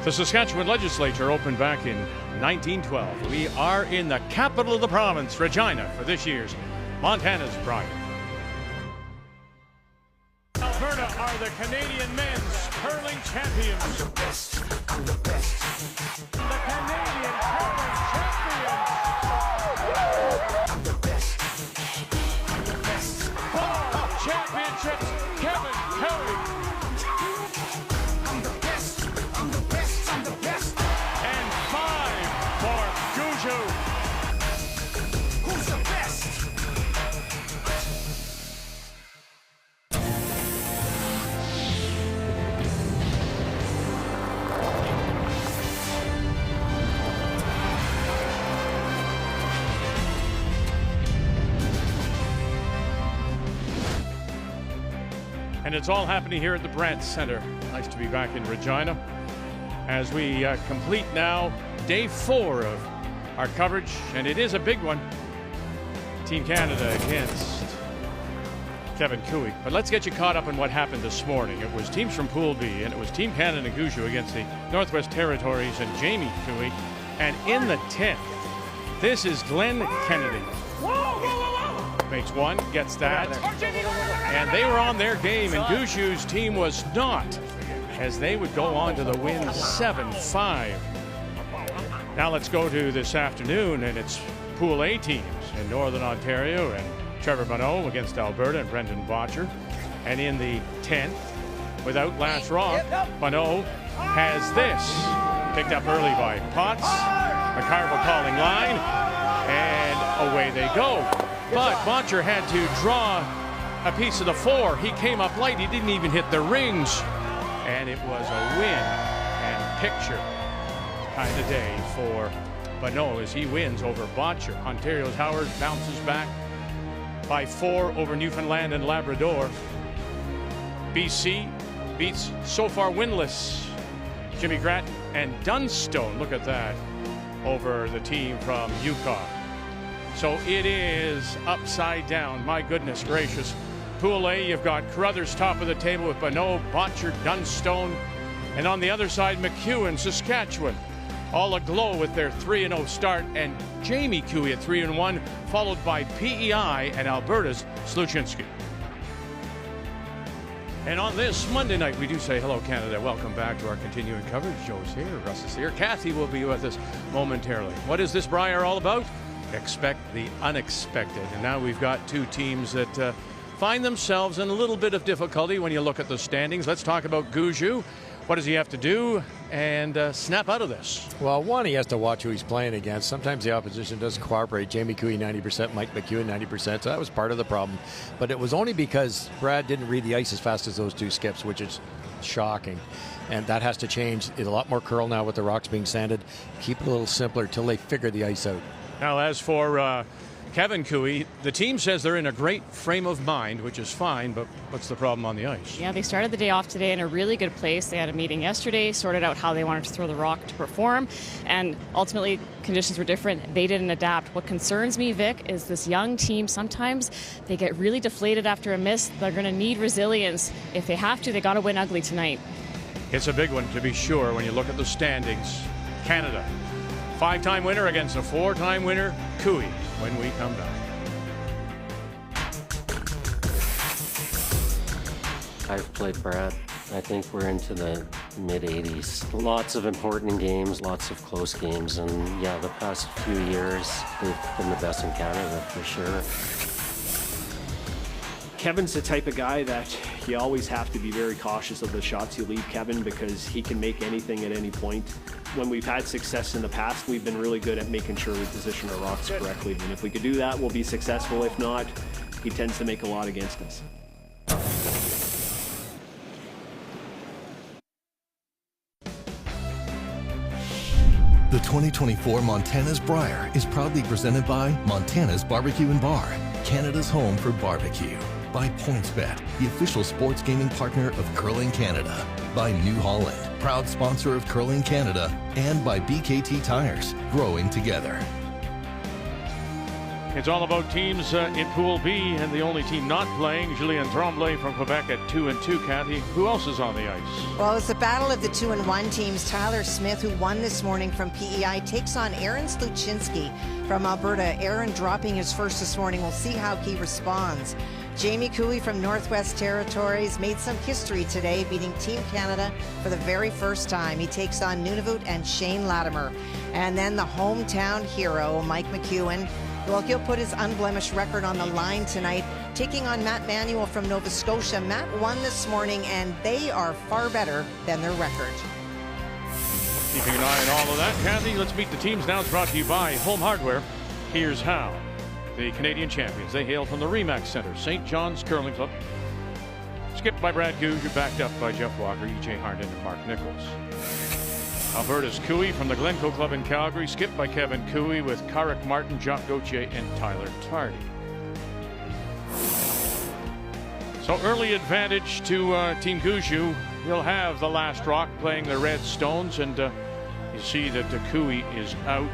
The Saskatchewan legislature opened back in 1912. We are in the capital of the province, Regina, for this year's Montana's Brier. Alberta are the Canadian men's curling champions. I'm the best. I'm the best. The Canadian curling champions. I'm the best. I'm the best. 4 championships, Kevin Cowie. I'm the best. I'm the best. I'm the best. And 5 for Gushue. Who's the best? And it's all happening here at the Brandt Center. Nice to be back in Regina as we complete now day 4 of our coverage, and it is a big one. Team Canada against Kevin Cowie. But let's get you caught up on what happened this morning. It was teams from Pool B, and it was Team Canada and Gushue against the Northwest Territories and Jamie Cowie. And in the 10th, this is Glenn Kennedy. Makes one, gets that. And they were on their game, and Gushue's team was not, as they would go on to the win 7-5. Now let's go to this afternoon, and it's Pool A teams in Northern Ontario, and Trevor Bonneau against Alberta and Brendan Botcher. And in the 10th, without last rock, Bonneau has this. Picked up early by Potts, McCarville calling line, and away they go. But Botcher had to draw a piece of the 4. He came up light. He didn't even hit the rings. And it was a win and picture kind of day for Bonneau as he wins over Botcher. Ontario's Howard bounces back by 4 over Newfoundland and Labrador. BC beats so far winless Jimmy Grattan and Dunstone. Look at that over the team from Yukon. So it is upside down. My goodness gracious. Pool A, you've got Carruthers top of the table with Bonneau, Botcher, Dunstone. And on the other side, McEwen, Saskatchewan, all aglow with their 3-0 start. And Jamie Cowie at 3-1, followed by PEI and Alberta's Sluchinski. And on this Monday night, we do say hello, Canada. Welcome back to our continuing coverage. Joe's here, Russ is here. Kathy will be with us momentarily. What is this Brier all about? Expect the unexpected. And now we've got 2 teams that find themselves in a little bit of difficulty when you look at the standings. Let's talk about Gushue. What does he have to do and snap out of this? Well, one, he has to watch who he's playing against. Sometimes the opposition doesn't cooperate. Jamie Cowie 90%, Mike McEwen 90%, so that was part of the problem. But it was only because Brad didn't read the ice as fast as those 2 skips, which is shocking. And that has to change. It's a lot more curl now with the rocks being sanded. Keep it a little simpler until they figure the ice out. Now, as for Kevin Cowie, the team says they're in a great frame of mind, which is fine, but what's the problem on the ice? Yeah, they started the day off today in a really good place. They had a meeting yesterday, sorted out how they wanted to throw the rock to perform, and ultimately conditions were different. They didn't adapt. What concerns me, Vic, is this young team. Sometimes they get really deflated after a miss. They're going to need resilience. If they have to, they got to win ugly tonight. It's a big one, to be sure, when you look at the standings. Canada, 5-time winner against a 4-time winner, Cowie, when we come back. I've played Brad. I think we're into the mid-80s. Lots of important games, lots of close games, and yeah, the past few years, they've been the best in Canada for sure. Kevin's the type of guy that you always have to be very cautious of the shots you leave Kevin, because he can make anything at any point. When we've had success in the past, we've been really good at making sure we position our rocks correctly. And if we could do that, we'll be successful. If not, he tends to make a lot against us. The 2024 Montana's Brier is proudly presented by Montana's Barbecue and Bar, Canada's home for barbecue. By PointsBet, the official sports gaming partner of Curling Canada. By New Holland, proud sponsor of Curling Canada. And by BKT Tires, growing together. It's all about teams in Pool B, and the only team not playing, Julien Tremblay from Quebec at 2-2. Kathy, who else is on the ice? Well, it's the battle of the 2-1 teams. Tyler Smith, who won this morning from PEI, takes on Aaron Sluchinski from Alberta. Aaron dropping his first this morning. We'll see how he responds. Jamie Cooey from Northwest Territories made some history today, beating Team Canada for the very first time. He takes on Nunavut and Shane Latimer. And then the hometown hero, Mike McEwen. Well, he'll put his unblemished record on the line tonight, taking on Matt Manuel from Nova Scotia. Matt won this morning, and they are far better than their record. Keeping an eye on all of that. Kathy, let's meet the teams now. It's brought to you by Home Hardware. Here's how. The Canadian champions, they hail from the Remax Center, St. John's Curling Club. Skipped by Brad Gushue, backed up by Jeff Walker, E.J. Harnden, and Mark Nichols. Alberta's Cooey from the Glencoe Club in Calgary, skipped by Kevin Cooey with Karek Martin, Jacques Gauthier, and Tyler Tardy. So early advantage to Team Gushue. He'll have the last rock playing the Red Stones, and you see that the Cooey is out.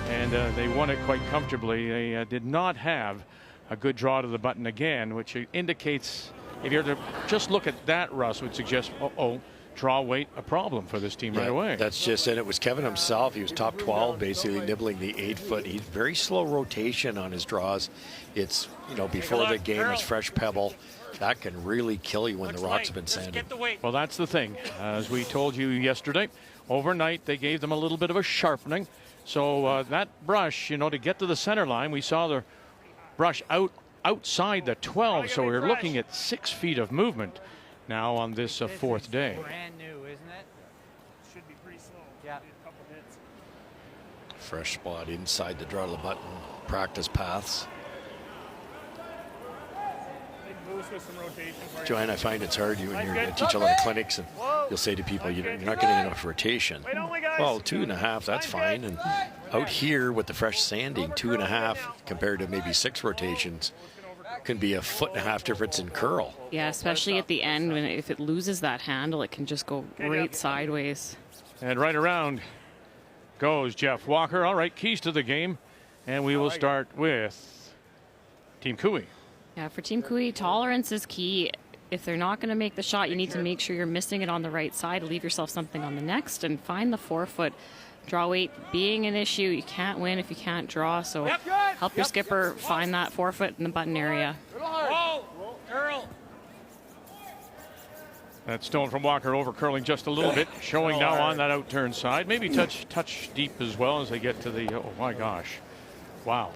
And they won it quite comfortably. They did not have a good draw to the button again, which indicates, if you were to just look at that, Russ, would suggest, draw weight a problem for this team right away. That's just it. It was Kevin himself. He was top 12, basically nibbling the 8-foot. He's very slow rotation on his draws. It's, before the game is fresh pebble. That can really kill you when the rocks have been sanded. Well, that's the thing. As we told you yesterday, overnight they gave them a little bit of a sharpening. So that brush, to get to the center line, we saw the brush outside the 12. So we're looking at 6 feet of movement now on this fourth day. Brand new, isn't it? Should be pretty slow. Yeah. A couple hits. Fresh spot inside the draw to the button. Practice paths. Big boost with some rotation for you. Joanne, I find it's hard. You teach a lot of clinics, and you'll say to people, you're not getting enough rotation. Well, 2.5, that's fine. And out here with the fresh sanding, 2.5 compared to maybe 6 rotations can be a 1.5 foot difference in curl. Yeah, especially at the end when if it loses that handle, it can just go right sideways. And right around goes Jeff Walker. All right, keys to the game. And we will start with Team Cooey. Yeah, for Team Cooey, tolerance is key. If they're not going to make the shot, you need to make sure you're missing it on the right side. Leave yourself something on the next and find the 4-foot. Draw weight being an issue. You can't win if you can't draw. So help your skipper find that 4-foot in the button area. That stone from Walker over curling just a little bit, showing now on that outturn side. Maybe touch deep as well as they get to the, oh my gosh. Wow.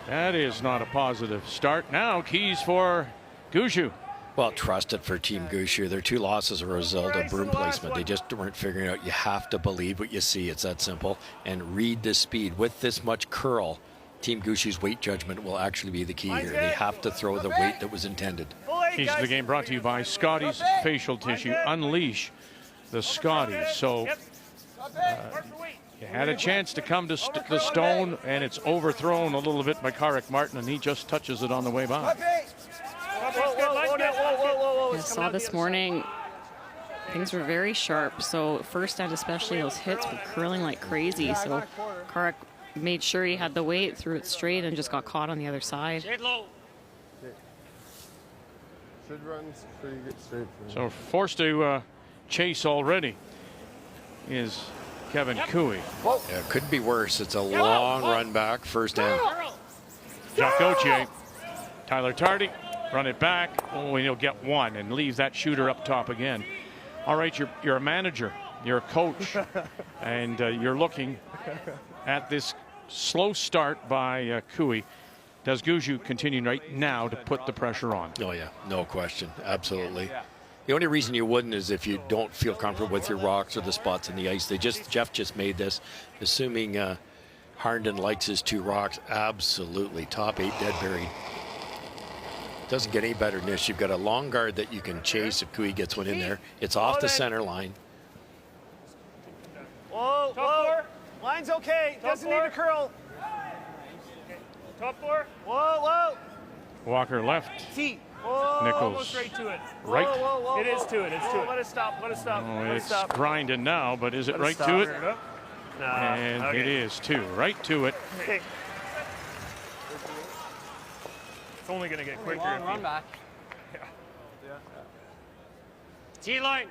That is not a positive start. Now keys for Gushue. Well, trust it for Team Gushue. Their 2 losses are a result of broom placement. They just weren't figuring out. You have to believe what you see. It's that simple. And read the speed. With this much curl, Team Gushue's weight judgment will actually be the key here. They have to throw the weight that was intended. Keys to the game brought to you by Scotty's Facial Tissue. Unleash the Scotties. So you had a chance to come to the stone, and it's overthrown a little bit by Karek Martin, and he just touches it on the way by. I saw this morning things were very sharp. So first and especially those hits were curling like crazy. So Karek made sure he had the weight, threw it straight, and just got caught on the other side. Should run pretty good straight. So forced to chase already is Kevin Cooey. Yeah, it couldn't be worse. It's a long run back, first down. Jacques Gauthier, Tyler Tardy, run it back. Oh, and he'll get one and leave that shooter up top again. All right, you're a manager, you're a coach, and you're looking at this slow start by Cooey. Does Gushue continue right now to put the pressure on? Oh, yeah, no question. Absolutely. The only reason you wouldn't is if you don't feel comfortable with your rocks or the spots in the ice. Jeff just made this, assuming Harnden likes his 2 rocks. Absolutely. Top 8 dead buried. Doesn't get any better than this. You've got a long guard that you can chase if Cooey gets one in there. It's off the center line. Whoa. Line's okay. Doesn't need to curl. Top 4. Whoa. Walker left. T. Nichols Right to it. right. It is to it. It's to it. Let it stop. Oh, it's grinding now, but is it right to it? And it is too. Right to it. Okay. It's only going to get quicker. Long run back. T-line.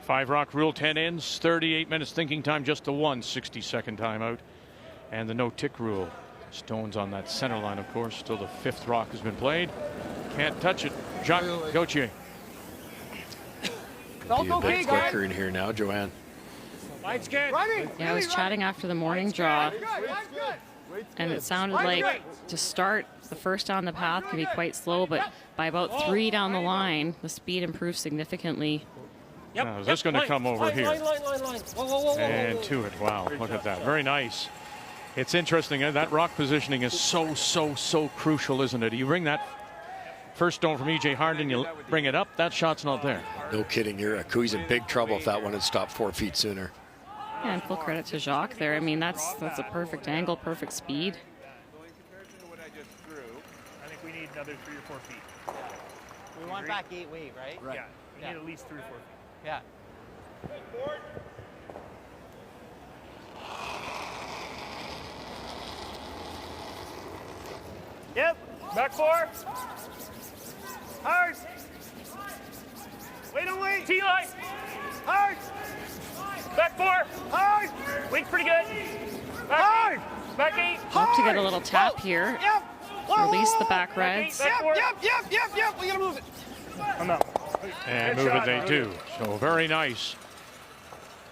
5 rock rule, 10 ends, 38 minutes thinking time, just the 1 60-second timeout. And the no tick rule. Stones on that center line, of course. Still the 5th rock has been played. Can't touch it. Jacques Gauthier. Be a bit quicker in here now, Joanne. Lights good. Yeah, I was chatting after the morning draw, and it sounded like to start the first down the path can be quite slow, but by about 3 down the line, the speed improves significantly. Now, is this going to come over here? And to it. Wow, look at that. Very nice. It's interesting. That rock positioning is so crucial, isn't it? You bring that first stone from E.J. Harden, you bring it up, that shot's not there. No kidding. Kui's in big trouble if that one had stopped 4 feet sooner. Yeah, and full credit to Jacques there. I mean, that's a perfect angle, perfect speed. I think we need another 3 or 4 feet. We want back 8 weight, right? Yeah. We need at least 3 or 4 feet. Yeah. Yep. Back 4. Hard. Wait on wait. T-line. Hard. Back 4. Hard. Weight's pretty good. Back hard. 8. Back 8. Hope to get a little tap here. Yep. Release the back reds. Yep. We gotta move it. I'm out. And Good move it shot, they Harvey. do. So very nice.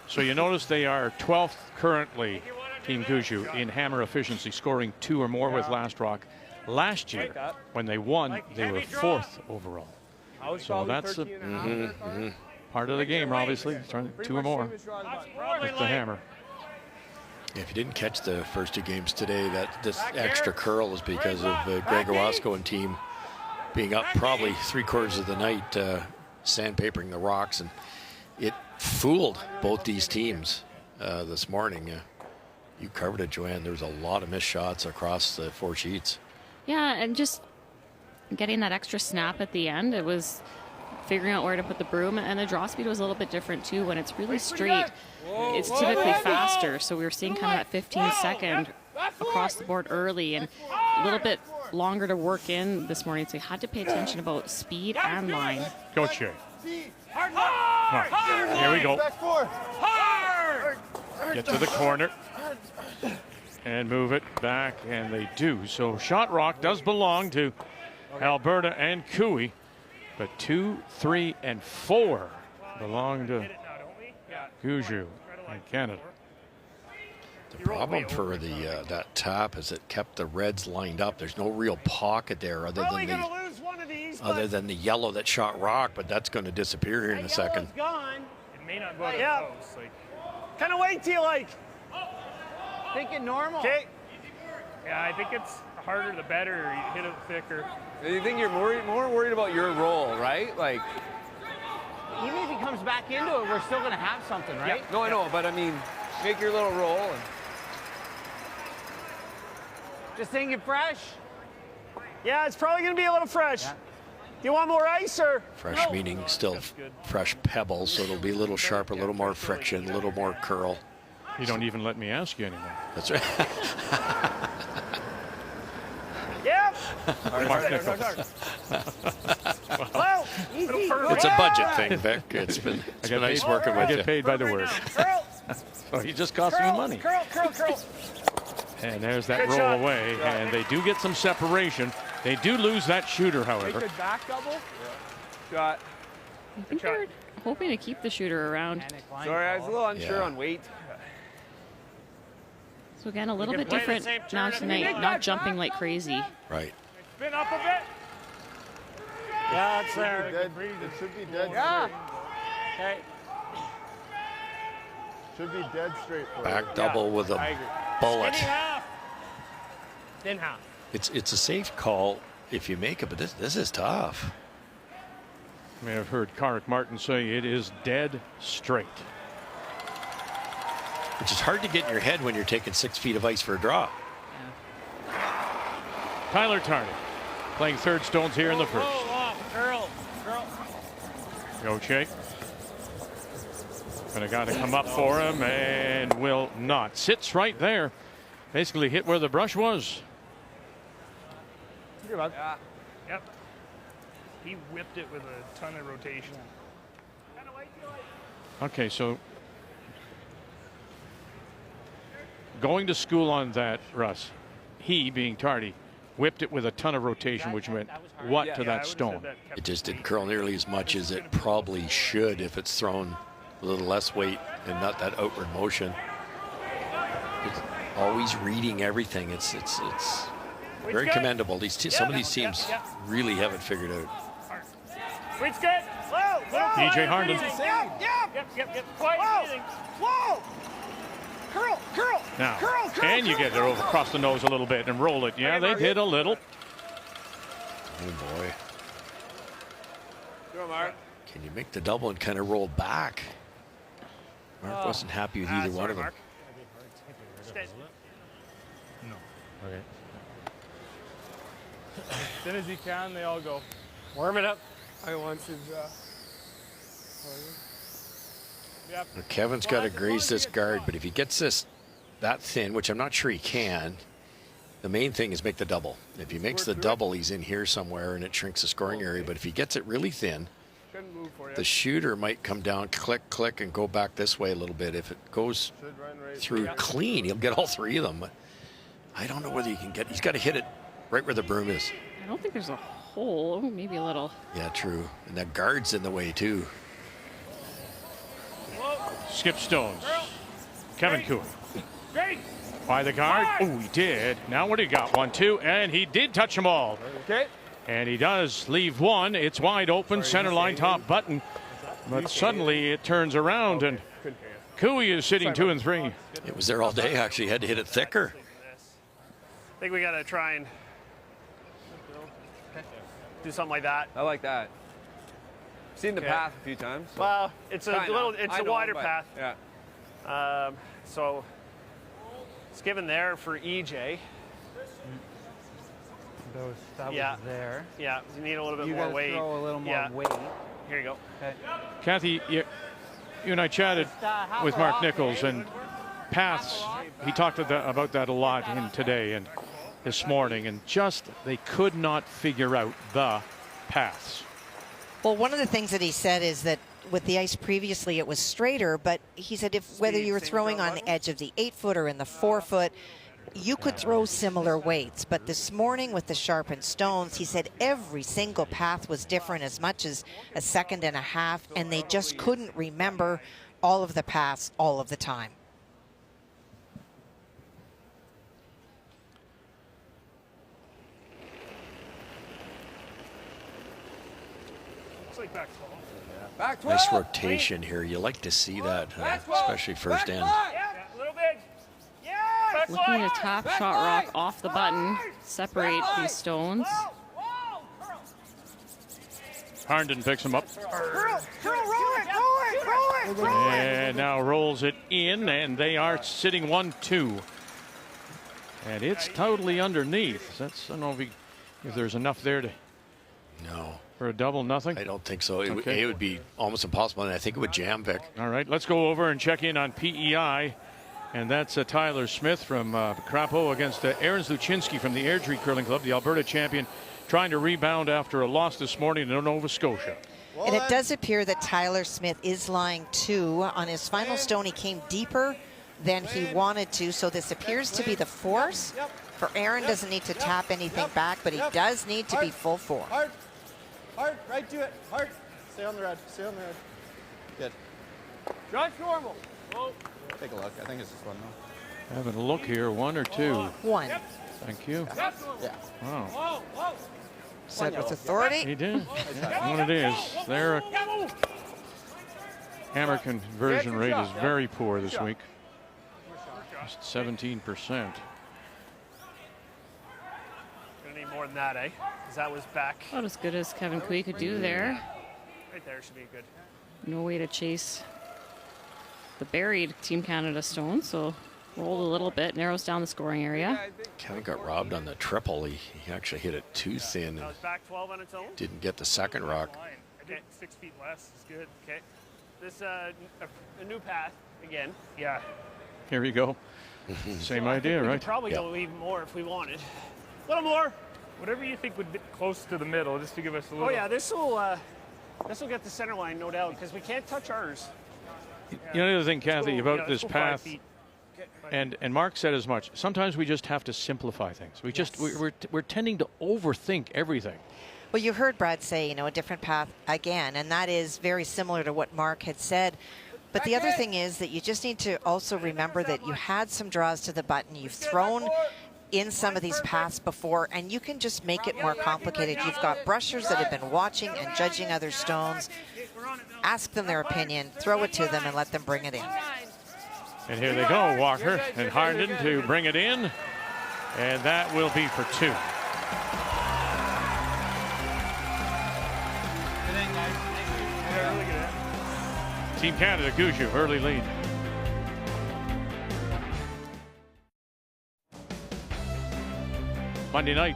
So you notice they are 12th currently, Team Gushue, in hammer efficiency, scoring 2 or more with last rock. Last year, when they won, they were 4th overall. So that's a part of the game, obviously. Trying 2 or more with the hammer. If you didn't catch the first 2 games today, this extra curl is because of Greg Owasco and team being up probably 3/4 of the night, sandpapering the rocks, and it fooled both these teams this morning. You covered it, Joanne. There was a lot of missed shots across the 4 sheets. Yeah, and just getting that extra snap at the end, it was figuring out where to put the broom, and the draw speed was a little bit different too. When it's really straight, it's typically faster, so we were seeing kind of that 15-second across the board early, and a little bit longer to work in this morning, so you had to pay attention about speed and line. Gauthier. Right, here we go. Get to the corner and move it back, and they do. So shot rock does belong to Alberta and Cooey, but 2, 3, and 4 belong to Gushue and Canada. The problem for that tap is it kept the reds lined up. There's no real pocket there other than the yellow that shot rock, but that's going to disappear here in a second. It may not go to the post. Kind of weight do you like? Thinking normal. Okay. Yeah, I think it's harder the better. You hit it thicker. You think you're more worried about your role, right? Like, even if he comes back into it, we're still going to have something, right? No, I know, but I mean, make your little roll. And just thinking fresh. Yeah, it's probably going to be a little fresh. Yeah. Do you want more ice or? Fresh meaning still fresh pebbles, so it'll be a little sharper, a little more friction, a little more curl. You don't even let me ask you anymore. That's right. Yep. Mark Nichols. Well, it's a budget thing, Vic. It's been nice working with you. I get paid by the word. So you just cost me money. Curl. And there's that roll away, and they do get some separation. They do lose that shooter, however. good back double. Shot. I think they're hoping to keep the shooter around. Sorry, I was a little unsure on weight. So again, a little bit different now tonight, not jumping like crazy. Right. Spin up a bit. Yeah, it's there. It should be dead Yeah. straight. Okay. Should be dead straight for Back double with a bullet. Skinny half. Thin half. It's a safe call if you make it, but this is tough. You may have heard Carrick Martin say it is dead straight. Which is hard to get in your head when you're taking 6 feet of ice for a draw. Tyler Tardy playing third stones here in the first. Curl. Gauthier. And a guy to come up for him and will not. Sits right there. Basically hit where the brush was. Here, bud. Yeah. Yep. He whipped it with a ton of rotation. Okay, so going to school on that, Russ, he, being tardy, whipped it with a ton of rotation, which meant what to that stone? It just didn't curl nearly as much as it probably should if it's thrown a little less weight and not that outward motion. It's always reading everything. It's very commendable. Some of these teams really have it figured out. Weight's good. Whoa. DJ Harnden. Yep. Quiet. Whoa. Curl. Now, can you get it over across the nose a little bit and roll it? Yeah, they did a little. Oh, boy. Go, Mark. Can you make the double and kind of roll back? Mark wasn't happy with either one of them. No. Okay. As soon as you can, they all go. Warm it up. I want to. Kevin's got to graze this guard, but if he gets this that thin, which I'm not sure he can, the main thing is make the double. If he makes the double, he's in here somewhere and it shrinks the scoring area. But if he gets it really thin, the shooter might come down, click, and go back this way a little bit. If it goes through clean, he'll get all three of them. But I don't know whether he can get. He's got to hit it right where the broom is. I don't think there's a hole, maybe a little. Yeah, true. And that guard's in the way too. Skip stones. Kevin Cooey. By the guard. Oh, he did. Now what do you got? 1, 2, and he did touch them all. Okay. And he does leave one. It's wide open, center line, top button. But suddenly it turns around and Cooey is sitting 2 and 3. It was there all day, actually. Had to hit it thicker. I think we got to try and do something like that. I like that. Seen the path a few times. So. Well, it's a wider path. Yeah. So it's given there for EJ. That was there. Yeah, you need a little bit You more gotta weight. throw a little more weight. Here you go. Okay. Kathy, you and I chatted with Mark Nichols, and paths, he talked about that a lot today and this morning, and just they could not figure out the paths. Well, one of the things that he said is that with the ice previously it was straighter, but he said whether you were throwing on the edge of the 8-foot or in the 4-foot, you could throw similar weights. But this morning with the sharpened stones, he said every single path was different as much as a second and a half, and they just couldn't remember all of the paths all of the time. Back 12. Nice rotation here. You like to see that, especially first end. Looking to top shot rock off the button, separate these stones. Harnden picks him up. Roll it. And now rolls it in, and they are sitting 1-2. And it's totally underneath. I don't know if there's enough there to. No. For a double, nothing? I don't think so. It Okay. would be almost impossible, and I think it would jam pick. All right, let's go over and check in on PEI. And that's Tyler Smith from Crapo against Aaron Sluchinski from the Airdrie Curling Club, the Alberta champion, trying to rebound after a loss this morning to Nova Scotia. And it does appear that Tyler Smith is lying 2. On his final stone, he came deeper than he wanted to, so this appears to be the force. For Aaron, doesn't need to tap anything back, but he does need to be full 4. Hard, right to it. Hard. Stay on the red. Stay on the red. Good. Josh normal. Take a look. I think it's just one though. Having a look here, 1 or 2? 1. Thank you. Yeah. Wow. Said with authority. He did. Yeah, what it is. Their hammer conversion rate is very poor this week. Just 17%. Gonna need more than that, eh? Because that was back. About as good as Kevin Cooey could do there. Right there should be good. No way to chase the buried Team Canada stone, so rolled a little bit, narrows down the scoring area. Kevin got robbed on the triple. He actually hit it too thin and Back 12 on its own. didn't get the second rock. Okay, 6 feet less is good. Okay, this a new path again. Yeah. Here we go. Same idea, We right? could probably go even more if we wanted. A little more. Whatever you think would be close to the middle, just to give us a little. Oh yeah, this will get the center line, no doubt, because we can't touch ours. You know the other thing, Kathy, about this let's go 5 path, feet. and Mark said as much. Sometimes we just have to simplify things. We just we're tending to overthink everything. Well, you heard Brad say, a different path again, and that is very similar to what Mark had said. But the other thing is that you just need to also remember that you had some draws to the button. You've thrown in some of these paths before, and you can just make it more complicated. You've got brushers that have been watching and judging other stones. Ask them their opinion, throw it to them, and let them bring it in. And here they go, Walker and Harden to bring it in, and that will be for 2. Team Canada, Gushue, early lead. Monday night,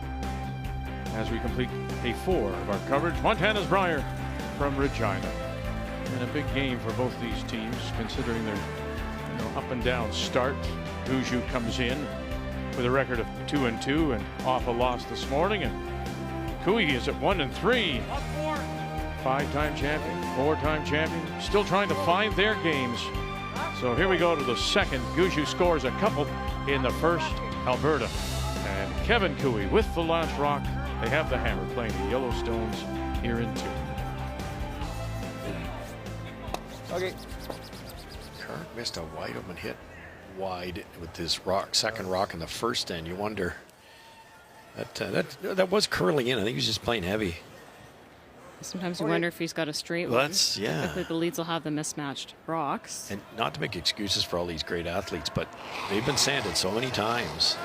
as we complete day 4 of our coverage, Montana's Brier from Regina. And a big game for both these teams, considering their up and down start. Gushue comes in with a record of 2-2 and off a loss this morning, and Cooey is at 1-3. 5-time champion, 4-time champion, still trying to find their games. So here we go to the second. Gushue scores a couple in the first, Alberta. And Kevin Cooey with the last rock. They have the hammer playing the Yellowstones here in 2. Okay. Kirk missed a wide open hit wide with this second rock in the first end. You wonder, that was curling in. I think he was just playing heavy. Sometimes you wonder if he's got a straight one. Typically the leads will have the mismatched rocks. And not to make excuses for all these great athletes, but they've been sanded so many times.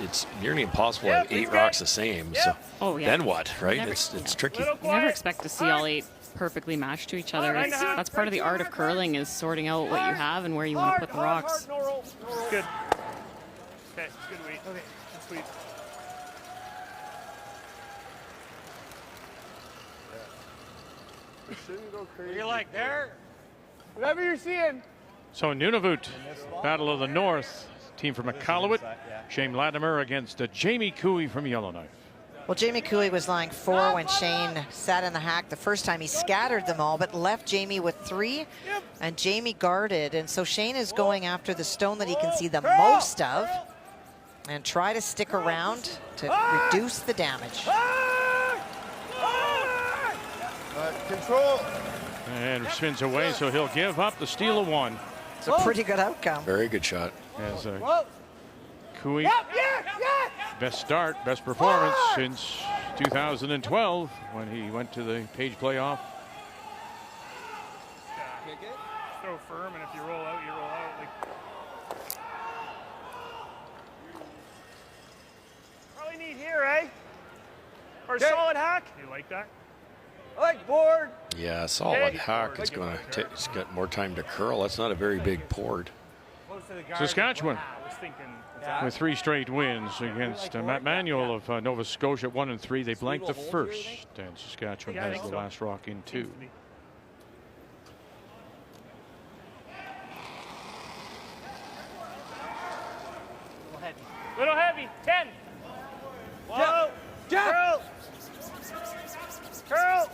It's nearly impossible to have 8 rocks the same. So then what, right? It's tricky. You never expect to see all 8 perfectly matched to each other. That's part of the art of curling, is sorting out what you have and where you want to put the rocks. Good. Okay, good weight. Okay, good sweep. You're like there. Whatever you're seeing. So Nunavut, Battle of the North, team from Iqaluit. Shane Latimer against Jamie Cooey from Yellowknife. Well, Jamie Cooey was lying 4 when Shane sat in the hack the first time. He scattered them all, but left Jamie with 3, and Jamie guarded. And so Shane is going after the stone that he can see the most of and try to stick around to reduce the damage. Control. And spins away, so he'll give up the steal of 1. It's a pretty good outcome. Very good shot. As Cooey, best start, best performance since 2012 when he went to the Page playoff. Throw firm, and if you roll out, you roll out. Probably need here, eh? Or a solid hack. You like that? I like board. Yeah, solid hack. It's going to take. It's got more time to curl. That's not a very big port. Saskatchewan with 3 straight wins against Matt Manuel of Nova Scotia at 1-3. They blanked the first, and Saskatchewan has the last rock in 2. Little heavy. 10. Whoa. Curl. Curl.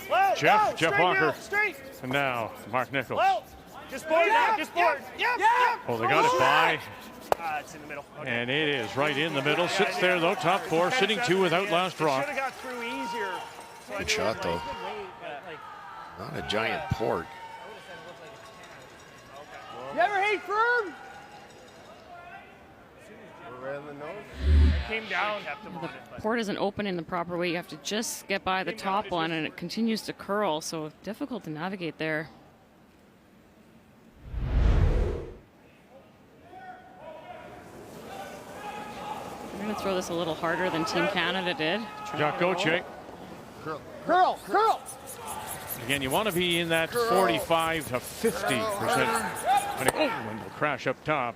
Whoa. Jeff Walker. Straight. And now Mark Nichols. Whoa. Just board now. Just board. Oh, they got it by. It's in the middle. Okay. And it is right in the middle. Sits there though, top 4, sitting 2 without last rock. Should have got through easier. Good shot though. Not a giant port. You ever hate firm? Came down. The port isn't open in the proper way. You have to just get by the top one, and it continues to curl, so difficult to navigate there. I'm going to throw this a little harder than Team Canada did. Jacques Gauthier. Curl. Again, you want to be in that 45 to 50%. And will crash up top.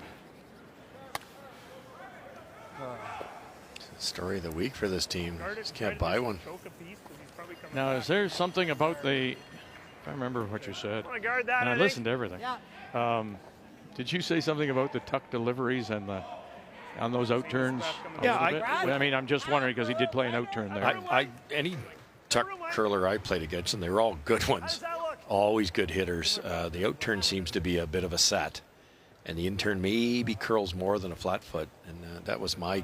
Story of the week for this team. Just can't buy one. Now, is there something about the... I remember what you said. Guard that, and I listened to everything. Did you say something about the tuck deliveries and the on those out turns? Yeah, I mean, I'm just wondering because he did play an out turn there. Any tuck curler I played against, and they were all good ones, always good hitters. The out turn seems to be a bit of a set, and the in turn maybe curls more than a flat foot, and that was my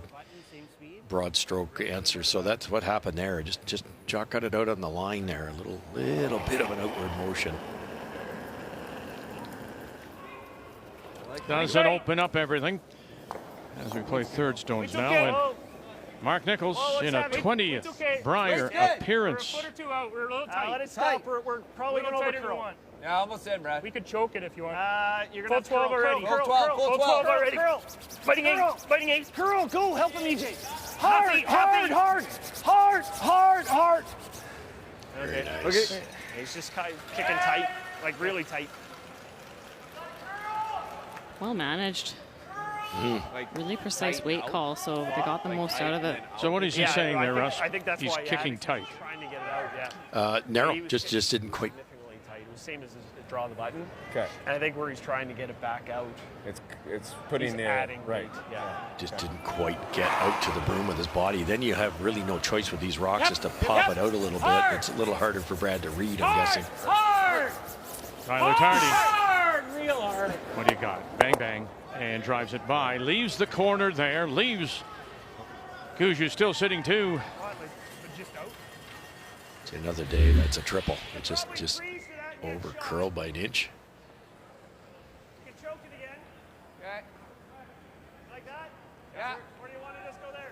broad stroke answer. So that's what happened there. Just Jock got it out on the line there, a little bit of an outward motion. Doesn't open up everything as we play third stones now. And Mark Nichols in a 20th Brier appearance. We're a foot or two out. We're a little tight. Let it stop. We're probably going to overcurl. Yeah, almost in, Brad. We could choke it if you want. You're going to full 12 already. Full 12 already. Curl. Fighting eight. Fighting eight. Curl. Go. Help him, EJ. Hard. Very Okay. nice. Okay. He's just kicking tight, like really tight. Well managed. Really precise weight call, so they got the most out of it. So what is he saying there, Russ? I think that's he's why kicking tight. Trying to get it out, Narrow, just didn't quite. Significantly tight. It was same as draw the button. Okay. And I think where he's trying to get it back out. It's putting He's the adding right. weight, Yeah. Just didn't quite get out to the boom with his body. Then you have really no choice with these rocks just to pop it out a little bit. It's a little harder for Brad to read, I'm guessing. Hard. Tyler Tardy. Hard. Real hard. What do you got? Bang, bang. And drives it by. Leaves the corner there. Leaves Gushue still sitting two. It's another day. That's a triple. It's just over curl by an inch. You can choke it again. Okay. Like that? Yeah. Or do you want to just go there?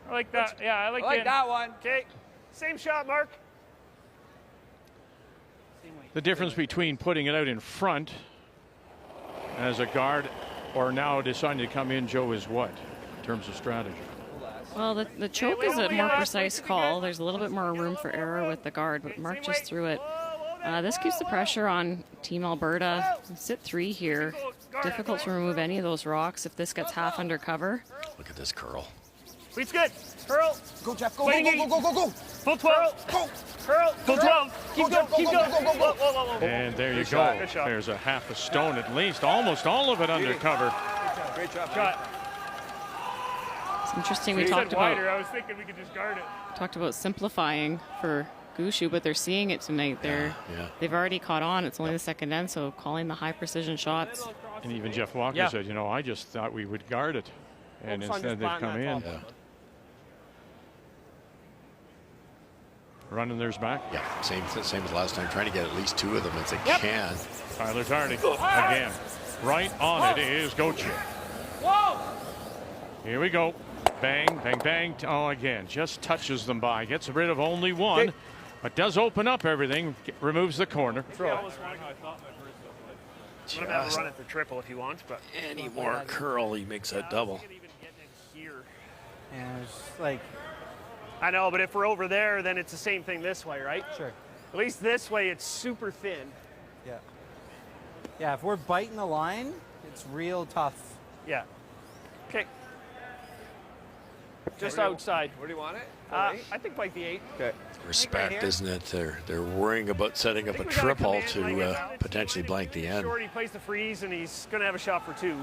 I like that. Yeah, I like that one. Okay. Same shot, Mark. The difference between putting it out in front as a guard or now deciding to come in, Joe, is what in terms of strategy? Well, the choke is a more precise call. There's a little bit more room for error with the guard, but Mark just threw it. This keeps the pressure on Team Alberta. Sit three here. Difficult to remove any of those rocks if this gets half under cover. Look at this curl. Lead's good. Curl. Go, Jeff. Go. Full 12. Go. Curl. Full 12. Keep going. Keep going. Whoa. And there you Good go. shot. Good shot. There's a half a stone at least, almost all of it under cover. Great job. Shot. It's interesting. We You talked said wider. about I was thinking we could just guard it. simplifying for Gushue, but they're seeing it tonight. They've already caught on. It's only the second end, so calling the high precision shots. And even Jeff Walker said, I just thought we would guard it. And instead they've come in. Running theirs back. Yeah, same as last time. Trying to get at least two of them if they can. Tyler Tardy again. Right on it is Gushue. Whoa! Here we go. Bang, bang, bang. Oh, again, just touches them by. Gets rid of only one, but does open up everything. Removes the corner. I'm going to have a run at the triple if you want, but Any more curl, he makes that double. And it's like, I know, but if we're over there, then it's the same thing this way, right? sure. At least this way, it's super thin. Yeah. Yeah, if we're biting the line, it's real tough. Yeah. Okay. Just outside. Where do you want it? I think bite the 8. Okay. Respect, isn't it? They're worrying about setting up a triple to potentially blank the end. Shorty plays the freeze, and he's going to have a shot for 2.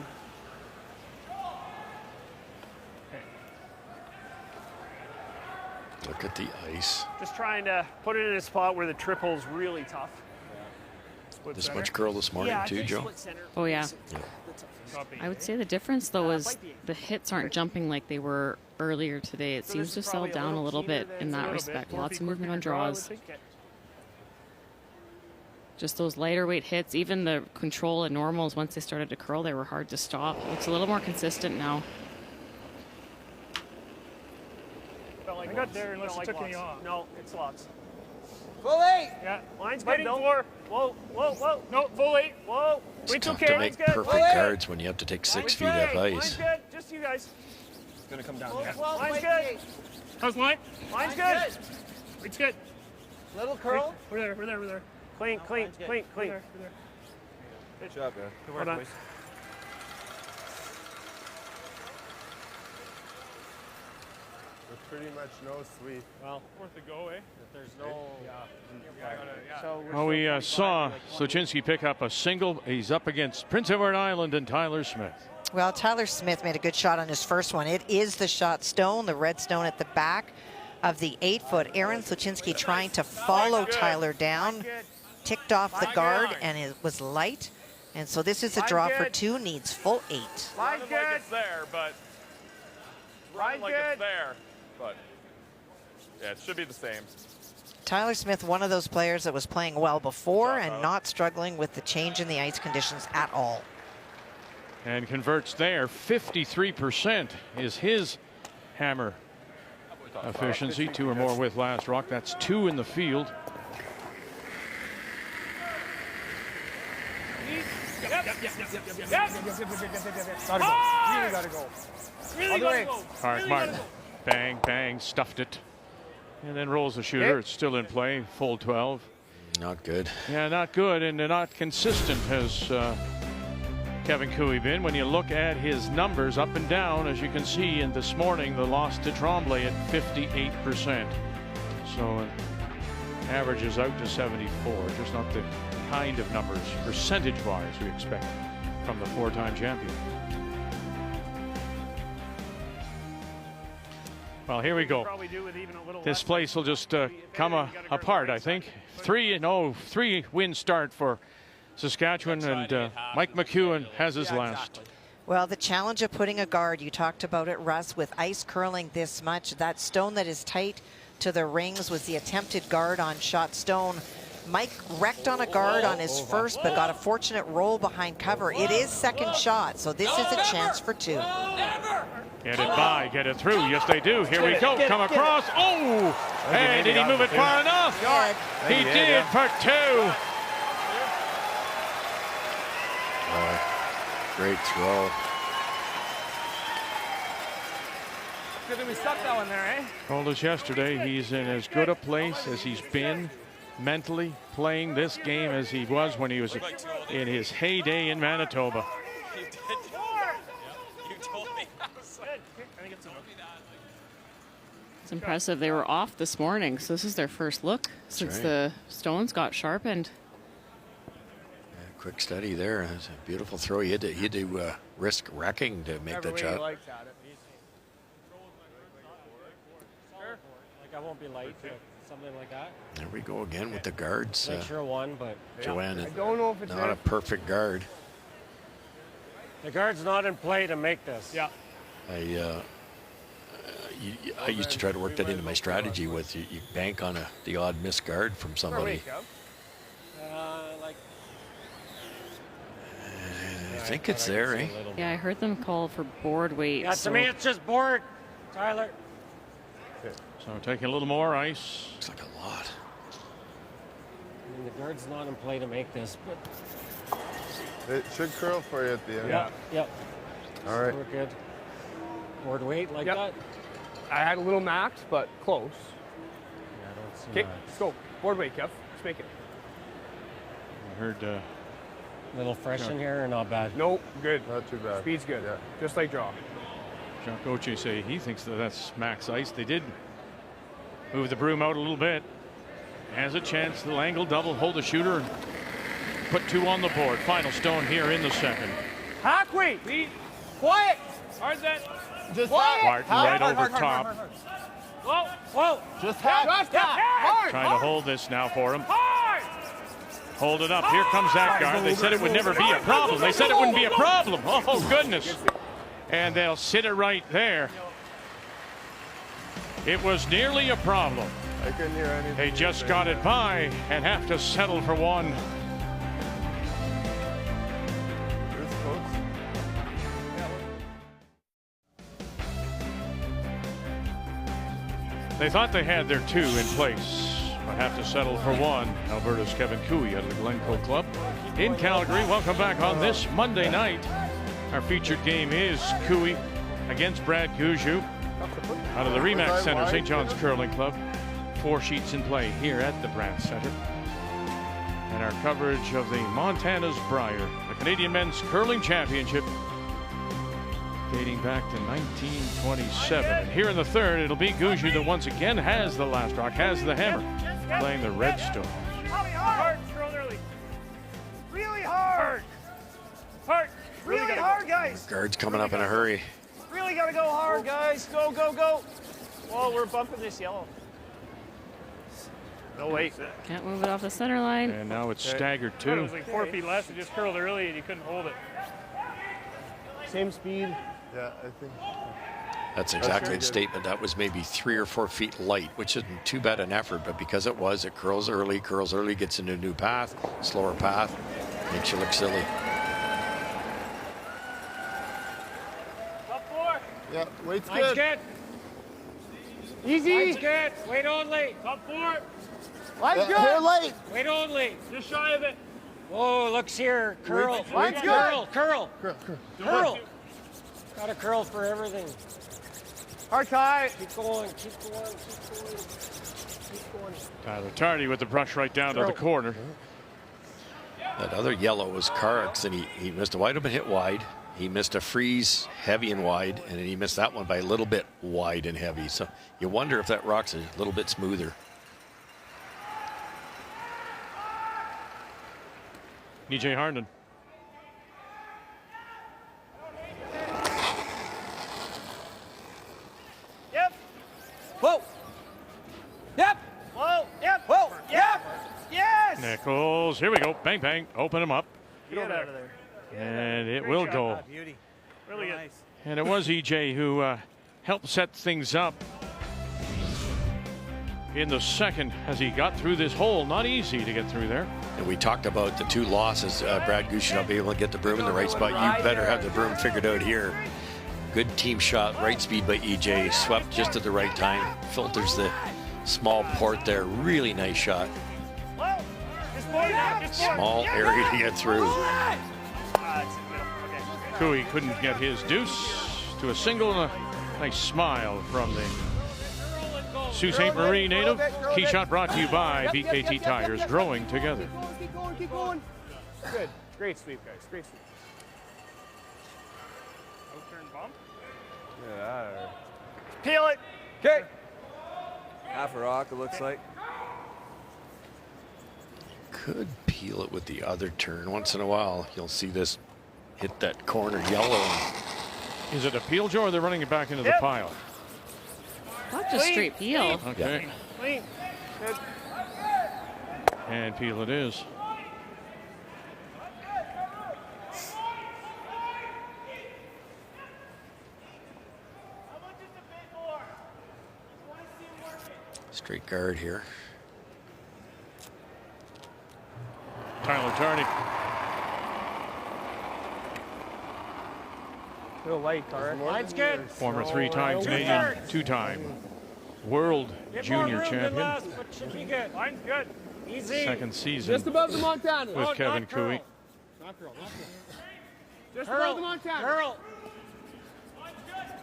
Look at the ice. Just trying to put it in a spot where the triple's really tough. This much curl this morning too, Joe? Oh, yeah. I would say the difference, though, is the hits aren't jumping like they were earlier today. It seems to settle down a little bit in that respect. Lots of movement on draws. Just those lighter weight hits, even the control and normals, once they started to curl, they were hard to stop. It looks a little more consistent now. I got there unless it took any off. No, it's lots. Full 8. Yeah, line's good, Bill. Whoa. No, full 8. Whoa. It's Weight's tough okay. to make perfect guards when you have to take 6 feet off Line's ice. good. Just you guys. It's going to come down. Line's good. How's line? Line's good. It's good. Little curl. We're there. Clean. Good job, man. Good work, boys. Pretty much no sweep. Well, worth a go, eh? If there's no, Well, we saw Sluchinski pick up a single. He's up against Prince Edward Island and Tyler Smith. Well, Tyler Smith made a good shot on his first one. It is the shot stone, the red stone at the back of the 8-foot. Aaron Sluchinski trying to follow Tyler down, ticked off the guard, and it was light. And so this is a draw for 2, needs full 8. Like it's there, but like it's there, but yeah, it should be the same. Tyler Smith, one of those players that was playing well before and not struggling with the change in the ice conditions at all. And converts there. 53% is his hammer efficiency. 2 or more with last rock. That's 2 in the field. Really gotta go. Really gotta go. All right, Martin. Bang, bang, stuffed it. And then rolls the shooter. It's still in play. Full 12. Not good. Yeah, not good, and not consistent has Kevin Cooey been. When you look at his numbers up and down, as you can see, in this morning, the loss to Tremblay at 58%. So averages out to 74. Just not the kind of numbers, percentage-wise, we expect from the 4-time champion. Well, here we go. This place will just come apart, I think. 3-win start for Saskatchewan, and Mike McEwen has his last. Well, the challenge of putting a guard, you talked about it, Russ, with ice curling this much. That stone that is tight to the rings was the attempted guard on shot stone. Mike wrecked on a guard on his first, but got a fortunate roll behind cover. It is second shot, so this is a chance for 2. Get it by, get it through. Yes, they do. Here we go. Come across. Oh! Hey, did he move it far enough? He did for 2. Great throw. Good that we stuck that one there, eh? Told us yesterday he's in as good a place as he's been mentally playing this game as he was when he was in his heyday in Manitoba. It's impressive. They were off this morning, so this is their first look since the stones got sharpened. Yeah, quick study there. It's a beautiful throw. He had to risk wrecking to make that shot. Like I won't be late, something like that. There we go again with the guards. Make sure one, but Joanne, I don't know if it's not a perfect guard. The guard's not in play to make this. Yeah. I used to try to work that into my strategy with you bank on the odd missed guard from somebody. I think it's there, eh? Yeah, I heard them call for board weight. Yeah, to me it's just board, Tyler. So taking a little more ice. Looks like a lot. I mean, the guard's not in play to make this, but it should curl for you at the end. Yeah. Yep. All right. We're good. Board weight like that. I had a little max, but close. Yeah, I don't see Okay, that. let's go. Board weight, Kev. Let's make it. I heard. A little fresh in here or not bad? Nope, good. Not too bad. Speed's good. Yeah. Just like draw. Jacques Gauthier say he thinks that's max ice. They did move the broom out a little bit. Has a chance. The angle double, hold the shooter, and put 2 on the board. Final stone here in the second. Halfway. Quiet. Hard then. Just Martin right over top. Hard. Whoa, whoa. Just hard. Trying to hold this now for him. Hold it up. Here comes that guard. They said it would never be a problem. They said it wouldn't be a problem. Oh, goodness. And they'll sit it right there. It was nearly a problem. I couldn't hear anything. They just got it by and have to settle for 1. This close. They thought they had their 2 in place, but have to settle for 1. Alberta's Kevin Cooey out of the Glencoe Club in Calgary. Welcome back on this Monday night. Our featured game is Cooey against Brad Gushue out of the Remax Center, St. John's Curling Club. 4 sheets in play here at the Brandt Center. And our coverage of the Montana's Brier, the Canadian Men's Curling Championship, dating back to 1927. And here in the third, it'll be Gushue that once again has the last rock, has the hammer, playing the Redstone. Hard, throw early. Really hard. Hard. Really hard, guys. Guard's coming up in a hurry. Really got to go hard, guys. Go, go, go. Whoa, we're bumping this yellow. No, wait. Can't move it off the center line. And now it's staggered It too. was like 4 feet less. It just curled early and you couldn't hold it. Same speed. Yeah, I think. That's exactly the statement. That was maybe 3 or 4 feet light, which isn't too bad an effort, but because it was, it curls early, gets into a new path, slower path, makes you look silly. Top 4. Yeah, weight's Line's good. good. Easy. Line's good. Wait only. Top 4. Line's good. Here late. Wait only. Just shy of it. Whoa, looks here. Curl. Line's good. Curl, curl, Curl. curl. Got a curl for everything. Hard tie. Keep going, keep going, keep going. Keep going. Tyler Tardy with the brush right down to the corner. That other yellow was Carrick's, and he missed a wide open hit wide. He missed a freeze heavy and wide, and then he missed that one by a little bit wide and heavy. So you wonder if that rock's a little bit smoother. EJ Harnden. Yep. Whoa. Yep. Whoa. Yep. Whoa. Yep. Yes. Nichols. Here we go. Bang, bang. Open him up. Get out of there. And it Great will job. go. Beauty. Really good. Nice. And it was EJ who helped set things up in the second as he got through this hole. Not easy to get through there. And we talked about the 2 losses. Brad Gushue not being able to get the broom in the right spot. You better have the broom figured out here. Good team shot, right speed by EJ. Swept just at the right time. Filters the small port there. Really nice shot. Whoa. Just forward now. Just forward. Small area to get through. It's in the middle. Okay. Cooey couldn't get his deuce to a single, and a nice smile from the Sault Ste. Marie native. Key shot brought to you by BKT Tires, growing together. Keep going, keep going. Good. Great sweep, guys. Great sweep. Outturn bump. Yeah. Peel it. Okay. Half a rock, it looks like. Could peel it with the other turn. Once in a while, you'll see this hit that corner yellow. Is it a peel, Joe, or they're running it back into the pile? Not just straight peel. Okay. Clean. Good. And peel it is. Straight guard here. Tyler Tardy. Real light, Carrick. Line's good. Former 3-time Canadian, 2-time world junior champion. But should be good. Line's good. Easy. Second season Just above the Montana. with Kevin Cooey. Not curl, not curl. Just Curl. above the Montana. Curl.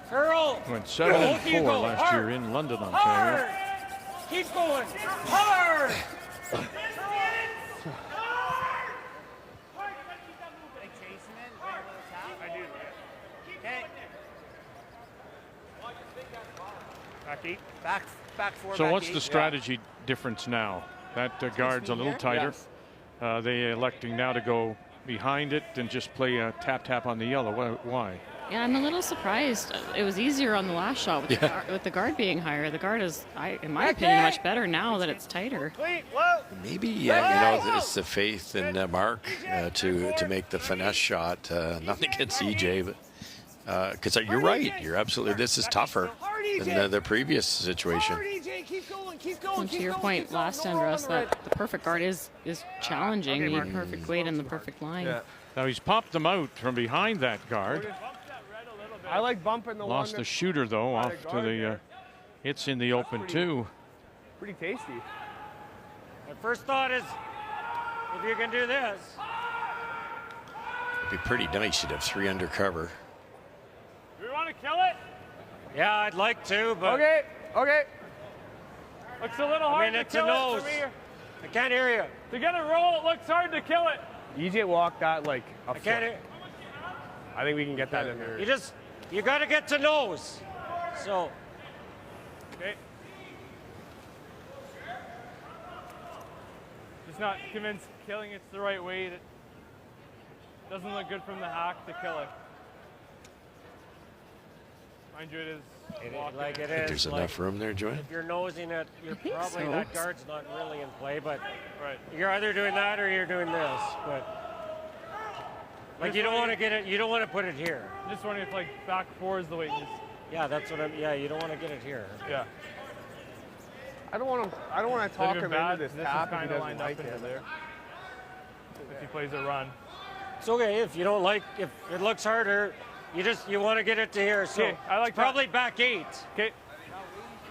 Curl. Went Both of you 7-4 go. last Hard. year in London, Ontario. Hard. Keep going. Hard. I do. Okay. Back 8. Back 4, So back what's 8. the strategy difference now? That guard's a little tighter. They electing now to go behind it and just play a tap on the yellow. Why? Yeah, I'm a little surprised. It was easier on the last shot with the guard being higher. The guard is, in my opinion, much better now that it's tighter. Clean. Whoa. Maybe you know, it's the faith in Mark to make the finesse shot. Nothing against EJ, but because you're right, you're absolutely. This is tougher than the previous situation. Keep going, keep going. And to your point, last Andros, that the perfect guard is challenging. You need perfect weight and the perfect line. Yeah. Now he's popped them out from behind that guard. I like bumping the Lost the shooter though off to the hits in the open too. Pretty tasty. My first thought is, if you can do this. It'd be pretty nice. You'd have 3 under cover. Do we want to kill it? Yeah, I'd like to, but. Okay, okay. Looks a little hard to kill it for me. I can't hear you. To get a roll, it looks hard to kill it. EJ walked that like a I can't hear. I think we can get that in there. You got to get to nose. So. Okay. Just not convinced killing it's the right way. Doesn't look good from the hack to kill it. Mind you, it is like it Think is. there's like, enough room there, Joanne? If you're nosing it, you're probably so. that guard's not really in play, but right. you're either doing that or you're doing this. But like you don't want to get it. You don't want to put it here. I'm just wondering if like back 4 is the way it is. Yeah, that's what I'm. Yeah, you don't want to get it here. Yeah. I don't want to talk him into this tap if he kind of doesn't lined like up into it. there. If he plays a run. It's okay if you don't like. If it looks harder, you want to get it to here. So Okay, I like it's probably back 8. Okay.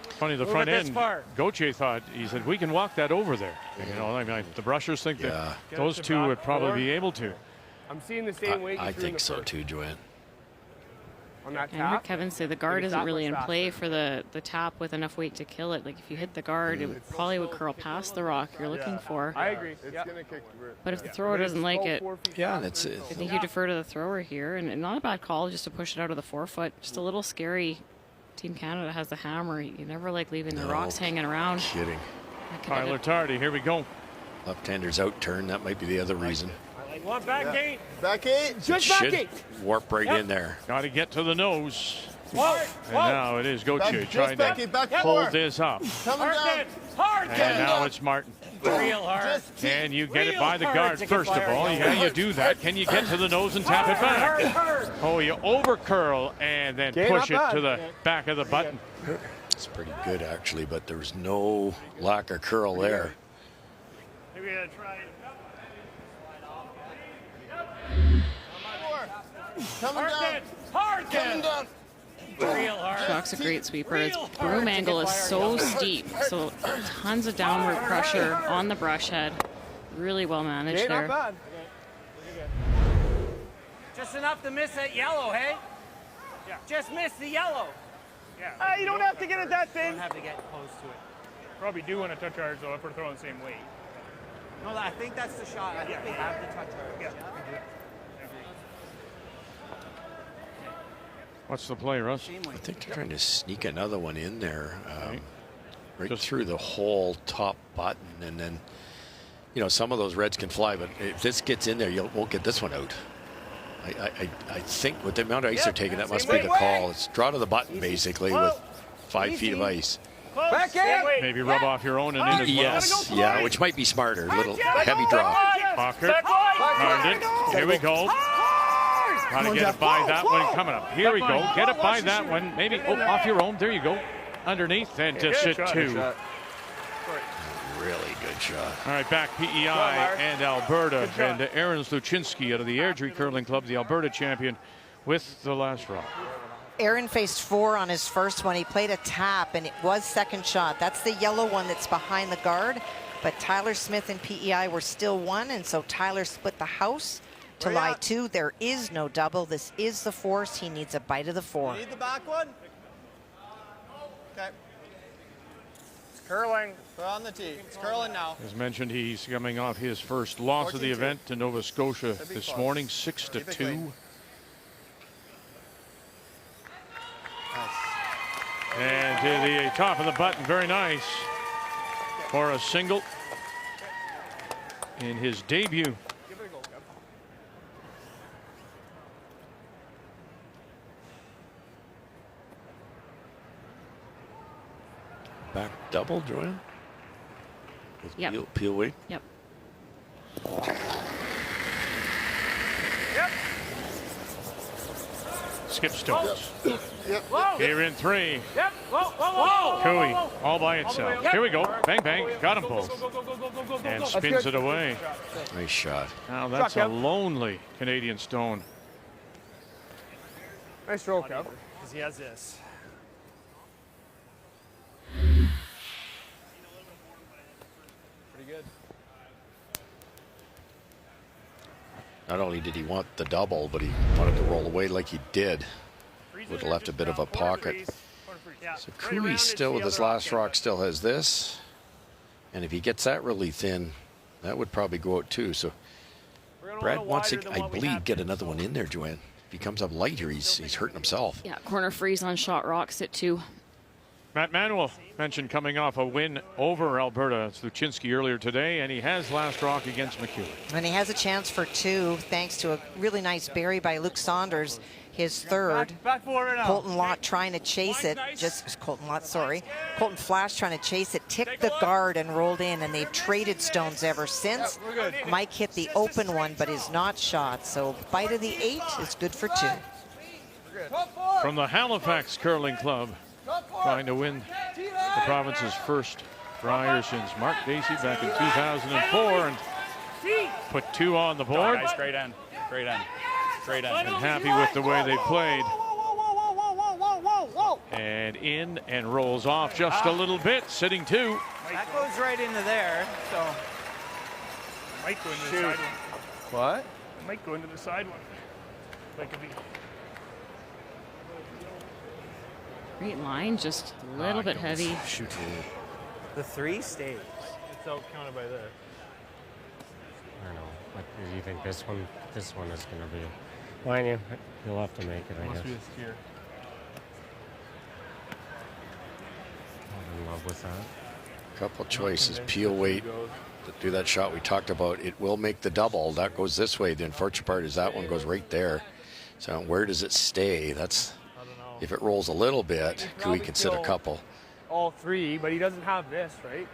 Funny, the Move front it this end, far. Gushue thought, he said, we can walk that over there. You know, I mean, the brushers think that Get those it to two back would probably 4. be able to. I'm seeing the same weight. I think so too, Joanne. On that I heard tap. Kevin say the guard Like, isn't that really looks in play faster. for the tap with enough weight to kill it. Like if you hit the guard, it probably would curl past the rock you're looking for. I agree. It's Yeah. gonna kick. But if the thrower doesn't like it, Yeah, that's it. I think you defer to the thrower here, and not a bad call just to push it out of the 4-foot. Just a little scary. Team Canada has the hammer. You never like leaving the rocks hanging around. Kidding. That could Tyler have- Tardy, here we go. Left-handers out turn. That might be the other reason. One back 8. Back 8. It should warp right in there. Got to get to the nose. Whoa! And now it is Gushue trying back to eight, back hold 4. this up. Coming down. Hard. And now it's Martin. Real hard. Can you get it Real by the hard guard to get first of by all? our Yeah, you do that. Can you get to the nose and tap it back? Hard. Oh, you over curl and then Okay, push it not to bad. the back of the button. It's pretty good actually, but there was no lack of curl there. Maybe we gotta try it. Coming down. Hard. Coming down. Real hard. Shock's a great sweeper. Its broom angle is so steep, so tons of downward pressure on the brush head. Really well managed Okay, not there. bad. Just enough to miss that yellow, hey? Yeah. Just miss the yellow. Yeah. You don't have to get it that Don't thin. have to get close to it. Probably do want to touch ours though if we're throwing the same weight. No, I think that's the shot. I think we have the touch ours. What's the play, Russ? I think they're trying to sneak another one in there, right Just- through the whole top button, and then, you know, some of those reds can fly, but if this gets in there, you won't get this one out. I think with the amount of ice they're taking, that must be the call. It's draw to the button basically with 5 feet of ice. Back in. Maybe rub off your own and in as well. Yes, yeah, which might be smarter. A little heavy drop. Pocket. Earned it. Here we go. Got to get it by that one coming up. Here we go. Get it by that one. Maybe off your own. There you go. Underneath and to sit 2. Really good shot. All right, back PEI and Alberta. And Aaron Sluchinski out of the Airdrie Curling Club, the Alberta champion, with the last rock. Aaron faced 4 on his first one. He played a tap, and it was second shot. That's the yellow one that's behind the guard. But Tyler Smith and PEI were still 1, and so Tyler split the house to lie 2. There is no double. This is the force. He needs a bite of the 4. Need the back one? Okay. It's curling. Put on the tee. It's curling now. As mentioned, he's coming off his first loss of the 14-2. event to Nova Scotia Should be this close. morning, Keep it 6-2. clean. And to the top of the button, very nice for a single in his debut. Give it a go, Kev. Back double, Joanne? With Yep. Peel weight? Yep. Skip Stones. Whoa. Here in 3. Yep. Whoa, whoa, whoa, whoa. Cooey all by itself. Here we go. Bang, bang. Got them both. Go, go, go, go, go, go, go, And go. spins it away. Nice shot. Now that's a lonely Canadian stone. Nice roll, Kev. Because he has this. Pretty good. Not only did he want the double, but he wanted to roll away like he did. Would have left a bit of a pocket. So Cooey still with his last rock still has this. And if he gets that really thin, that would probably go out too. So Brad wants to, I believe, get another one in there, Joanne. If he comes up light here, he's hurting himself. Yeah, corner freeze on shot rocks at 2. Matt Manuel mentioned coming off a win over Alberta Sluchinski earlier today, and he has last rock against McEwen. And he has a chance for 2 thanks to a really nice bury by Luke Saunders, his third. Back forward right now. Colton Lott trying to chase it. Colton Flash trying to chase it, ticked the guard and rolled in, and they've traded stones ever since. Mike hit the open one, but is not shot. So bite of the 8 is good for 2. From the Halifax Curling Club, trying to win the province's first Brier since Mark Dacey back in 2004, and put 2 on the board. Nice, great end. Great end. Great end. And happy with the way they played. And in and rolls off just a little bit, sitting 2. That goes right into there, so. Might go into the side one. What? It might go into the side one. Like if he... Great line, just a little bit heavy. Shoot. The 3 stays. It's out counted by this. I don't know. What do you think this one is going to be? Well, you'll have to make it, I guess. Must be this tier. I'm in love with that. Couple choices. Peel weight to do that shot we talked about. It will make the double. That goes this way. The unfortunate part is that one goes right there. So where does it stay? That's, if it rolls a little bit, we can sit a couple. All 3, but he doesn't have this, right?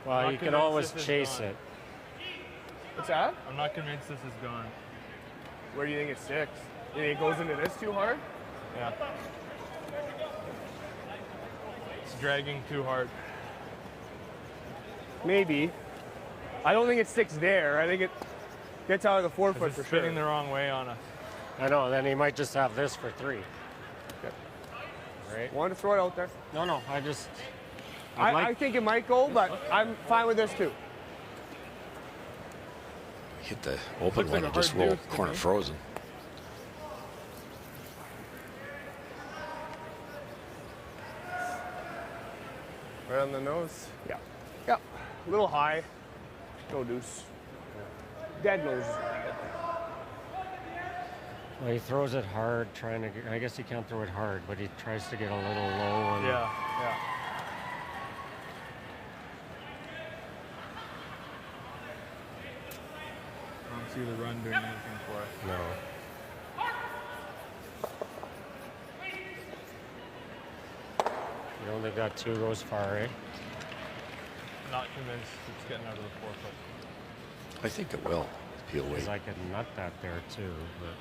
Well, you can always chase it. What's that? I'm not convinced this is gone. Where do you think it sticks? You think it goes into this too hard? Yeah. It's dragging too hard. Maybe. I don't think it sticks there. I think it gets out of the 4 foot for sure. Spinning the wrong way on us. I know, then he might just have this for 3. Okay. Right? Wanted to throw it out there. No, I just... I think it might go, but I'm fine with this too. Hit the open one and just roll corner frozen. Right on the nose? Yeah. Yeah. A little high. No deuce. Dead nose. Well, he throws it hard, trying to get, I guess he can't throw it hard, but he tries to get a little low. And yeah. I don't see the run doing anything for it. No. You only got 2 goes far, eh? Not convinced it's getting out of the 4 foot. I think it will. Peel weight. Because I could nut that there too, but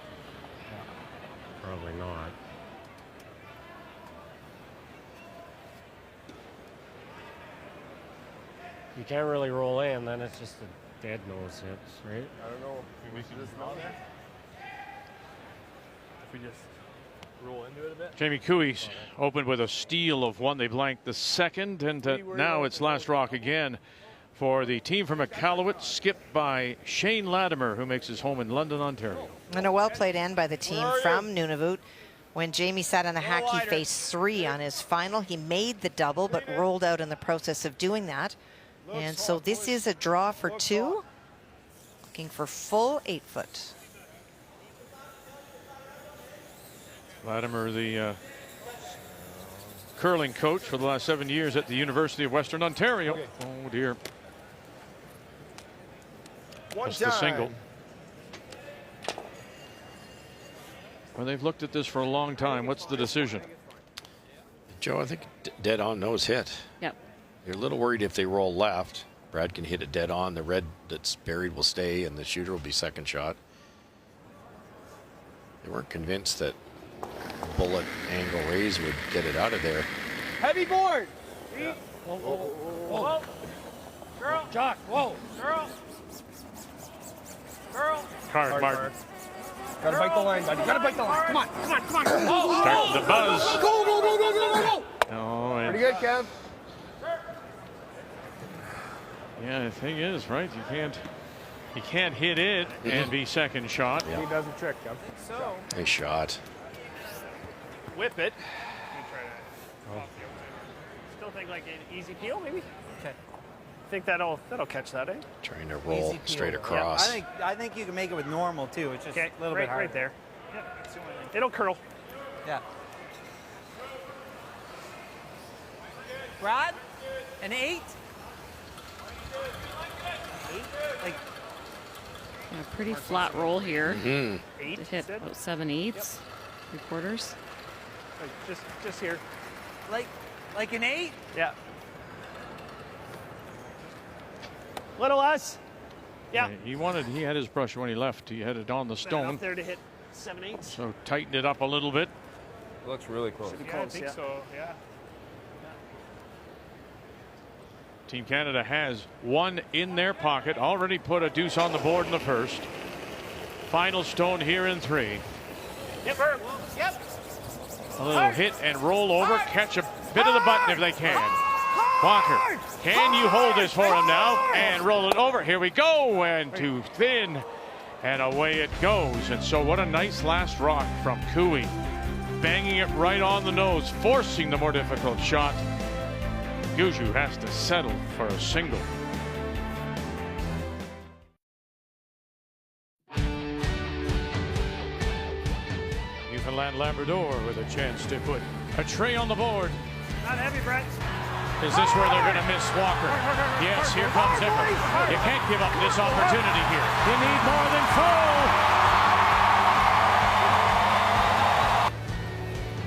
probably not. You can't really roll in, then it's just a dead nose hits, right? I don't know. We can just not there. If we just roll into it a bit. Jamie Cooey's opened with a steal of 1. They blanked the second, and now it's last rock again for the team from Iqaluit, skipped by Shane Latimer, who makes his home in London, Ontario. And a well-played end by the team from Nunavut. When Jamie sat on the hack, he faced 3 on his final. He made the double, but rolled out in the process of doing that. And so this is a draw for 2. Looking for full 8 foot. Latimer, the curling coach for the last 7 years at the University of Western Ontario. Okay. Oh dear. Just the single. Well, they've looked at this for a long time. What's the decision? Joe, I think dead on nose hit. Yep. You're a little worried if they roll left. Brad can hit it dead on. The red that's buried will stay, and the shooter will be second shot. They weren't convinced that bullet angle raise would get it out of there. Heavy board. Yeah. Whoa. Girl. Jock, whoa. Girl. Hard, Martin. Gotta bite the line, buddy. Gotta bite the line. Come on. Starting the buzz. Go. Oh, Pretty good, Kev. Yeah, the thing is, right? You can't hit it and be second shot. Yeah. He does a trick, Kev. So. Nice shot. Whip it. Still think like an easy peel, maybe? Okay. Think that'll catch that, eh? Trying to roll straight across. Yeah, I think you can make it with normal too. It's just a little bit hard. Right there. Yeah, it'll curl. Yeah. Brad? An 8? 8? Like, Yeah, pretty flat roll here. Mm-hmm. Eight, To hit said? about 7/8, 3/4. Like, just here. like an 8? Yeah. Little less. Yeah. He had his brush when he left. He had it on the Up stone. there to hit 7/8. So tightened it up a little bit. Looks really close. Should be Yeah, close, I think yeah. so. Yeah. Team Canada has one in their pocket. Already put a deuce on the board in the first. Final stone here in 3. Yep. Yep. A little hit and roll over. Catch a bit of the button if they can. Walker, can you hold this for him now? And roll it over. Here we go. And too thin. And away it goes. And so what a nice last rock from Gushue. Banging it right on the nose, forcing the more difficult shot. Gushue has to settle for a single. Newfoundland Labrador with a chance to put a tray on the board. Not heavy, Brett. Is this where they're going to miss Walker? Yes, here comes Zipper. You can't give up this opportunity here. You need more than full.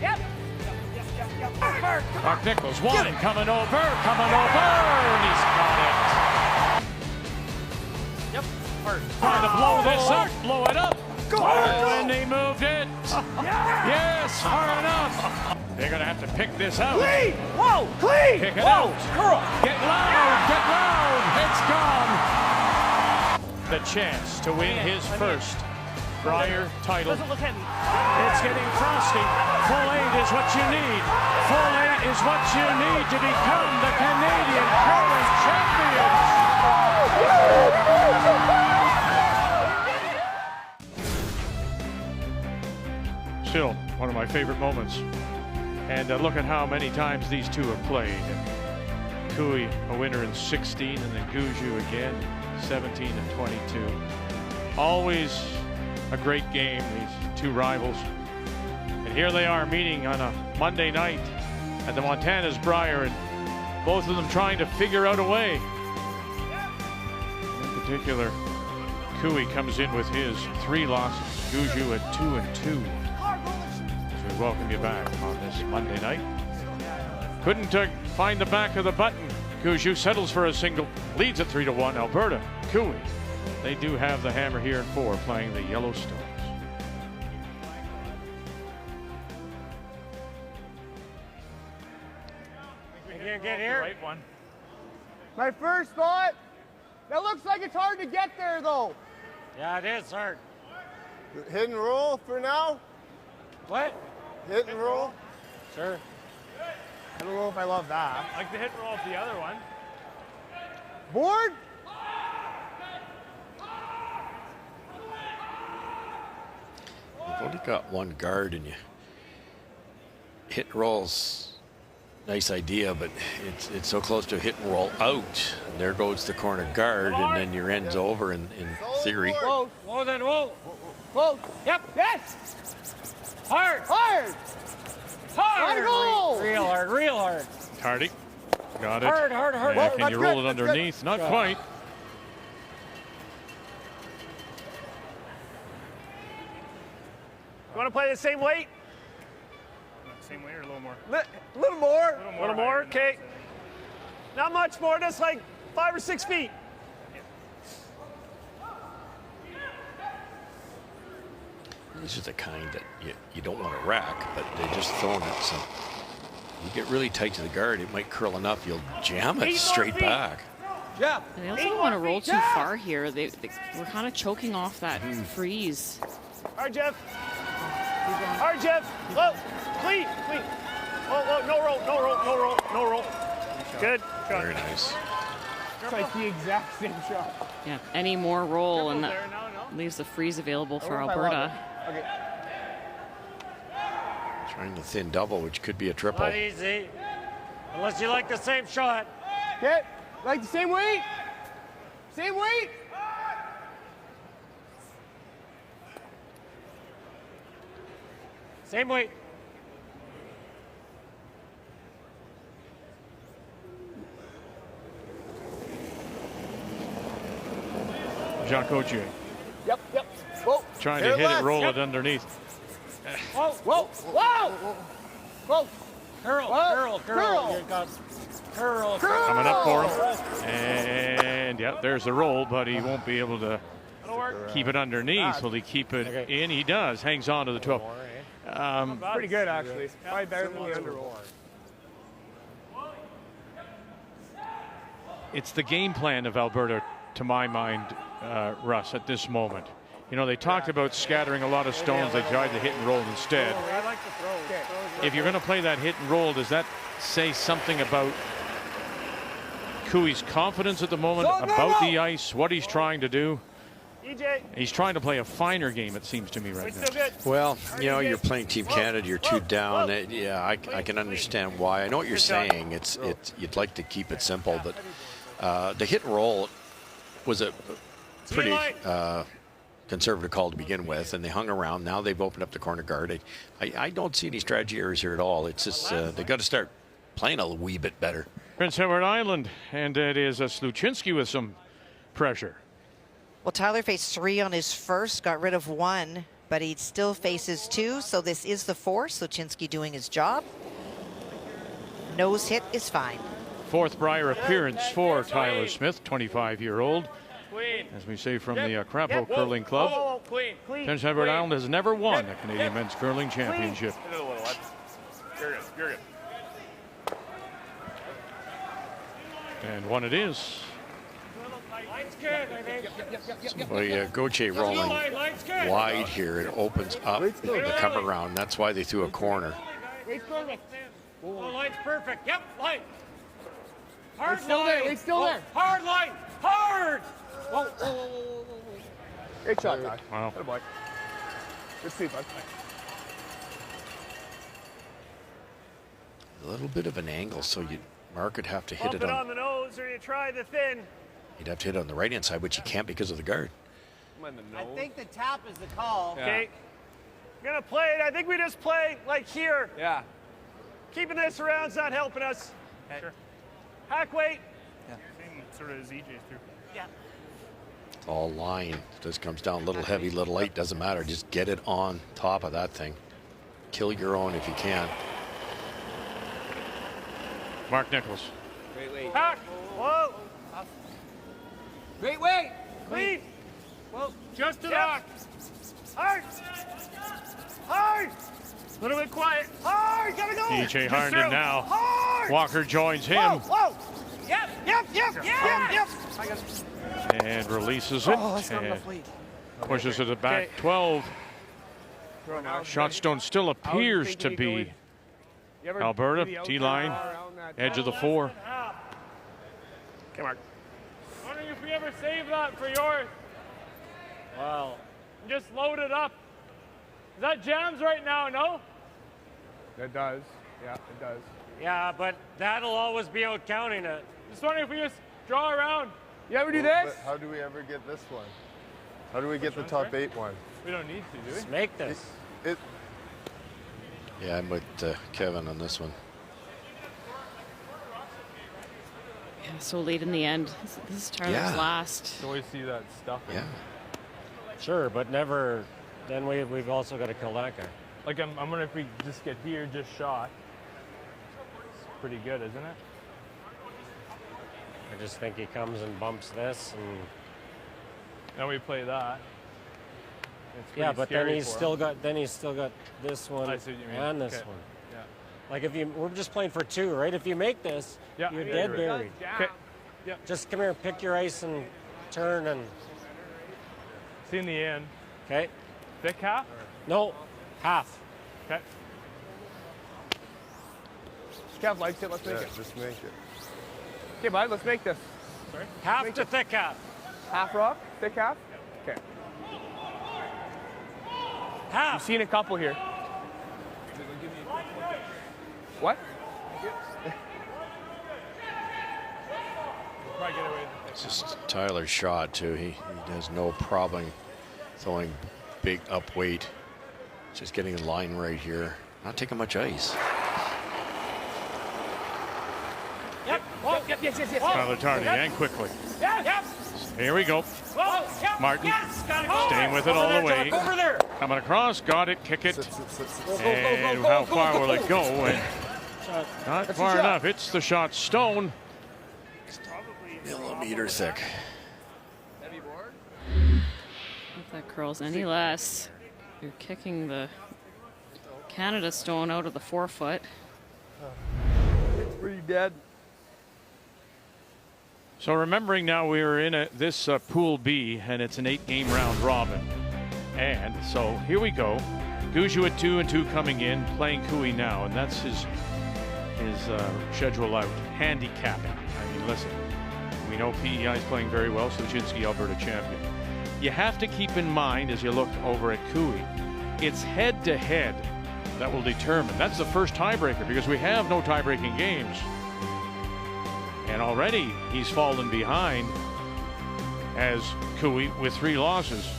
Yep. Mark Nichols, one coming over, and he's got it. Yep. Hard. Trying to blow this up, blow it up. Oh, and they moved it. Yes, far enough. They're going to have to pick this out. Clean! Whoa! Clean! Pick it Whoa! out. Girl! Get loud! Get loud! It's gone. The chance to win his first Brier title. Doesn't look heavy. It's getting frosty. Full 8 is what you need. Full 8 is what you need to become the Canadian curling champions. Still one of my favorite moments. And look at how many times these two have played. Gushue, a winner in 16, and then Gushue again, 17 and 22. Always a great game, these two rivals. And here they are meeting on a Monday night at the Montana's Brier, and both of them trying to figure out a way. In particular, Gushue comes in with his 3 losses, Gushue at 2 and 2. So we welcome you back on this Monday night. Couldn't find the back of the button. Gushue settles for a single, leads at 3-1. Alberta, Gushue. They do have the hammer here in 4, playing the Yellowstones. You can't get here. Right one. My first thought, that looks like it's hard to get there though. Yeah, it is hard. Hit and roll for now? What? Hit and roll? Sure. I don't know if I love that. Like the hit and roll of the other one. Board? You've only got one guard and you hit and rolls. Nice idea, but it's so close to hit and roll out. And there goes the corner guard, and then your end's over in theory. Whoa, whoa, then whoa. Whoa. Yep. Yes! Hard. Hard! Hard. Goal! Real hard, real hard. Hardy, got it. Hard, hard, hard. And can That's you roll good, it that's underneath? Not quite. You want to play the same weight? Same way or a little more? A little more. A little more, okay. Not much more, just like 5 or 6 feet. These are the kind that you don't want to rack, but they're just throwing it. So you get really tight to the guard, it might curl enough, you'll jam it straight back. Yeah. And they also don't want to roll too far here. We're kind of choking off that freeze. All right, Jeff. All right, Jeff. Whoa, clean, clean. Whoa, no roll, no roll, no roll, no roll. Good. Very nice. It's like the exact same shot. Yeah, any more roll and that There, no. leaves the freeze available for I don't know if I love Alberta. it. Okay. Trying to thin double, which could be a triple. Not easy. Unless you like the same shot. Okay. Like the same weight? Same weight? Same weight. Jacques Gauthier. Yep. Whoa. Trying to hit it, roll it underneath. Whoa. Curl. Coming up for him. And, yeah, there's the roll, but he won't be able to keep it underneath. Will he keep it in? He does. Hangs on to the 12. Pretty good, actually. Probably better than the under roll. It's the game plan of Alberta, to my mind, Russ, at this moment. You know, they talked about scattering a lot of stones. They tried to hit and roll instead. I like the throw. If you're going to play that hit and roll, does that say something about Cooey's confidence at the moment, about the ice, what he's trying to do? EJ. He's trying to play a finer game, it seems to me, right now. Well, you know, you're playing Team Canada, you're 2 down. Yeah, I can understand why. I know what you're saying. It's you'd like to keep it simple, but the hit and roll was a pretty conservative call to begin with, and they hung around. Now they've opened up the corner guard. I don't see any strategy errors here at all. It's just they've got to start playing a wee bit better. Prince Edward Island, and it is Sluchinski with some pressure. Well, Tyler faced 3 on his first, got rid of 1, but he still faces 2, so this is the 4. Sluchinski doing his job. Nose hit is fine. 4th Brier appearance for Tyler Smith, 25-year-old. As we say from the Crapo Curling Club. Prince Edward Island has never won a Canadian Men's Curling Championship. You're good. And one it is. Well, Gauthier rolling wide here. It opens up the come around. That's why they threw a corner. Line's perfect. Yep, line. Hard It's still there. It's still there. Hard line. Hard. Whoa. Great shot, guy. Wow. Good boy. Good see, bud. A little bit of an angle, so Mark would have to hit it on the nose, or you try the thin. He'd have to hit it on the right-hand side, which he can't because of the guard. I think the tap is the call. Okay. We're gonna play it. I think we just play like here. Yeah. Keeping this around's not helping us. Sure. Hack weight. Same sort of as EJ's through. Yeah. It's all line. This comes down a little heavy, little light. Doesn't matter. Just get it on top of that thing. Kill your own if you can. Mark Nichols. Wait. Hack. Whoa. Wait. Clean. Whoa. Just to Yep. Hard. A little bit quiet. Hard. Gotta go. DJ Just Harnden through. now. Hard. Walker joins him. Whoa. Yep. I got it. And releases it. Oh, that's not and enough weight. pushes it to back 12. Shotstone still appears to be Alberta. T-line, edge of the 4. Come on. Wondering if we ever save that for yours. Wow. Just load it up. Is that jams right now, no? It does. Yeah, it does. Yeah, but that'll always be out counting it. Just wondering if we just draw around. You ever do this? How do we ever get this one? How do we get the top 8 one? We don't need to, do we? Just make this. Yeah, I'm with Kevin on this one. Yeah, so late in the end. This is Tyler's last. You always see that stuff. Yeah. Sure, but never. Then we've also got to kill that guy. Like I'm wondering if we just get here, just shot. It's pretty good, isn't it? I just think he comes and bumps this, and Now we play that. It's yeah, pretty but then scary he's for still him. got this one I see what you mean. and this Okay. one. Yeah. Like we're just playing for 2, right? If you make this, Yeah, you're yeah, dead you're right. buried. Okay. Yeah. Just come here, pick your ice, and turn and. See in the end. Okay. Thick half? No, half. Okay. Kev likes it. Let's make it. Just make it. Okay, bud. Let's make this. Sorry? Half to thick half. Half rock, thick half. Okay. Half. You've seen a couple here. What? Probably get away. It's just Tyler's shot, too. He has no problem throwing big up weight. Just getting the line right here. Not taking much ice. Yep. Yes. Tyler Tardy, and quickly. Yep. Here we go. Martin staying with it all the way. Coming across, got it, kick it. And how far will it go? And not far enough. It's the shot stone. Millimeter thick. If that curls any less, you're kicking the Canada stone out of the 4-foot. It's pretty dead. So remembering now we're in this Pool B, and it's an 8-game round robin. And so here we go. Gushue at 2 and 2 coming in, playing Cooey now, and that's his schedule out. Handicapping. I mean, listen, we know PEI is playing very well, so Shinski Alberta champion. You have to keep in mind as you look over at Cooey, it's head-to-head that will determine. That's the first tiebreaker because we have no tie-breaking games. And already he's fallen behind as Cooey with 3 losses.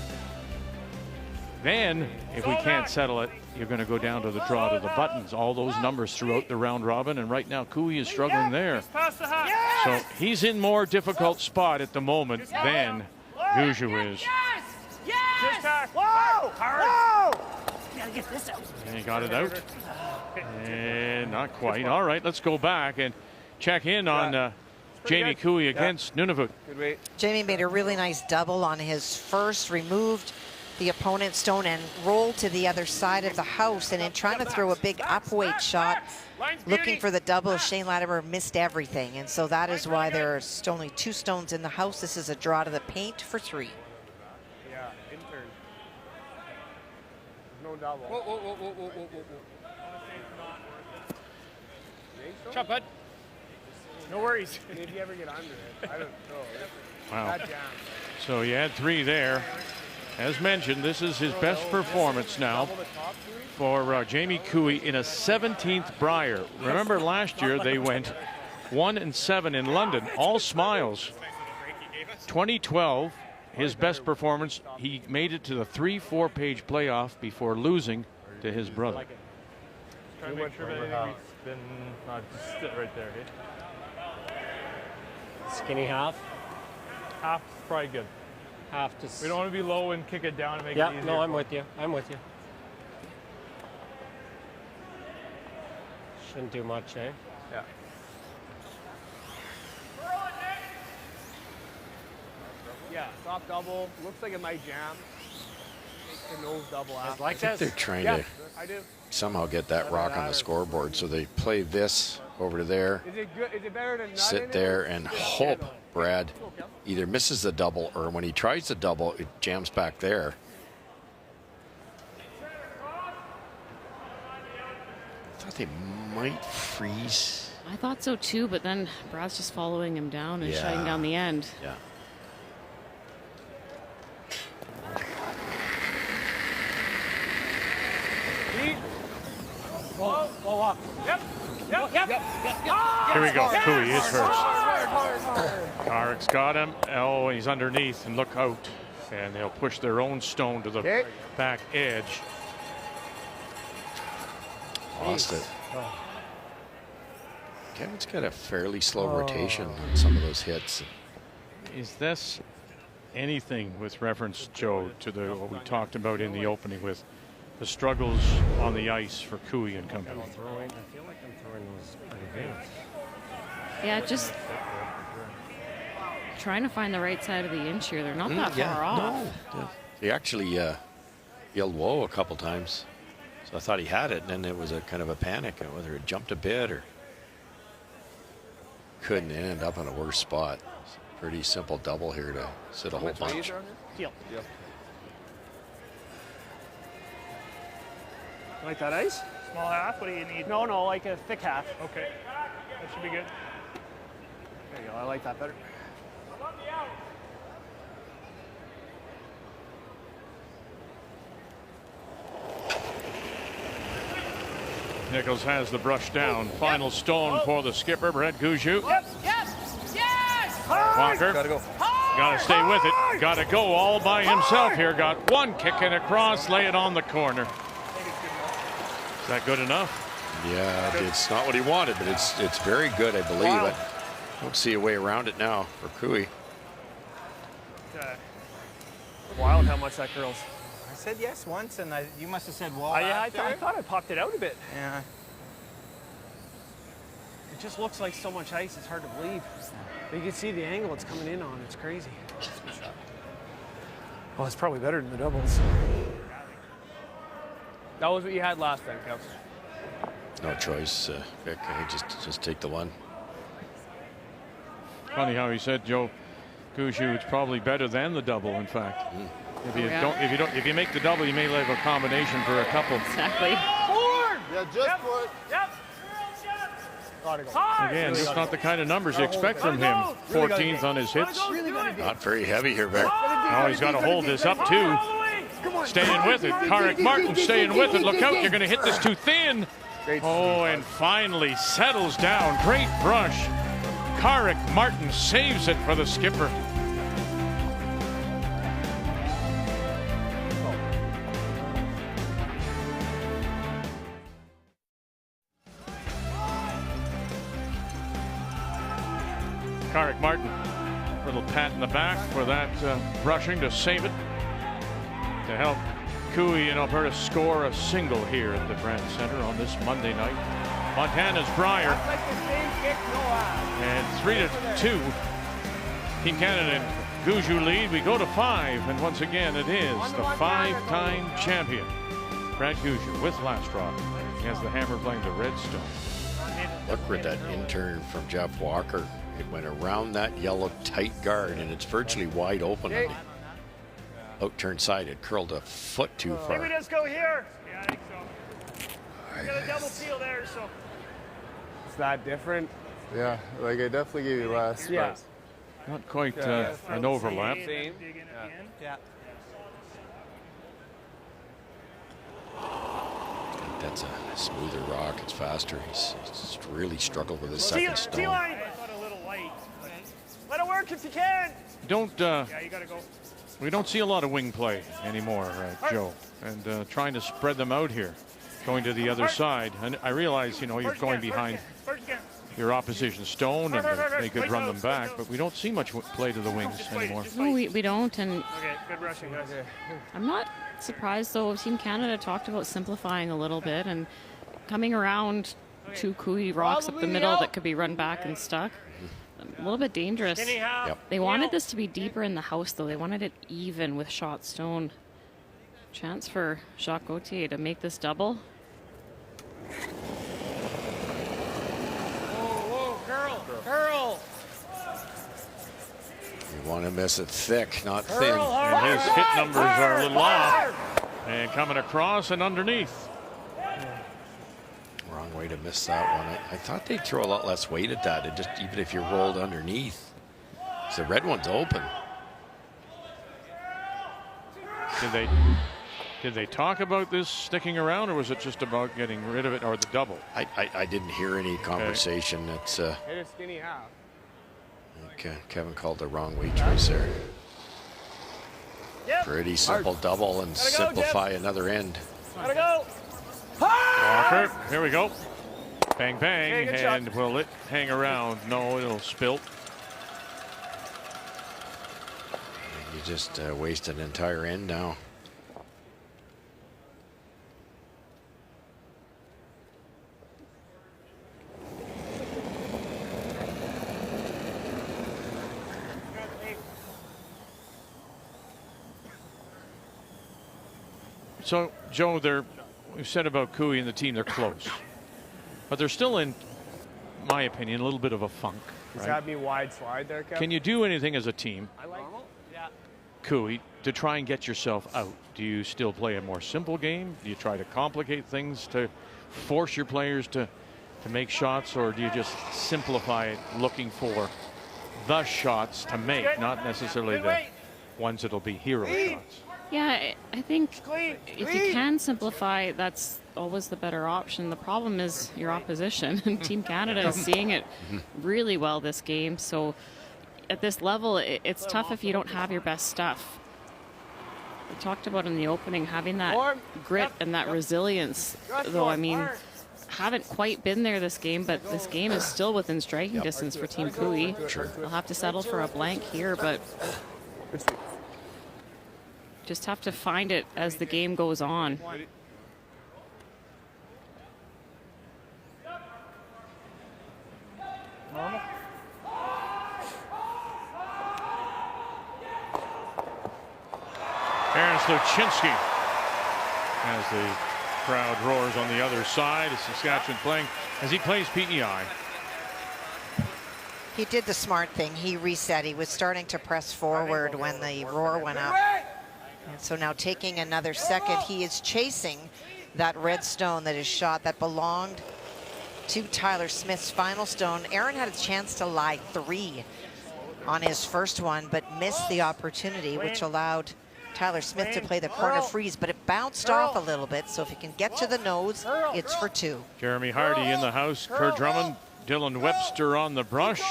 Then, if we can't settle it, you're going to go down to the draw to the buttons. All those numbers throughout the round robin, and right now Cooey is struggling there. So he's in more difficult spot at the moment than Gushue is. And he got it out. And not quite. All right, let's go back and check in on Jamie Cooey against Nunavut. Jamie made a really nice double on his first, removed the opponent's stone and rolled to the other side of the house. And in trying to throw a big upweight shot, looking for the double, Shane Latimer missed everything. And so that is why there's only 2 stones in the house. This is a draw to the paint for 3. Yeah, intern. No double. Whoa, whoa, whoa, whoa, whoa, whoa, whoa. Chop, bud. No worries. If you ever get under it, I don't know. Wow. So you had 3 there. As mentioned, this is his best performance now for Jamie Cooey in a 17th Brier. Remember last year they went 1-7 in London, all smiles. 2012, his best performance, he made it to the 3-4 page playoff before losing to his brother. Try to make sure that we spin, not just sit right there. Skinny half? Half's probably good. Half to. We don't want to be low and kick it down and make it easier. Yeah, no, I'm with you. I'm with you. Shouldn't do much, eh? Yeah. Yeah, soft double. Looks like it might jam. Take the nose double after. I think they're trying to I do. somehow get that rock on the scoreboard. So they play this over to there, Is it good? Is it better than sit there and hope Brad either misses the double or when he tries the double, it jams back there. I thought they might freeze. I thought so too, but then Brad's just following him down and shutting down the end. Yeah. Go up. Yep. Here we go. Cooey is first. Carrick's got him. Oh, he's underneath, and look out. And they'll push their own stone to the back edge. Lost it. Kevin's got a fairly slow rotation on some of those hits. Is this anything with reference, Joe, to what we talked about in the opening with the struggles on the ice for Cooey and company? I feel like I'm throwing those pretty good. Yeah, just trying to find the right side of the inch here. They're not that far off. No. He actually yelled whoa a couple times. So I thought he had it, and then it was a kind of a panic, whether it jumped a bit or couldn't end up in a worse spot. It's a pretty simple double here to sit a whole bunch. Deal. Like that ice? Small half? What do you need? No, like a thick half. Okay. That should be good. There you go. I like that better. Nichols has the brush down. Final stone for the skipper, Brett Gushue. Walker. Gotta go. Got to stay with it. Got to go all by himself here. Got one kicking across, lay it on the corner. Is that good enough? Yeah, it's not what he wanted, but it's very good, I believe. I don't see a way around it now for Cooey. Wild how much that curls. I said yes once, and you must have said wall. I thought I popped it out a bit. Yeah. It just looks like so much ice, it's hard to believe. But you can see the angle it's coming in on. It's crazy. Well, it's probably better than the doubles. That was what you had last time, Kev. No choice, Vic. Just take the one. Funny how he said, Joe Gushue, it's probably better than the double. In fact, if you make the double, you may have a combination for a couple. Exactly. Yeah, just put. Yep. Again, just not the kind of numbers you expect from him. 14th on his hits. Not very heavy here, Vic. Oh, he's got to hold this up too. Staying with it. Carrick Martin staying with it. Look out, you're going to hit this too thin. Oh, and finally settles down. Great brush. Carrick Martin saves it for the skipper. Carrick Martin, little pat in the back for that brushing to save it, to help Cooey and Alberta score a single here at the Brandt Center on this Monday night. Montana's Brier, and 3-2. Team Canada and Gushue lead. We go to 5, and once again it is the 5-time champion Brad Gushue with last draw. He has the Hammer playing the Redstone. Look where that intern from Jeff Walker. It went around that yellow tight guard, and it's virtually wide open. On the out-turn side, it curled a foot too far. Maybe just go here. Yeah, I think so. I got a double peel there, so. Is that different? Yeah, like I definitely gave you less. Yeah. Not quite an overlap. Same. Yeah. That's a smoother rock. It's faster. He's really struggled with his second stone. T-line. I thought a little light. Let it work if you can. Yeah, you gotta go. We don't see a lot of wing play anymore, Joe, and trying to spread them out here, going to the other side. And I realize, you're going behind your opposition stone, and they could run them back, but we don't see much play to the wings anymore. No, we don't, and Okay, good rushing, guys. I'm not surprised, though. Team Canada talked about simplifying a little bit and coming around 2 Cooey rocks up the middle that could be run back and stuck. A little bit dangerous. Yep. They wanted this to be deeper in the house, though. They wanted it even with shot stone. Chance for Jacques Gauthier to make this double. Curl. You want to miss it thick, not thin. And his hit numbers are a little off. And coming across and underneath. Wrong way to miss that one. I thought they'd throw a lot less weight at that, even if you rolled underneath. So the red one's open. Did they talk about this sticking around, or was it just about getting rid of it, or the double? I didn't hear any conversation. It's Hit a skinny half. okay. Kevin called the wrong weight choice there. Yep. Pretty simple double and simplify another end. Gotta go. Walker, here we go. Bang, bang, Okay, good shot. and will it hang around? No, it'll spill. You just wasted an entire end now. So, Joe, we've said about Cooey and the team, they're close. But they're still in my opinion, a little bit of a funk. Does right? that mean wide slide there, Kevin? Can you do anything as a team, Normal? Yeah. Cooey, to try and get yourself out? Do you still play a more simple game? Do you try to complicate things to force your players to make shots, or do you just simplify it, looking for the shots to make, not necessarily the ones that'll be hero shots? Yeah, I think if you can simplify, that's always the better option. The problem is your opposition. And Team Canada is seeing it really well this game. So at this level, it's tough if you don't have your best stuff. We talked about in the opening having that grit and that resilience, though. I mean, haven't quite been there this game, but this game is still within striking distance for Team Cooey. Sure. They'll have to settle for a blank here, but just have to find it as the game goes on. Normal. Aaron Sluchinski as the crowd roars on the other side as Saskatchewan playing as he plays PEI. He did the smart thing. He reset. He was starting to press forward when the roar went up. And so now taking another second, he is chasing that red stone that is shot that belonged to Tyler Smith's final stone. Aaron had a chance to lie 3 on his first one, but missed the opportunity, which allowed Tyler Smith to play the corner freeze, but it bounced off a little bit, so if he can get to the nose, it's for 2. Jeremy Hardy in the house, Kerr Drummond, Dylan Webster on the brush.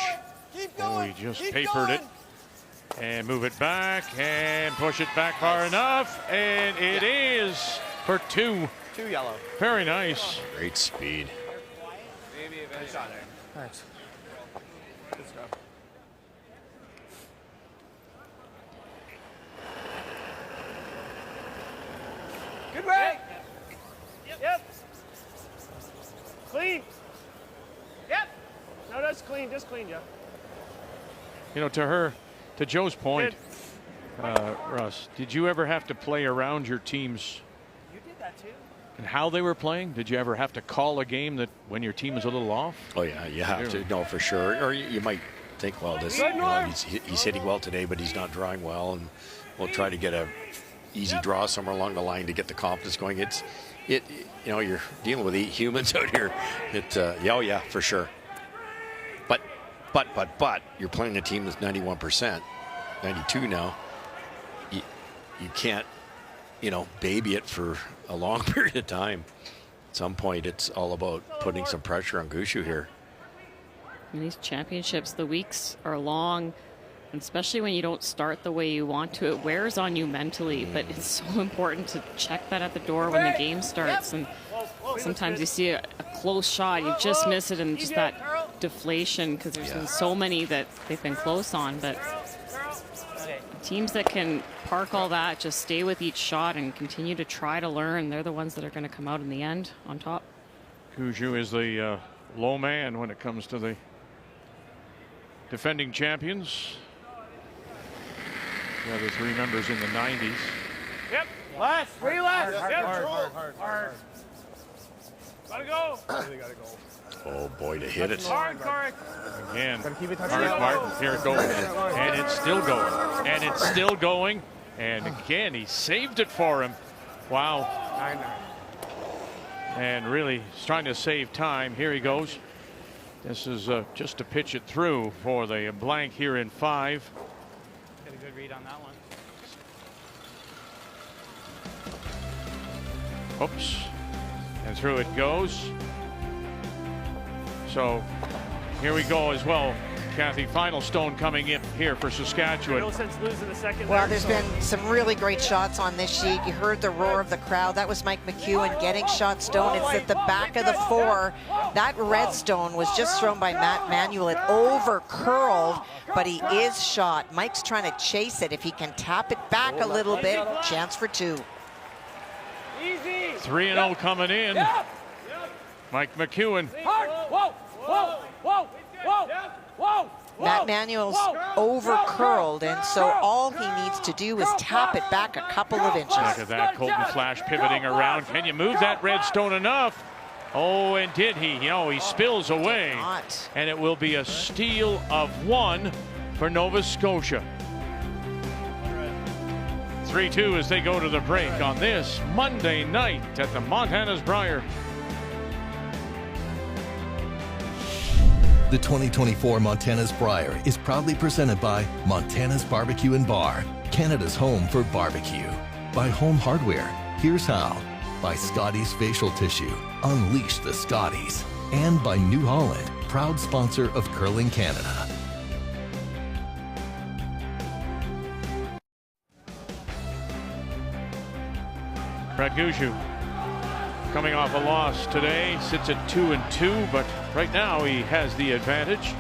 Oh, he just papered it. And move it back and push it back far enough, and it is for 2. 2 yellow. Very nice. Great speed. Maybe eventually. Thanks. Good stuff. Good way. Yep. Clean. Yep. No, that's clean. Just clean, Jeff. You know, to Joe's point, Russ, did you ever have to play around your teams? You did that too. And how they were playing? Did you ever have to call a game that when your team is a little off? Oh yeah, you have to. No, for sure. Or you might think, well, this he's hitting well today, but he's not drawing well, and we'll try to get a easy draw somewhere along the line to get the confidence going. You know, you're dealing with 8 humans out here. Oh yeah, for sure. But you're playing a team that's 91%, 92 now. You can't, you know, baby it for a long period of time. At some point, it's all about putting some pressure on Gushue here. In these championships, the weeks are long, and especially when you don't start the way you want to, it wears on you mentally. But it's so important to check that at the door when the game starts. And sometimes you see a close shot, you just miss it, and just that deflation, because there's been so many that they've been close on. But teams that can park all that, just stay with each shot and continue to try to learn, they're the ones that are going to come out in the end on top. Gushue is the low man when it comes to the defending champions. The other 3 members in the 90s. Yep. Last. 3 last. Hard. Gotta go. Really gotta go. Oh boy, to hit it. Hard, Corey. Again, keep it Martin, here it goes. And it's still going. And it's still going. And again, he saved it for him. Wow. 9-9. And really he's trying to save time. Here he goes. This is just to pitch it through for the blank here in 5. Get a good read on that one. Oops. And through it goes. So here we go as well. Kathy, final stone coming in here for Saskatchewan. No sense losing the second. Well, there's been some really great shots on this sheet. You heard the roar of the crowd. That was Mike McEwen getting shot stone. It's at the back of the 4. That red stone was just thrown by Matt Manuel. It over curled, but he is shot. Mike's trying to chase it. If he can tap it back a little bit, chance for 2. Easy. 3-0 coming in. Mike McEwen. Hard. Whoa. Whoa. Whoa. Whoa. Whoa. Matt Manuel's over curled, and so all he needs to do is tap it back a couple of inches. Look at that, Colton Flash pivoting around. Can you move that red stone enough? Oh, and did he? You know, he spills away. And it will be a steal of 1 for Nova Scotia. 3-2 as they go to the break on this Monday night at the Montana's Brier. The 2024 Montana's Brier is proudly presented by Montana's Barbecue and Bar, Canada's home for barbecue. By Home Hardware, here's how. By Scotties Facial Tissue, unleash the Scotties. And by New Holland, proud sponsor of Curling Canada. Brad Gushue coming off a loss today, sits at 2-2, but right now he has the advantage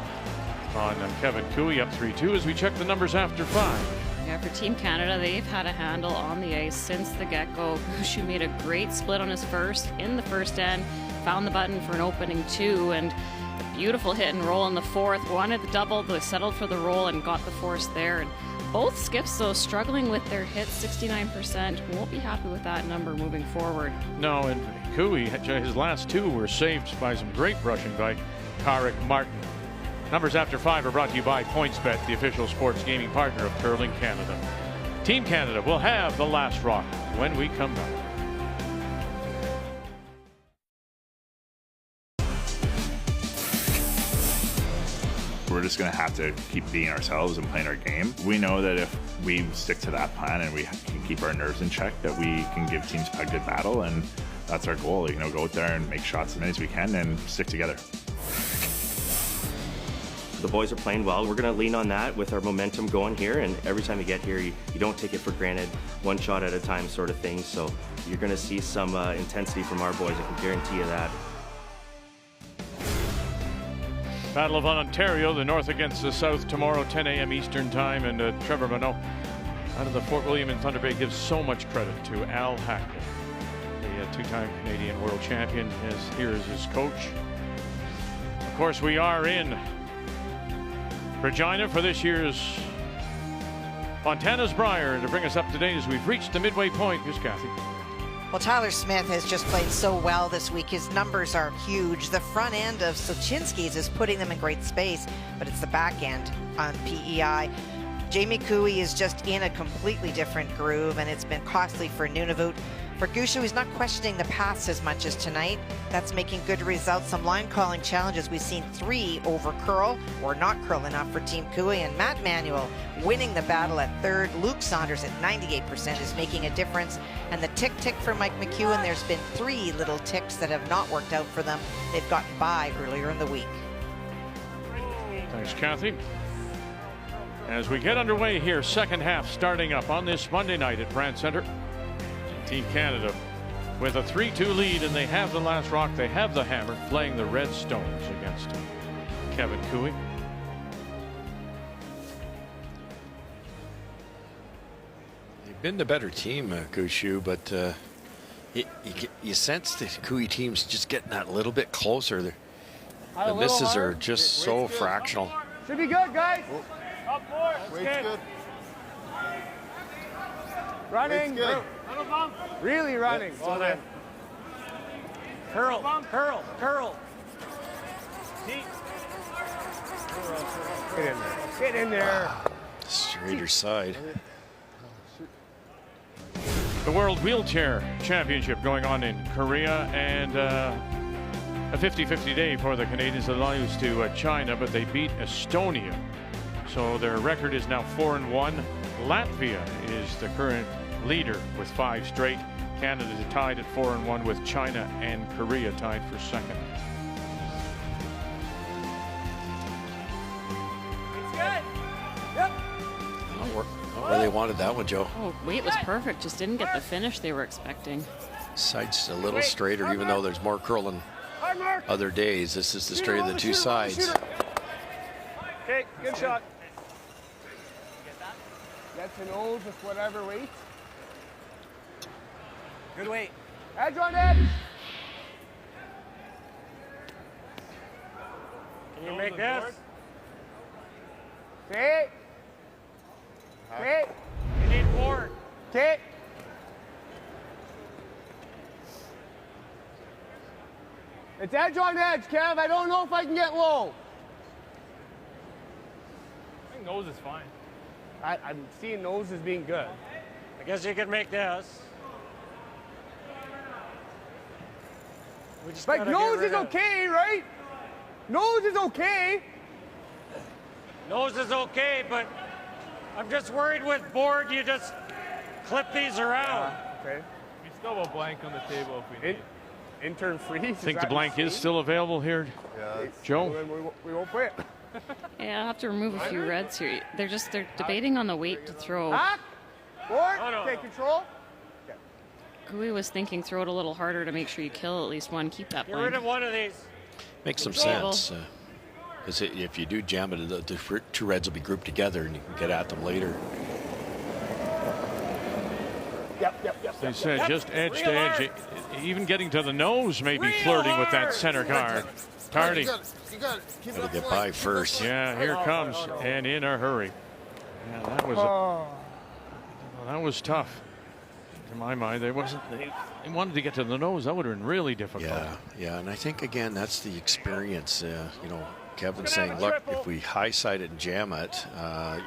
on Kevin Cooey, up 3-2 as we check the numbers after 5. Yeah, for Team Canada, they've had a handle on the ice since the get-go. Gushue made a great split on his first in the first end, found the button for an opening 2, and a beautiful hit and roll in the fourth. Wanted the double, they settled for the roll and got the force there. And both skips, though, struggling with their hits, 69%. Won't be happy with that number moving forward. No, and Cooey, his last 2 were saved by some great rushing by Karek Martin. Numbers after 5 are brought to you by PointsBet, the official sports gaming partner of Curling Canada. Team Canada will have the last rock when we come back. We're just going to have to keep being ourselves and playing our game. We know that if we stick to that plan and we can keep our nerves in check, that we can give teams a good battle, and that's our goal. You know, go out there and make shots as many as we can and stick together. The boys are playing well. We're going to lean on that with our momentum going here, and every time you get here, you don't take it for granted, one shot at a time sort of thing. So you're going to see some intensity from our boys, I can guarantee you that. Battle of Ontario, the North against the South tomorrow, 10 a.m. Eastern Time, and Trevor Minot out of the Fort William in Thunder Bay gives so much credit to Al Hackett, the two-time Canadian world champion, here as his coach. Of course, we are in Regina for this year's Montana's Brier, and to bring us up to date as we've reached the midway point, here's Kathy. Well, Tyler Smith has just played so well this week. His numbers are huge. The front end of Sluchinski's is putting them in great space, but it's the back end on PEI. Jamie Cooey is just in a completely different groove, and it's been costly for Nunavut. For Gushue, he's not questioning the paths as much as tonight. That's making good results. Some line calling challenges. We've seen 3 over curl or not curl enough for Team Cooey, and Matt Manuel winning the battle at 3rd. Luke Saunders at 98% is making a difference. And the tick-tick for Mike McEwen, there's been 3 little ticks that have not worked out for them. They've gotten by earlier in the week. Thanks, Kathy. As we get underway here, second half starting up on this Monday night at Brandt Centre. Team Canada with a 3-2 lead, and they have the last rock. They have the hammer, playing the Red Stones against Kevin Cooey. They've been the better team, Gushue, but you sense the Cooey team's just getting that little bit closer. The misses are just so fractional. Should be good, guys. Up more. Weight's good. Running. Weight's good. Really running. Well done. Curl, curl, curl. Get in there. Get in there. Straighter side. The World Wheelchair Championship going on in Korea, and a 50-50 day for the Canadians that lose to China, but they beat Estonia. So their record is now 4-1. Latvia is the current leader with 5 straight. Canada is tied at 4-1 with China and Korea tied for second. It's good. Yep. Not where they wanted that one, Joe. Oh, weight was perfect, just didn't get the finish they were expecting. Side's a little straighter, even though there's more curl than other days. This is the straight of the 2 sides. Okay, good shot. Get to nose with whatever weight. Good weight. Edge on edge. Can you make this? Okay. Okay. You need forward. Okay. It's edge on edge, Kev. I don't know if I can get low. I think nose is fine. I'm seeing nose as being good. I guess you can make this. We just Like, gotta nose get rid is of- okay, right? Nose is okay. Nose is okay, but I'm just worried with board, you just clip these around. Okay. We still have a blank on the table if we need. Intern freeze. I think the blank is still available here, Joe. We won't play it. Yeah, I'll have to remove a few reds here. They're debating on the weight to throw. Back. Forward. No. Take control. Gui was thinking throw it a little harder to make sure you kill at least one, keep that Get rid blank. of one of these. Makes some Control. sense. Because if you do jam it, the 2 reds will be grouped together and you can get at them later. They said just edge to edge. Even getting to the nose, maybe flirting with that center guard. Tardy. Got to get by first. Yeah, here comes, and in a hurry. Yeah, that was tough. To my mind, they wanted to get to the nose. That would have been really difficult. Yeah, and I think again that's the experience. You know, Kevin's saying, look, if we high side it and jam it,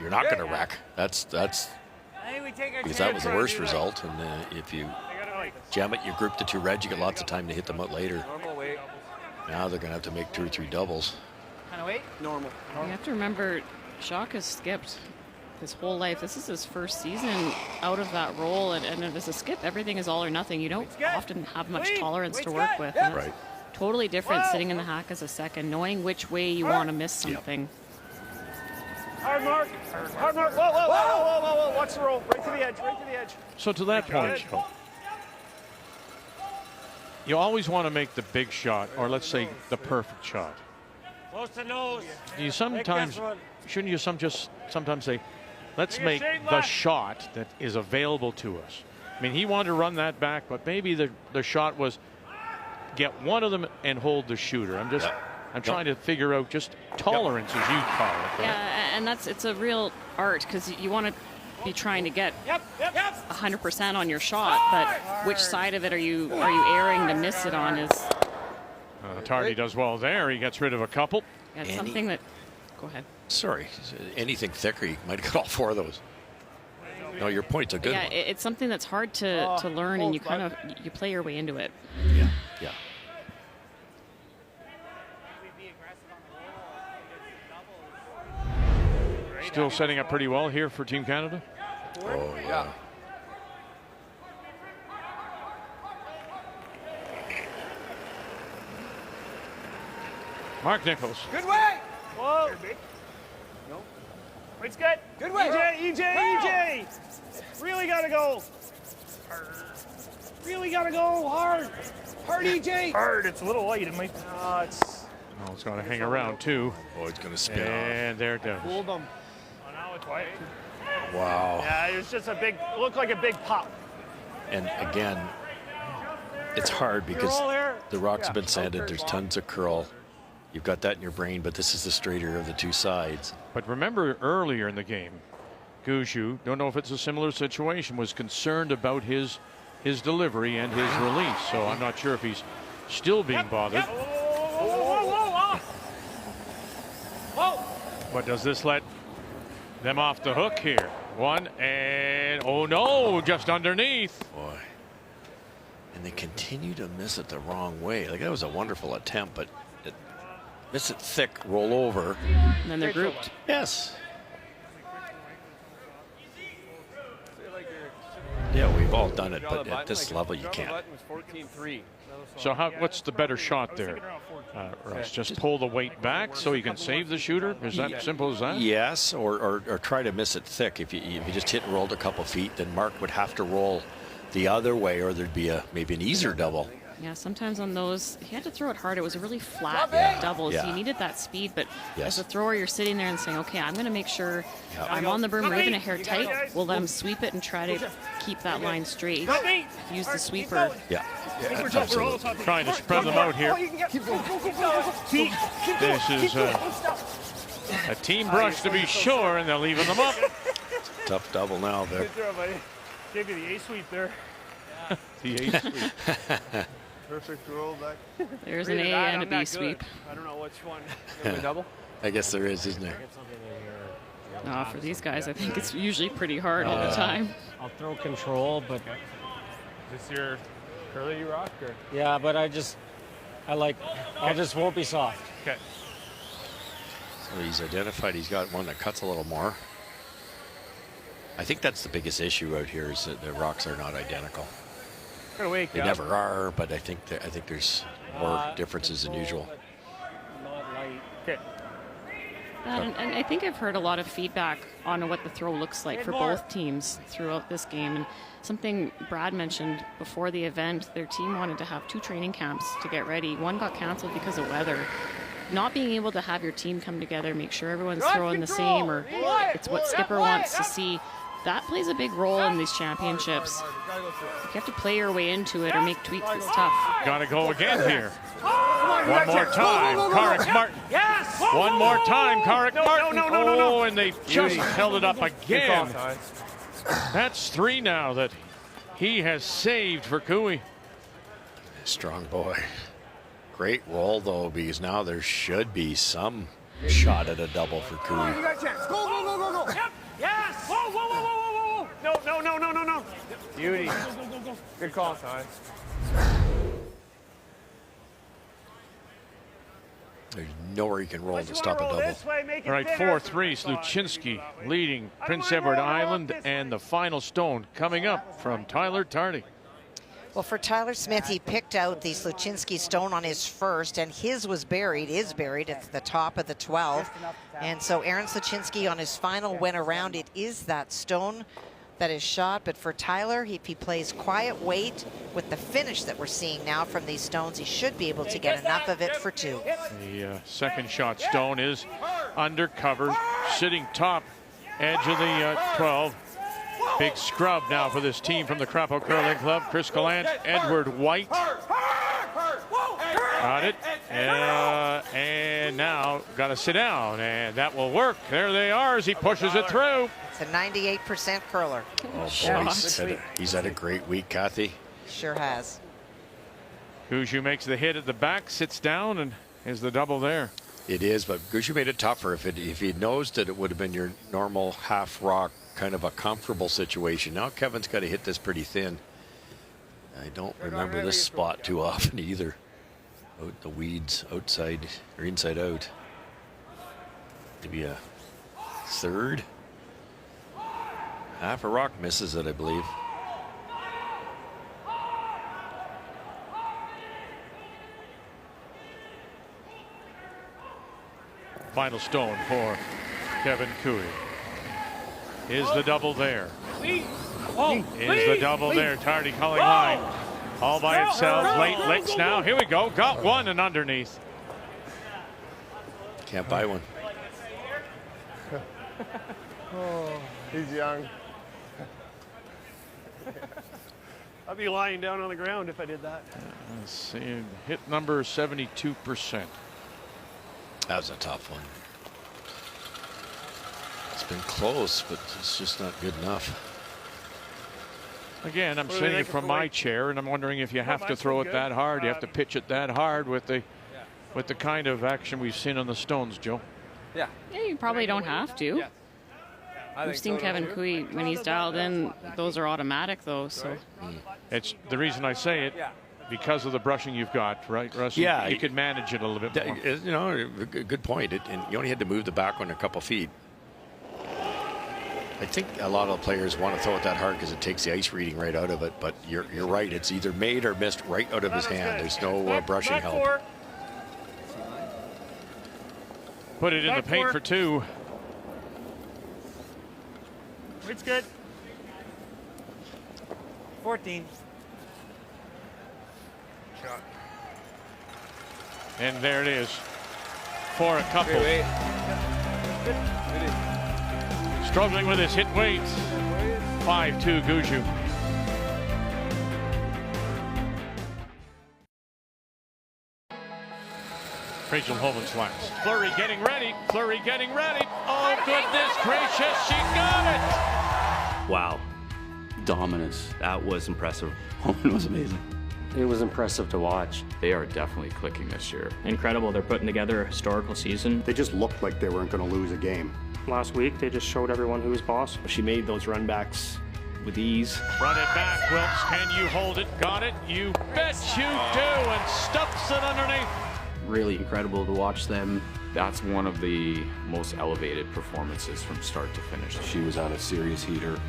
you're not going to wreck. That's because that was the worst result. And if you jam it, you group the two reds, you get lots of time to hit them out later. Now they're going to have to make 2 or 3 doubles. Kind of weight? Normal. You have to remember, Jacques has skipped his whole life. This is his first season out of that role, and as a skip, everything is all or nothing. You don't often have much tolerance to work with. And it's totally different sitting in the hack as a second, knowing which way you want to miss something. Hard mark. Hard mark. Whoa, whoa, whoa, whoa, whoa, whoa. Watch the roll. Right to the edge. Right to the edge. So to that point, you always want to make the big shot, or let's say the perfect shot. Close to nose. You sometimes shouldn't you sometimes say, let's make the shot that is available to us. I mean, he wanted to run that back, but maybe the shot was get one of them and hold the shooter. I'm trying to figure out just tolerance, as you call it. Yeah, and it's a real art, because you want to be trying to get 100% on your shot, but which side of it are you airing to miss it on is. Tardy does well there. He gets rid of a couple. Yeah, it's something that. Go ahead. Sorry, anything thicker, you might have got all 4 of those. No, your point's a good one. Yeah, it's something that's hard to learn, and you play your way into it. Yeah. Still setting up pretty well here for Team Canada. Oh, yeah. Mark Nichols. Good way. Whoa. No. Weight's good. Good way. EJ. Really got to go. Really got to go hard. Hard, EJ. Hard. It's a little light. It might. It's going to hang around, too. Oh, it's going to spin off. And there it does. Hold them. Oh, now it's white. Wow. Yeah, it was just it looked like a big pop. And again, it's hard because the rocks have been sanded. There's tons of curl. You've got that in your brain, but this is the straighter of the two sides. But remember earlier in the game, Gushue, don't know if it's a similar situation, was concerned about his delivery and his release. So I'm not sure if he's still being bothered. But does this let them off the hook here? One, and oh no, just underneath. Boy. And they continue to miss it the wrong way. Like, that was a wonderful attempt, but miss it thick, roll over. And then they're grouped. Yes. Yeah, we've all done it, but at this level you can't. So what's the better shot there, Russ? Just pull the weight back so you can save the shooter? Is that simple as that? Yes, or try to miss it thick. If you just hit and rolled a couple feet, then Mark would have to roll the other way, or there'd be maybe an easier double. Yeah, sometimes on those, he had to throw it hard. It was a really flat double, so you needed that speed. But as a thrower, you're sitting there and saying, okay, I'm going to make sure I'm on the berm or even a hair tight. We'll let him sweep it and try to keep that line straight. Use the sweeper. Yeah, absolutely. Trying to spread them out here. This is a team brush to be sure, and they're leaving them up. Tough double now, Vic. Gave you the A sweep there. The A sweep. Perfect roll back. There's an A and a B sweep. I don't know which one. Double? I guess there is, isn't there? No, for these guys, I think it's usually pretty hard all the time. I'll throw control, but Is this your curly rock? Or? yeah, but I just won't be soft. Okay. So he's identified he's got one that cuts a little more. I think that's the biggest issue out here is that the rocks are not identical. They never are, but I think there's more differences than usual. Okay. And I think I've heard a lot of feedback on what the throw looks like for both teams throughout this game. And something Brad mentioned before the event, their team wanted to have 2 training camps to get ready. One got canceled because of weather. Not being able to have your team come together, make sure everyone's throwing the same, or it's what Skipper wants to see. that plays a big role in these championships. You have to play your way into it or make tweaks. It's tough. Gotta go again here. One more time, Carrick Martin. Yes! One more time, Carrick Martin. No. Oh, and they just held it up again. That's 3 now that he has saved for Cooey. Strong boy. Great roll, though, because now there should be some shot at a double for Cooey. You got a chance. Go. Yep. Yes. Whoa. No. Beauty. Good call, Ty. There's nowhere you can roll to stop a double. All right, 4-3, Sluchinski leading Prince Edward Island, and the final stone coming up from Tyler Tardy. Well, for Tyler Smith, he picked out the Sluchinski stone on his first, and his is buried at the top of the 12. And so Aaron Sluchinski on his final win around, it is that stone that is shot. But for Tyler, if he plays quiet weight with the finish that we're seeing now from these stones, he should be able to get enough of it for 2. The second shot stone is undercover, sitting top edge of the 12. Big scrub now for this team from the Crapo Curling Club. Chris Gallant, Edward White. Got it. And now got to sit down, and that will work. There they are as he pushes it through. It's a 98% curler. Oh, boy, he's had a great week, Kathy. Sure has. Gushue makes the hit at the back, sits down, and is the double there. It is, but Gushue made it tougher. If he'd nosed it, it would have been your normal half rock, kind of a comfortable situation. Now Kevin's got to hit this pretty thin. I don't remember this spot too often either. Out the weeds, outside or inside out. Maybe a third. Half a rock misses it, I believe. Final stone for Kevin Cooey. Is the double there? Is the double there? Tardy calling line. All by itself. Late licks now. Here we go. Got one and underneath. Can't buy one. Oh, he's young. I'd be lying down on the ground if I did that. Let's see. Hit number 72%. That was a tough one. It's been close, but it's just not good enough. Again, I'm seeing it from my chair, and I'm wondering if you have to throw it that hard. You have to pitch it that hard with the kind of action we've seen on the stones, Joe. Yeah, you probably don't have to. We've seen Kevin Cooey, when he's dialed in, those are automatic, though. So it's the reason I say it, because of the brushing you've got, right, Russ? Yeah. You could manage it a little bit more. You know, good point. And you only had to move the back one a couple feet. I think a lot of the players want to throw it that hard because it takes the ice reading right out of it. But you're right. It's either made or missed right out of his hand. There's no brushing help. Put it in the paint for 2. It's good. 14. Shot. And there it is for a couple. Struggling with his hit weight. 5-2 Gushue. Rachel Holman's last. Fleury getting ready. Oh, goodness gracious, she got it. Wow. Dominance. That was impressive. Holman was amazing. It was impressive to watch. They are definitely clicking this year. Incredible. They're putting together a historical season. They just looked like they weren't going to lose a game. Last week, they just showed everyone who was boss. She made those run backs with ease. Run it back, Wilkes. Can you hold it? Got it? You bet you do, and stuffs it underneath. Really incredible to watch them. That's one of the most elevated performances from start to finish. She was on a serious heater.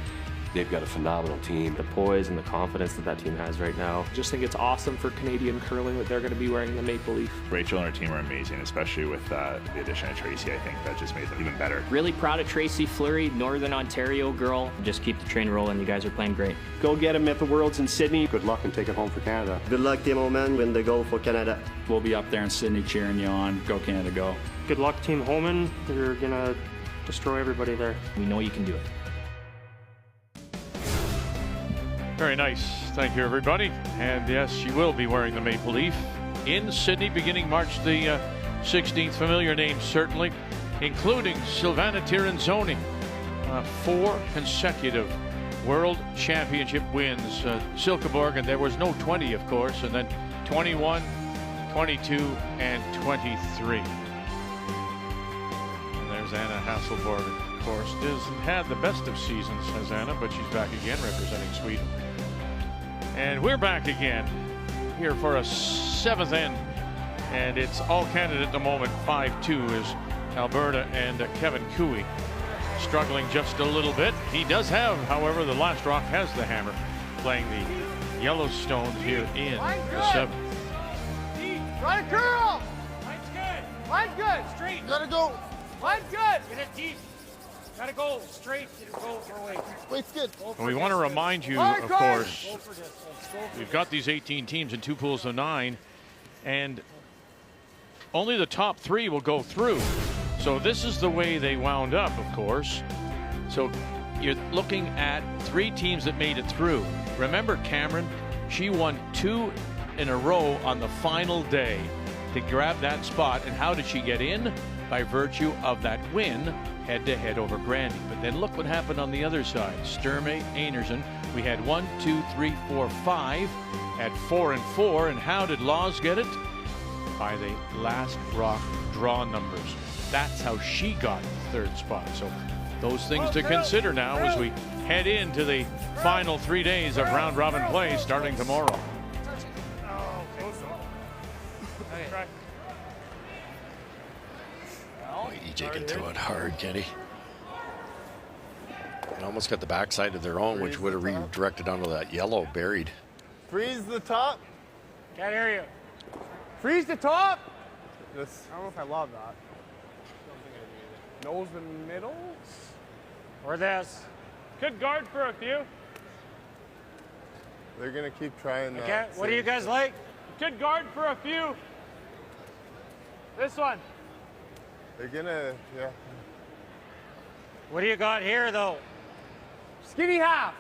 They've got a phenomenal team. The poise and the confidence that team has right now. Just think it's awesome for Canadian curling that they're going to be wearing the maple leaf. Rachel and her team are amazing, especially with the addition of Tracy. I think that just made them even better. Really proud of Tracy Fleury, Northern Ontario girl. Just keep the train rolling. You guys are playing great. Go get them at the Worlds in Sydney. Good luck and take it home for Canada. Good luck, Team Holman. Win the goal for Canada. We'll be up there in Sydney cheering you on. Go Canada, go. Good luck, Team Holman. You're going to destroy everybody there. We know you can do it. Very nice. Thank you, everybody. And yes, she will be wearing the maple leaf in Sydney beginning March the 16th. Familiar names, certainly, including Silvana Tirinzoni. 4 consecutive World Championship wins. Silkeborg, and there was no 20, of course, and then 21, 22, and 23. And there's Anna Hasselborg, of course. Hasn't had the best of seasons, has Anna, but she's back again representing Sweden. And we're back again here for a 7th end. And it's all Canada at the moment. 5-2 is Alberta and Kevin Cooey struggling just a little bit. He does have, however, the last rock has the hammer, playing the Yellowstones here in the 7th. Run a curl! Line's good. Line's good. Straight. Gotta go. Line's good. Get it deep. Gotta go straight. Go for away. Wait's good. And we want to remind you, of course, we've got these 18 teams in 2 pools of 9, and only the top 3 will go through. So this is the way they wound up, of course. So you're looking at 3 teams that made it through. Remember Cameron, she won 2 in a row on the final day to grab that spot. And how did she get in? By virtue of that win head-to-head over Grandy. But then look what happened on the other side. Sturmey, Einarson, we had 1, 2, 3, 4, 5 at 4 and 4. And how did Laws get it? By the last rock draw numbers. That's how she got the 3rd spot. So those things to consider now as we head into the final 3 days of round robin play starting tomorrow. Boy, EJ can throw it hard, can he? And almost got the backside of their own, which would have redirected onto that yellow buried. Freeze the top. Can't hear you. Freeze the top. This. I don't know if I love that. Nose in the middle. Or this. Could guard for a few. They're gonna keep trying that. Okay. What do you guys like? Could guard for a few. This one. They're gonna, yeah. What do you got here, though? Skinny half.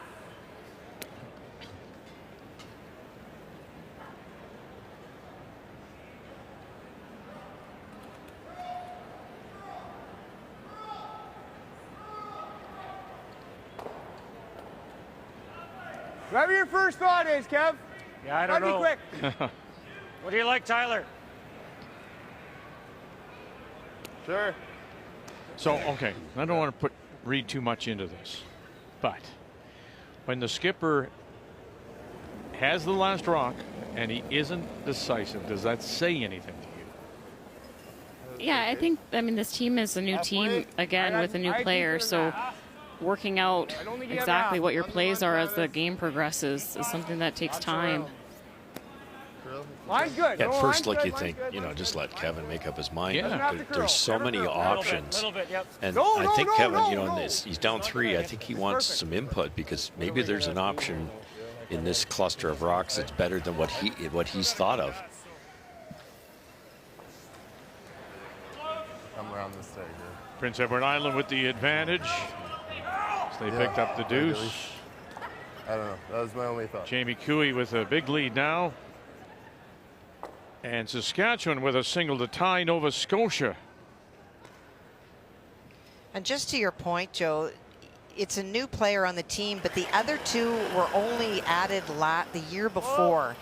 Whatever your first thought is, Kev. Yeah, I don't know. Quick. What do you like, Tyler? Sure. So, okay, I don't want to read too much into this, but when the skipper has the last rock and he isn't decisive, does that say anything to you? Yeah, I think, this team is a new team again with a new player, so working out exactly what your plays are as the game progresses is something that takes time. Line's good. At first look, you think, just let Kevin make up his mind. Yeah. There's so many options. Little bit, yep. And I think Kevin, in this, he's down 3. I think he wants some input because maybe there's an option in this cluster of rocks that's better than what he's thought of. Come around this side here. Prince Edward Island with the advantage. They picked up the deuce. I don't know. That was my only thought. Jamie Cooey with a big lead now. And Saskatchewan with a single to tie Nova Scotia. And just to your point, Joe, it's a new player on the team, but the other 2 were only added the year before.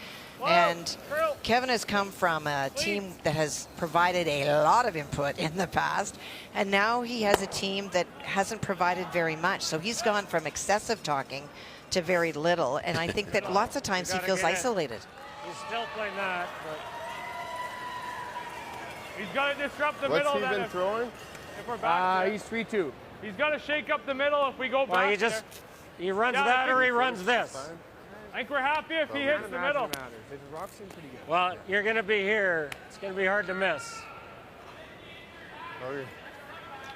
And Kevin has come from a team that has provided a lot of input in the past, and now he has a team that hasn't provided very much. So he's gone from excessive talking to very little, and I think that lots of times he feels isolated. He's still playing that, but he's got to disrupt the middle. What's he been throwing? If we're back, He's 3-2. he's got to shake up the middle if we go back. He runs that or he runs this. I think we're happy if he hits the middle. The rocks seem pretty good. Well, you're going to be here. It's going to be hard to miss. Okay.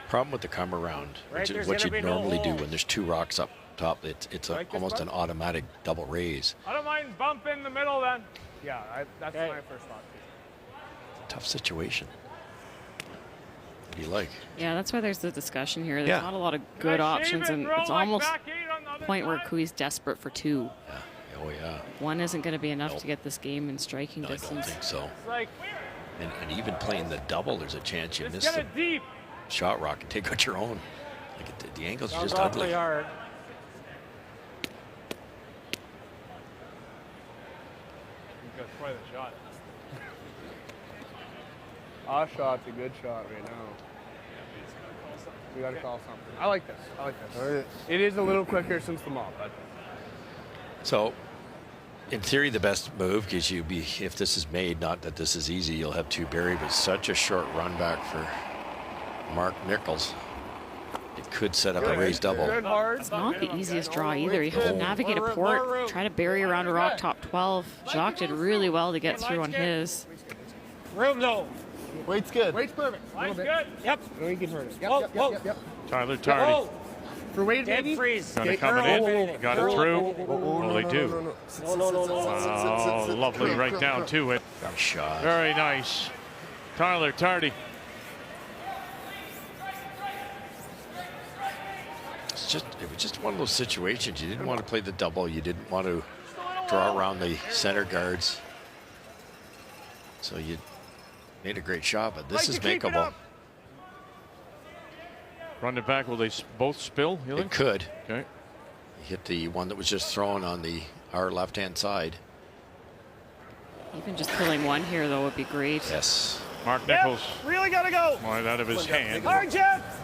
Problem with the come around, which is what you'd normally do when there's 2 rocks up top. It's almost an automatic double raise. I don't mind bumping the middle then. Yeah, that's my first thought. Tough situation. What do you like? Yeah, that's why there's the discussion here. There's Yeah. not a lot of good options, and it's almost point where Kui's desperate for 2. Yeah. Oh, yeah. 1 isn't going to be enough to get this game in striking distance. I don't think so. And even playing the double, there's a chance you miss the deep. shot rock and take out your own. Like the angles are just ugly. Hard. That's probably the shot. Our shot's a good shot right now. We got to call something. I like this. I like this. Right. It is a little quicker since the mop. So, in theory, the best move, because if this is made, not that this is easy, you'll have 2 buried, but such a short run back for Mark Nichols. It could set up a raised double. It's not the easiest draw either. You have to navigate a port, try to bury around a rock top 12. Jacques did really well to get through on his. Room though. Weight's good. Weight's perfect. Line's good. Yep. No, you can hurt it. Yep. Tyler Tardy. For Wade, Dead baby. freeze. Gonna come in. Got it through. Oh, they do. Oh, lovely right down to it. Shot. Very nice. Tyler Tardy. It was just one of those situations. You didn't want to play the double. You didn't want to draw around the center guards. So you made a great shot, but this is makeable. Run it back. Will they both spill? It could. Okay. Hit the one that was just thrown on our left-hand side. Even just pulling 1 here, though, would be great. Yes. Mark Nichols. Really gotta go. Wide out of his hand. Hard, Jeff.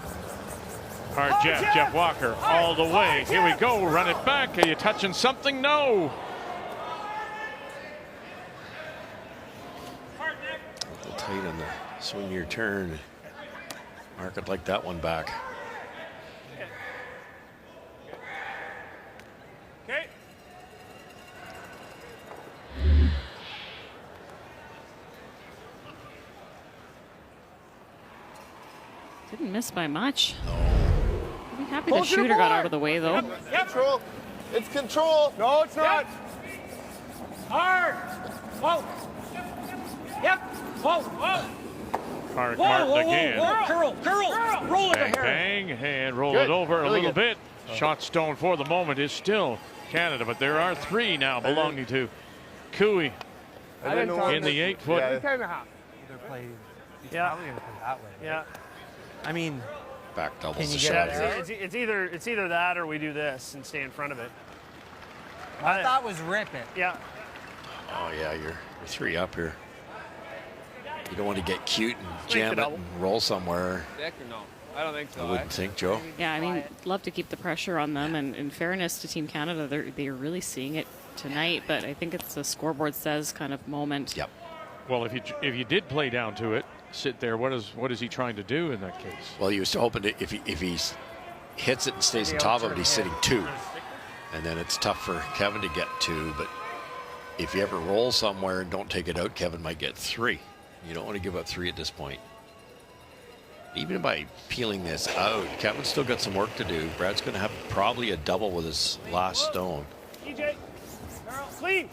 Hard Jeff Walker all the way. Here we go. Run it back. Are you touching something? No. A little tight on the swing your turn. Mark would like that one back. Okay. Didn't miss by much. No. I'm happy the shooter got out of the way, though. Yep. Control. It's control. No, it's not. Hard. Whoa. Yep. Whoa. Whoa. Mark Martin again. Curl. Roll it Bang, here. bang, and roll it over a little bit. Shot stone for the moment is still Canada, but there are 3 now belonging to Kui in the 8-foot. Yeah. 10.5. Either play. Yeah. Probably gonna play that way. Right? Yeah. I mean, Back doubles the you shot get here. It's either that or we do this and stay in front of it. I thought was rip it. Yeah. Oh, yeah, you're 3 up here. You don't want to get cute and jam it and roll somewhere. Dick or no? I don't think so. I wouldn't think, Joe. Yeah, I mean, love to keep the pressure on them. And in fairness to Team Canada, they're really seeing it tonight. But I think it's a scoreboard says kind of moment. Yep. Well, if you did play down to it, sit there. What is he trying to do in that case? Well, he was hoping to, if he hits it and stays on top of it, he's sitting 2. And then it's tough for Kevin to get 2. But if you ever roll somewhere and don't take it out, Kevin might get 3. You don't want to give up 3 at this point. Even by peeling this out, Kevin's still got some work to do. Brad's going to have probably a double with his last stone. EJ. Clean.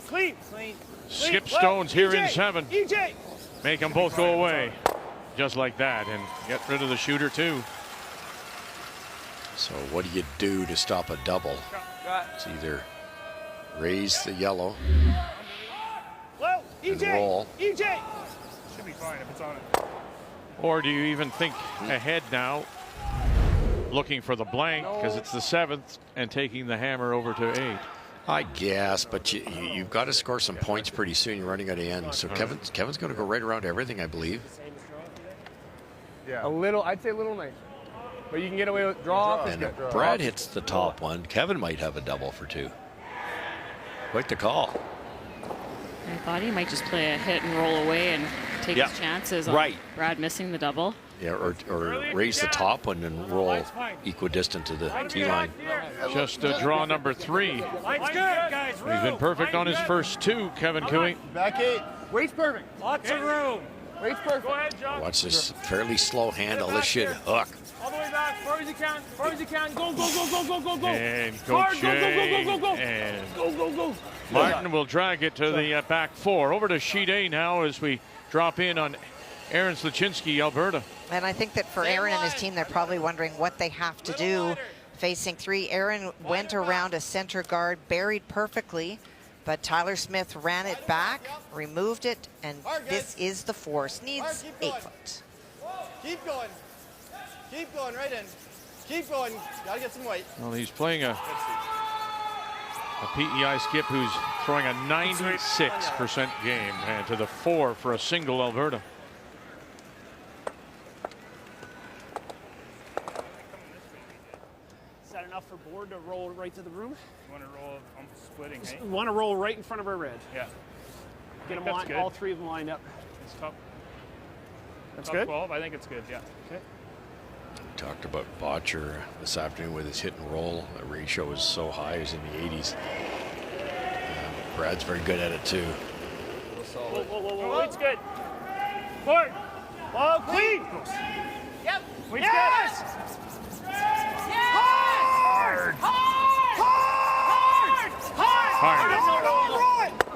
Skip stones here in 7. EJ. Make them both go away. Just like that. And get rid of the shooter, too. So what do you do to stop a double? It's either raise the yellow Well, and EJ. roll. EJ. Should be fine if it's on it. Or do you even think ahead now, looking for the blank because it's the 7th and taking the hammer over to 8? I guess, but you've got to score some points pretty soon. You're running out of ends. So Kevin's going to go right around everything, I believe. Yeah. I'd say a little nicer. But you can get away with draw. And if Brad hits the top one, Kevin might have a double for 2. Quite the call. I thought he might just play a hit and roll away and take his chances on Brad missing the double. Yeah, or raise the top one and roll equidistant to the tee line. Just draw number 3. Line's good, guys. He's been perfect on his first 2, Kevin Kui. Back 8. Weight's perfect. Lots of room. Weight's perfect. Go ahead, John. Watch this fairly slow handle. This should hook. All the way back, as far as you can. As far as you can. Go. And Hard, go. And Go. Martin will drag it to the back 4. Over to sheet A now as we drop in on Aaron Sluchinski, Alberta. And I think that for Aaron and his team, they're probably wondering what they have to do Facing 3, Aaron went around a center guard, buried perfectly, but Tyler Smith ran it back, removed it, and this is the force. Needs 8 foot. Keep going. Keep going, right in. Keep going. Gotta get some weight. Well, he's playing a PEI skip who's throwing a 96% game, and to the 4 for a single Alberta. Is that enough for Board to roll right to the room? You want to roll splitting, hey? We want to roll right in front of our red. Yeah. Get them on, all 3 of them lined up. It's top. That's top good? 12, I think it's good, yeah. Okay. Talked about Botcher this afternoon with his hit and roll. The ratio is so high, it's in the 80s. Brad's very good at it too. Whoa, whoa, whoa, whoa, Weight's good. Board. Oh, clean. Yep. Weight's yes. Good. Hard. Hard.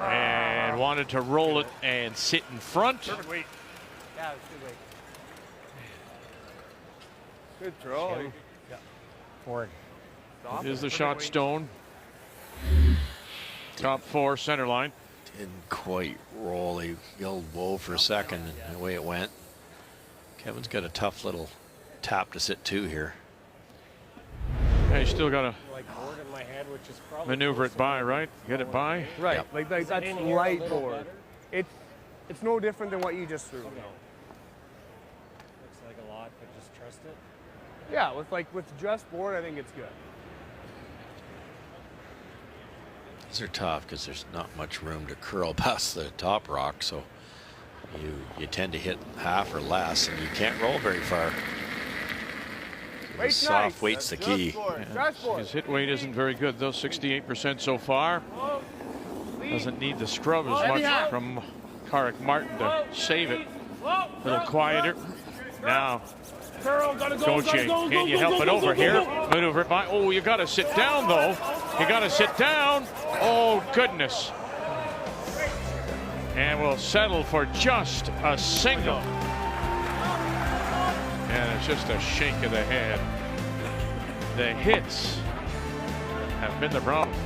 And wanted to roll it and sit in front. Perfect weight. Yeah, it's good weight. Good throw. Yeah. Forward. Is the shot stone. Top 4 center line. Didn't quite roll. He yelled whoa for a second, and away it went. Kevin's got a tough little tap to sit 2 here. Yeah, he's still got to Like board in my head, which is probably maneuver it by, right? Get it by. Right, Yep. like that's in here a light little board. better? It's no different than what you just threw. Looks like a lot, but just trust it. Yeah, with just board, I think it's good. These are tough because there's not much room to curl past the top rock, so you tend to hit half or less, and you can't roll very far. The Weight's soft nice. weight's the That's key. just board. Yeah. Just board. His hit weight isn't very good, though. 68% so far. Doesn't need the scrub as much from Karek Martin to save it. A little quieter. Now, Gushue, can you help it over here? Maneuver it by. Oh, you got to sit down, though. You got to sit down. Oh, goodness. And we'll settle for just a single. And it's just a shake of the head. The hits have been the problem.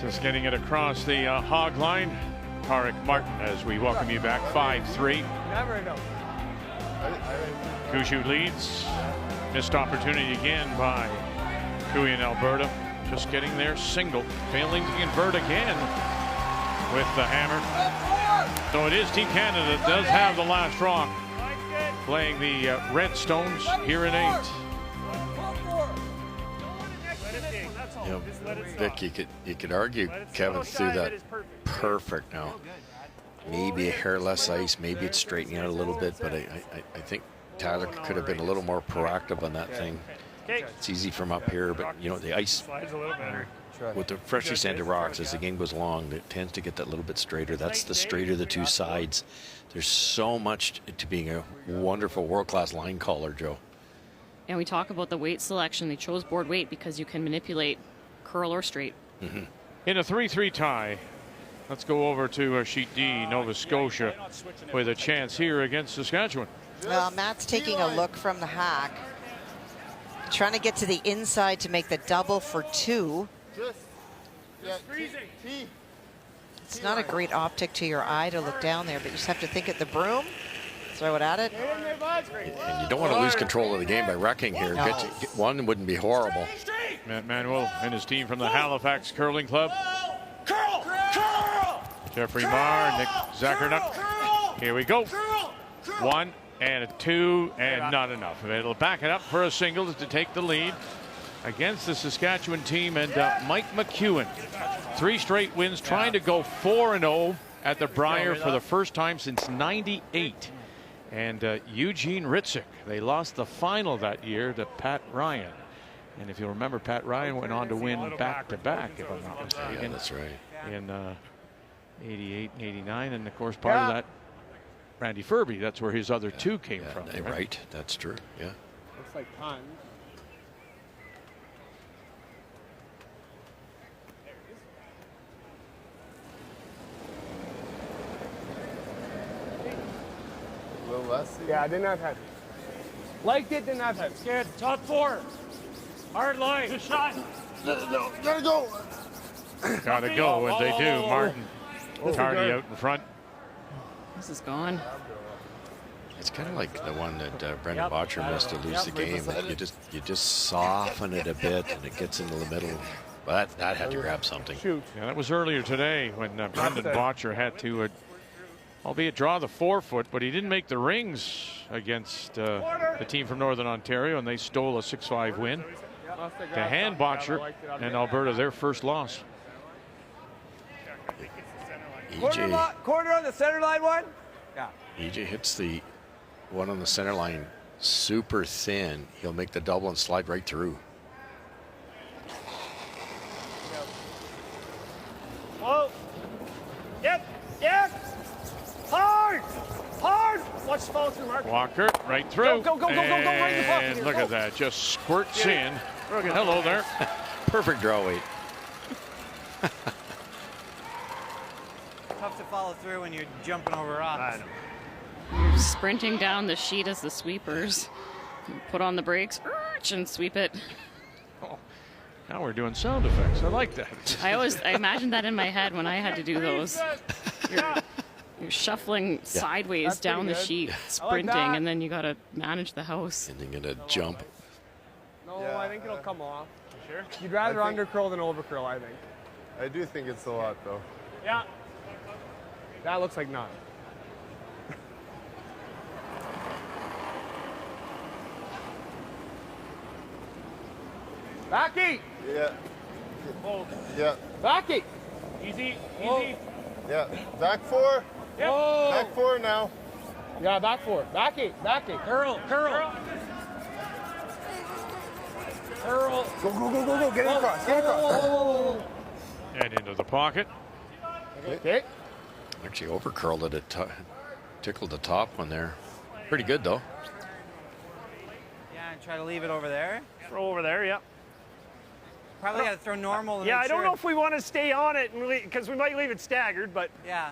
Just getting it across the hog line. Karek Martin as we welcome you back. 5-3. Never know. Gushue leads. Missed opportunity again by Cooey in Alberta. Just getting their single. Failing to convert again with the hammer. So it is Team Canada that does have the last rock. Playing the Redstones here in 8. You know, Vic, you could argue Kevin threw that perfect now. Maybe a hair less ice, maybe it's straightening out a little bit, but I think Tyler could have been a little more proactive on that thing. It's easy from up here, but you know the ice with the freshly sanded rocks as the game goes along, it tends to get that little bit straighter. That's the straighter of the two sides. There's so much to being a wonderful world-class line caller, Joe. And we talk about the weight selection. They chose board weight because you can manipulate curl or straight. Mm-hmm. In a 3-3 tie, let's go over to sheet D, Nova Scotia, with a chance here against Saskatchewan. Well, Matt's taking a look from the hack. Trying to get to the inside to make the double for 2. It's not a great optic to your eye to look down there, but you just have to think at the broom, throw it at it. And you don't want to lose control of the game by wrecking here. No. Get one wouldn't be horrible. Matt Manuel and his team from the Halifax Curling Club. Curl! Curl! Jeffrey Marr, Nick Zacharnuk. Here we go. 1 and a 2 and not enough. It'll back it up for a single to take the lead against the Saskatchewan team and Mike McEwen. 3 straight wins, trying to go 4-0 at the Brier for the first time since '98. And Eugene Ritzik, they lost the final that year to Pat Ryan. And if you remember, Pat Ryan went on to win back-to-back, if I'm not mistaken. Yeah, that's right. In 88 and 89. And, of course, part of that, Randy Furby, that's where his other 2 came from. Right, that's true, yeah. Looks like time. A little less. last season? Yeah, didn't have heavy. Liked it, didn't have heavy. Good. Top 4. Hard line. Good shot. No, gotta go. Gotta go, and they do. Martin Carney out in front. This is gone. It's kind of like the one that Brendan Botcher missed to lose the game. You just soften it a bit, and it gets into the middle. But that had to grab something. Shoot. Yeah, that was earlier today when Brendan Botcher had to, albeit draw the 4-foot, but he didn't make the rings against the team from Northern Ontario, and they stole a 6-5 win to hand Botcher and Alberta their first loss. Corner on the center line one? Yeah. EJ hits the one on the center line super thin. He'll make the double and slide right through. Whoa. Yep. Yep. Hard. Hard. Watch the follow through, Mark. Walker right through. Go right in the block. And look at that. Just squirts in. Hello there. Perfect draw weight. Tough to follow through when you're jumping over rocks. I know. You're sprinting down the sheet as the sweepers. You put on the brakes and sweep it. Oh, now we're doing sound effects. I like that. I imagined that in my head when I had to do those. You're shuffling sideways down the sheet, sprinting, and then you got to manage the house. And then gonna jump. No, I think it'll come off. You sure? You'd rather undercurl than overcurl, I think. I do think it's a lot, though. Yeah. That looks like none. Backy! Yeah. Whoa. Yeah. Backy! Easy. Whoa. Easy. Yeah. Back 4. Yep. Back 4 now. Yeah, back 4. Backy. Backy. Curl. Curl. Curl. Go. Get it across. Get it across. And into the pocket. Okay. Actually overcurled it. It tickled the top one there. Pretty good, though. Yeah, and try to leave it over there. Throw over there, yeah. Probably got to throw normal. Yeah, I don't know if we want to stay on it because we might leave it staggered, but. Yeah.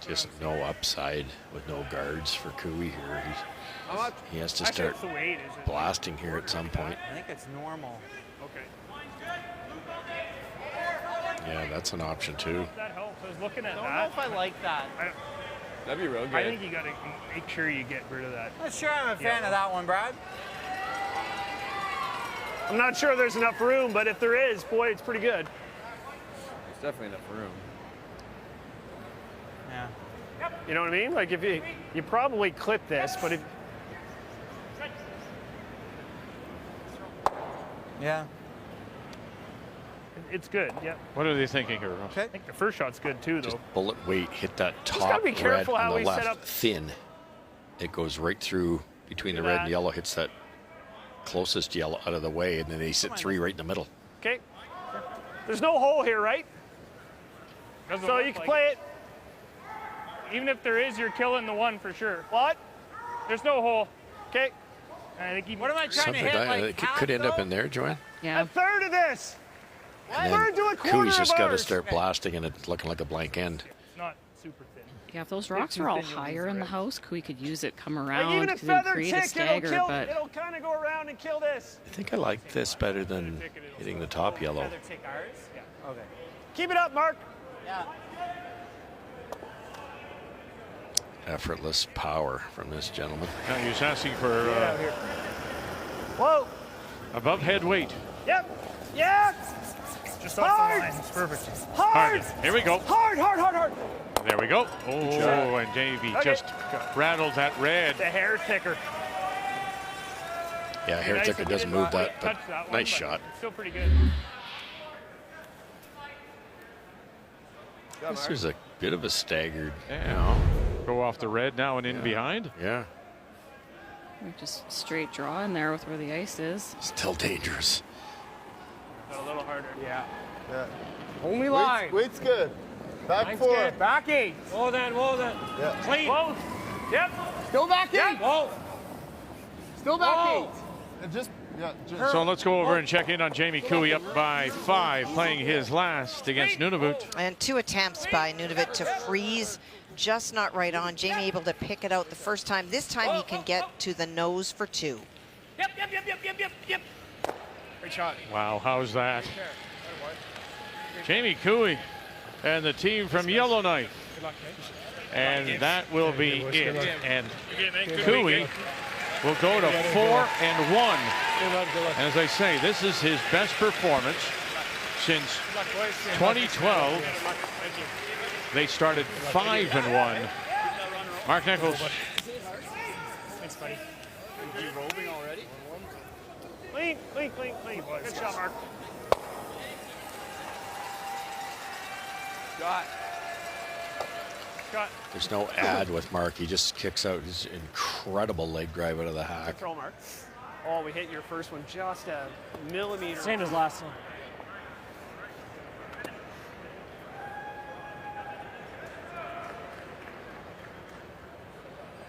Just no upside with no guards for Cooey here. He has to start blasting here at some point. I think it's normal. Okay. Yeah, that's an option too. That helps. I was looking at I don't that. know if I like that. That'd be real good. I think you got to make sure you get rid of that. Not sure I'm a fan of that one, Brad. I'm not sure there's enough room, but if there is, boy, it's pretty good. There's definitely enough room. Yeah. You know what I mean? Like if you probably clip this, but if. Yeah. It's good, yeah. What are they thinking here? I think the first shot's good too, though. Just bullet weight, hit that gotta top be red careful on how the we set left, up. thin. It goes right through between the red and yellow, hits that closest yellow out of the way, and then they sit 3 right in the middle. Okay. There's no hole here, right? So you can play it. Even if there is, you're killing the one for sure. What? There's no hole. Okay. I think what am I trying Something to hit? like Like that could end up in there, Joanne. Yeah. A third of this. And We're then into a quarter Cooey's just of got to ours. start blasting, and it's looking like a blank end. It's not super thin. Yeah, if those rocks are all higher in the house, we could use it, come Like around, even a and feather create a tick, stagger, but it'll kind of go around and kill this. I think I like this better than hitting the top yellow. Feather tick ours? Yeah. Okay. Keep it up, Mark. Yeah. Effortless power from this gentleman. Now he's asking for Whoa. above head weight. Yep. Yep. Just off the line. It's perfect. Hard. Here we go. Hard. There we go. Oh, and Davey just rattled that red. The hair ticker. Yeah, hair ticker doesn't move that, but nice shot. It's still pretty good. This is a bit of a staggered. Yeah. Go off the red now and in behind. Yeah. just straight draw in there with where the ice is. Still dangerous. A little harder. Yeah. Yeah. Only line. Weight's good. Back Line's 4. good. Back 8. Whoa then. Yeah. Clean. Whoa. Yep. Still back 8. Whoa. Still back 8. And just So let's go over and check in on Jamie Cooey, up by 5, playing his last against Nunavut. And 2 attempts by Nunavut to freeze, just not right on. Jamie able to pick it out the first time. This time he can get to the nose for 2. Yep. Great shot. Wow, how's that? Jamie Cooey and the team from Yellowknife. Good luck, And that will be it. And Cooey will go to 4-1. As I say, this is his best performance since 2012. They started 5-1. Mark Nichols. Thanks, buddy. Are you roving already? Clean. Good shot, Mark. Shot. There's no ad with Mark. He just kicks out his incredible leg drive out of the hack. Throw, Mark. Oh, we hit your first one just a millimeter. Same as last one.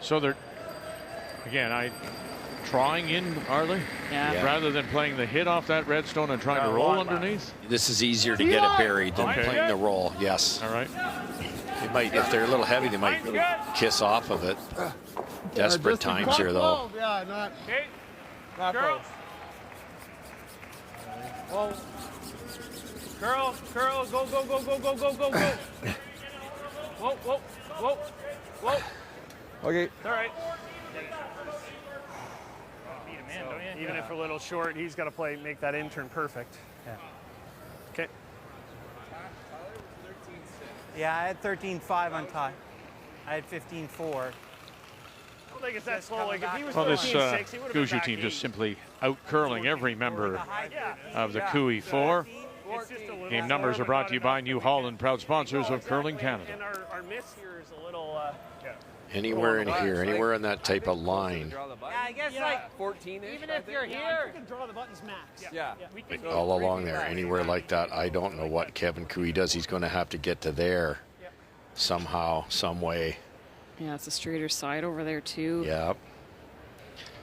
So they're, again, trying in, are they? Yeah. Rather than playing the hit off that redstone and trying to roll underneath? This is easier to get it buried than playing the roll, yes. All right. They might, if they're a little heavy, they might kiss off of it. Desperate times here, though. Yeah, not Girl. Whoa. Curl, go. Whoa. Okay. It's all right. Beat him in, don't you? Even if we're a little short, he's got to make that in turn perfect. Yeah. Okay. Yeah, I had 13.5 on tie. I had 15.4. I don't think it's that slow. Like if he was Well, this 13.6, he would have been Gushue back team eight. just simply out-curling every member of the Cooey 4. Game numbers are brought to you by New Holland, proud sponsors of Curling Canada. And our miss here is a little. Anywhere in here, anywhere in that type of line. Yeah, I guess like 14. even if you're here. You can draw the buttons max. Yeah. Like all along there, anywhere like that, I don't know what Kevin Cooey does. He's going to have to get to there somehow, some way. Yeah, it's a straighter side over there too. Yep.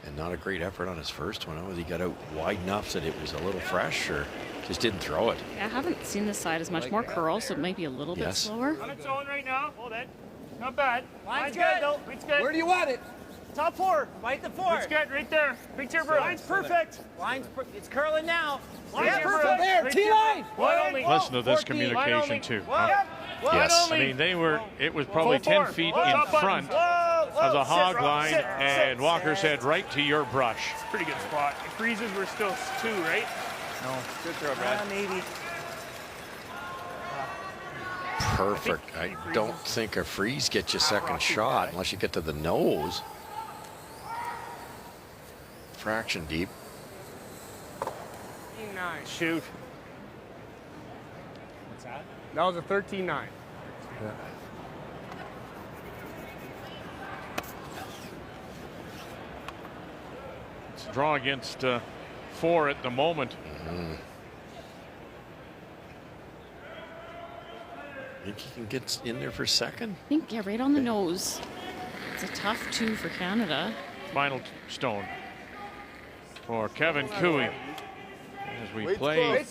And not a great effort on his first one. He got out wide enough that it was a little fresh, or just didn't throw it. I haven't seen this side as much. More curl, so it might be a little bit slower. On its own right now. Hold it. Not bad. Line's good though. Line's good. Where do you want it? Top 4. Right to 4. It's good right there. Big tier bird. Line's perfect. It's curling now. Line's perfect. There, T-line. Listen to this communication too. Yes. I mean, it was probably 10 feet in front of the hog line, and Walker said, right to your brush. It's a pretty good spot. If freezes were still 2, right? No. Good throw, Brad. Maybe. Perfect. I don't think a freeze gets you second shot unless you get to the nose. Fraction deep. 13.9. Shoot. What's that? That was a 13.9. It's a draw against 4 at the moment. Think he can get in there for second? I think, yeah, right on the nose. It's a tough 2 for Canada. Final stone for Kevin Cooey as we play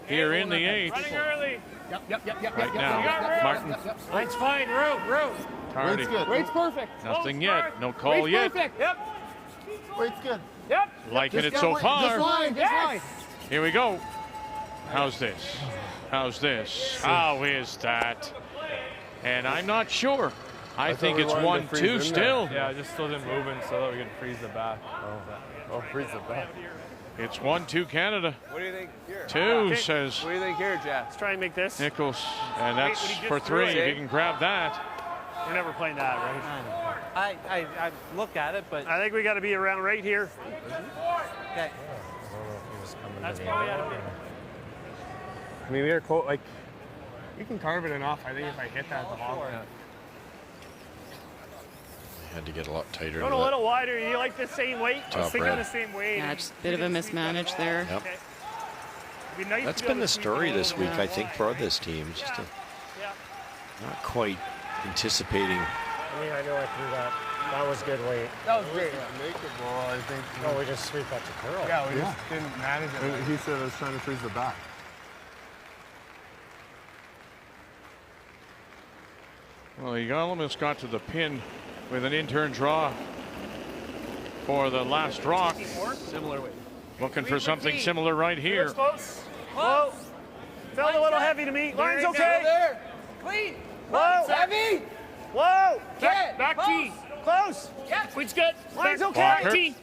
here in the 8th. Running early. Yep. Right now, Martin. Line's fine. Row. Tardy. Weight's perfect. Nothing yet. No call yet. Perfect. Yep. Weight's good. Yep. Liking it so far. Just line. Here we go. How's this? How is that? And I'm not sure. I think it's 1-2 still. Yeah, just still didn't move in so that we could freeze the back. Oh, freeze the back. It's 1-2 Canada. What do you think here? 2 says What do you think here, Jeff? Let's try and make this. Nichols. And that's Wait, for 3. If you can grab that. We're never playing that, right? I looked at it, but I think we got to be around right here. okay. That's probably out of it. I mean, we're close. Like, you can carve it enough. I think if I hit that, the hog line. Had to get a lot tighter. Going a little wider. You like the same weight? I was Top thinking red. the same weight. Yeah, just a bit of a mismanage there. Yep. Okay. Be nice That's to be been able the to sweep story it this over week, that I think, line. for this team. Just Yeah. not quite anticipating. I mean, I know I threw that. That was good weight. That was great. Make it ball, I think. Oh, we just sweep that to curl. Yeah, we just didn't manage it. He said I was trying to freeze the back. Well, he almost got to the pin with an in-turn draw for the last rock. Similar weight. Looking for something similar right here. Close. Whoa. Felt a little heavy to me. Line's okay. There. Clean. Whoa. Heavy. Whoa. Get. Back T. Close. Yes. Queen's good. Line's okay. Walker. Back T.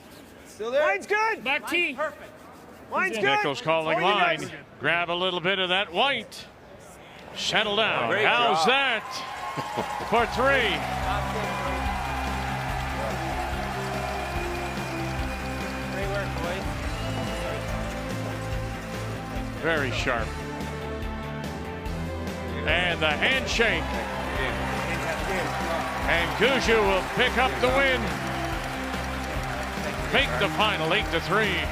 Still there. Line's good. Back T. Perfect. Line's good. Nichols calling All you line. guys. Grab a little bit of that white. Settle down. Great How's job. that? For 3. Great work, boys. Very sharp. And the handshake. And Gushue will pick up the win. Make the final 8-3.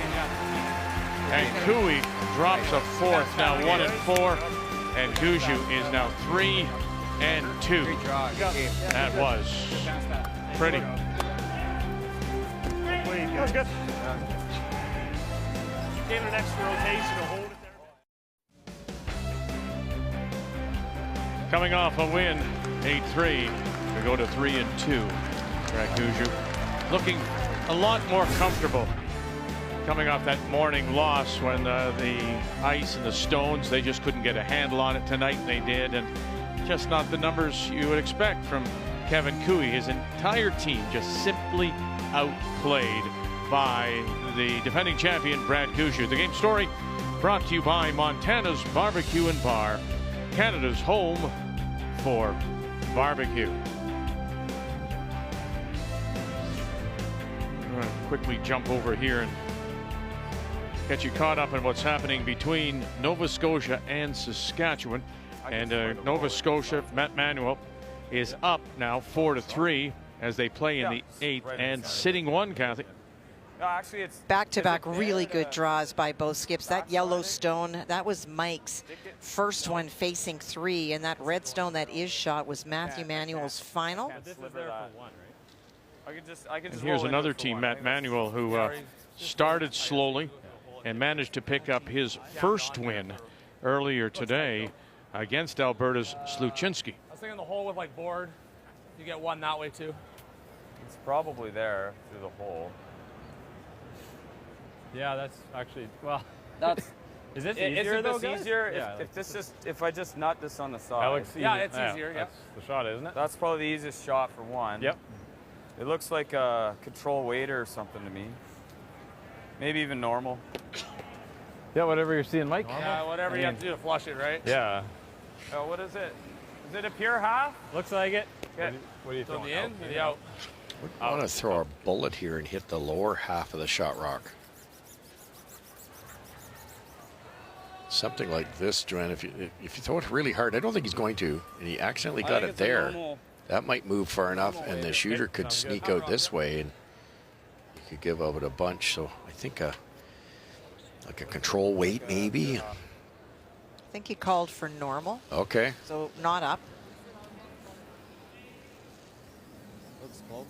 And Cooey drops a 4th, now 1-4. And Gushue is now 3-2. That was pretty. That was good. Gave it an extra rotation to hold it there. Coming off a win, 8-3. We go to 3-2. Brad Gushue looking a lot more comfortable. Coming off that morning loss when the ice and the stones, they just couldn't get a handle on it. Tonight they did, and just not the numbers you would expect from Kevin Cooey. His entire team just simply outplayed by the defending champion Brad Gushue. The game story brought to you by Montana's Barbecue and Bar, Canada's home for barbecue. I'm going to quickly jump over here and get you caught up on what's happening between Nova Scotia and Saskatchewan. And Nova Scotia, Matt Manuel, is up now 4-3 as they play in the 8th and sitting 1, Kathy. No, actually, it's Back-to-back really good draws by both skips. That yellow stone, that was Mike's first one facing 3, and that red stone that is shot was Matthew Manuel's final. And here's another team, Matt Manuel, who started slowly and managed to pick up his first win earlier today against Alberta's Sluchinski. I was thinking the hole with like board. You get one that way too. It's probably there through the hole. Yeah, that's actually, well. That's. Is this Isn't easier though, this guys? easier? Yeah, If I just nut this on the side. That looks easy. Yeah, it's easier. Yeah. That's the shot, isn't it? That's probably the easiest shot for one. Yep. It looks like a control waiter or something to me. Maybe even normal. Yeah, whatever you're seeing, Mike. Yeah, whatever you have to do to flush it, right? Yeah. Oh, what is it? Is it a pure half? Looks like it. Okay. What do you So think? the in or the out? I want to throw a bullet here and hit the lower half of the shot rock. Something like this, Joanne, if you throw it really hard, I don't think he's going to, and he accidentally got it there. That might move far enough, and the shooter could sneak out this way, and you could give out a bunch. So I think like a control weight, maybe. I think he called for normal. Okay. So not up. Looks cold.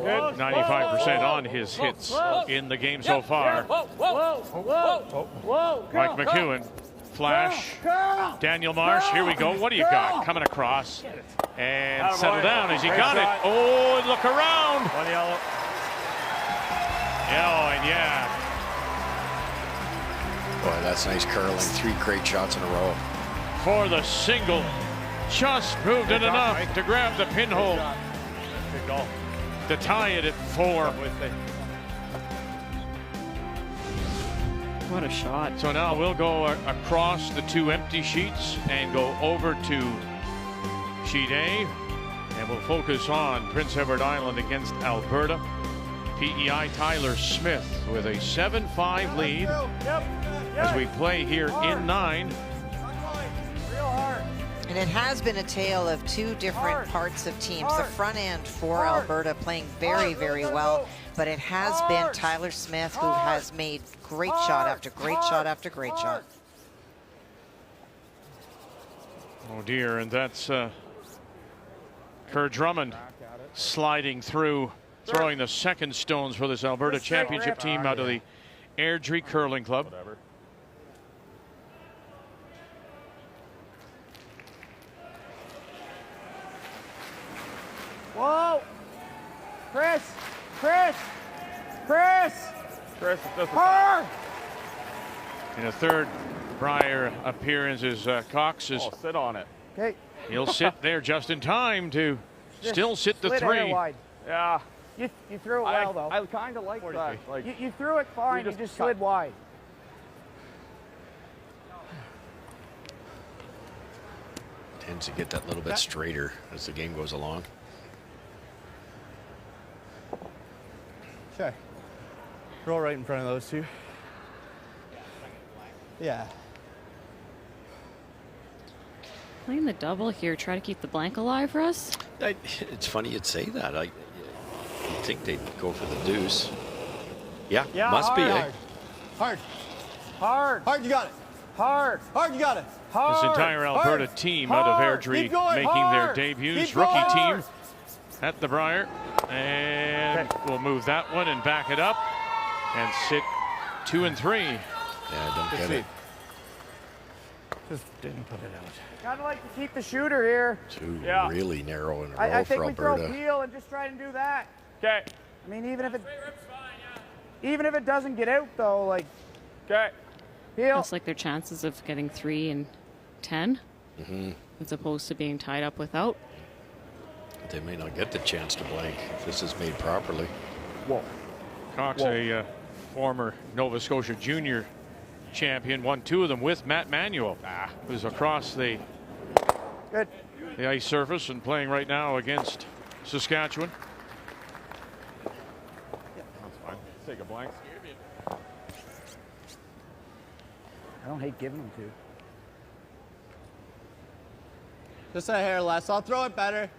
Good. 95% on his hits in the game so far. Mike McEwen, flash. Daniel Marsh, here we go. What do you got? Coming across. And settle down as he got it. Oh, and look around. One yellow. Oh, and yeah. Boy, that's nice curling. 3 great shots in a row. For the single. Just moved it enough to grab the pinhole. Good goal. To tie it at 4. What a shot. So now we'll go across the 2 empty sheets and go over to sheet A, and we'll focus on Prince Edward Island against Alberta. PEI Tyler Smith with a 7-5 lead as we play here in 9. And it has been a tale of two different parts of teams. The front end for Alberta playing very, very well, but it has been Tyler Smith who has made great shot after great shot after great shot. Oh dear, and that's Kerr Drummond sliding through, throwing the second stones for this Alberta championship team out of the Airdrie Curling Club. Whoa! Chris! Chris! Chris! Chris, it doesn't. In a third Brier appearance is Cox is. Oh, sit on it. Okay. He'll sit there just in time to still sit the Slid three. air wide. Yeah. You threw it well, though. I kind of like that. Like, you threw it fine, you just slid wide. Tends to get that little bit straighter as the game goes along. Sure. Roll right in front of those two. Yeah. Playing the double here, try to keep the blank alive for us. It's funny you'd say that. You'd think they'd go for the deuce. Yeah, must be, eh? Hard. Hard. Hard, you got it. Hard. Hard, you got it. Hard. This entire Alberta team out of Airdrie making their debuts. Rookie team at the Brier. And we'll move that one and back it up and sit 2 and 3. Yeah, I don't get it. Just didn't put it out. Kind of like to keep the shooter here. Two really narrow in a row I think for we throw Alberta. Peel and just try and do that. okay. I mean, even if it doesn't get out, though, like. Okay. Peel. Looks like their chances of getting 3 and 10, as opposed to being tied up without. They may not get the chance to blank if this is made properly. Whoa. Cox, a former Nova Scotia junior champion, won 2 of them with Matt Manuel, who's across the ice surface and playing right now against Saskatchewan. That's fine. Take a blank. I don't hate giving them to. Just a hair less. I'll throw it better.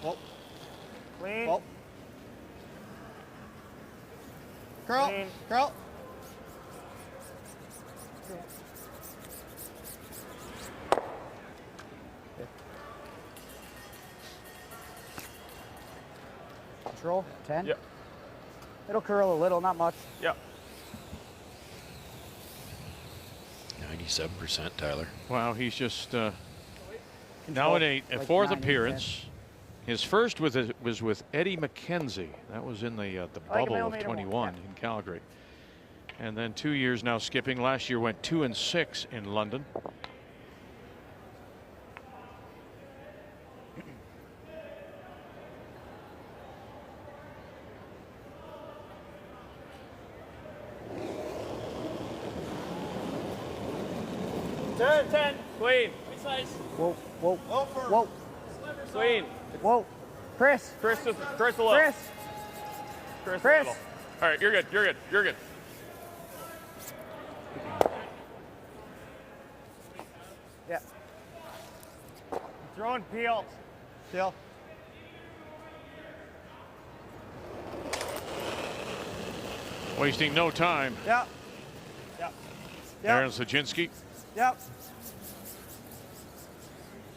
Oh. Clean. Oh. Curl. Clean. Curl. Control. 10. Yep. It'll curl a little, not much. Yep. 97%, Tyler. Wow, he's just now in a fourth appearance. His first was with Eddie McKenzie. That was in the bubble of 21 in Calgary. And then 2 years now skipping. Last year went 2 and 6 in London. Ten. Clean. Whoa. Whoa. Clean. Whoa. Chris. Chris a little. Chris a little. All right, you're good. You're good. Yeah. Throwing Peel. Peel. Wasting no time. Yep. Aaron Sajinski. Yep.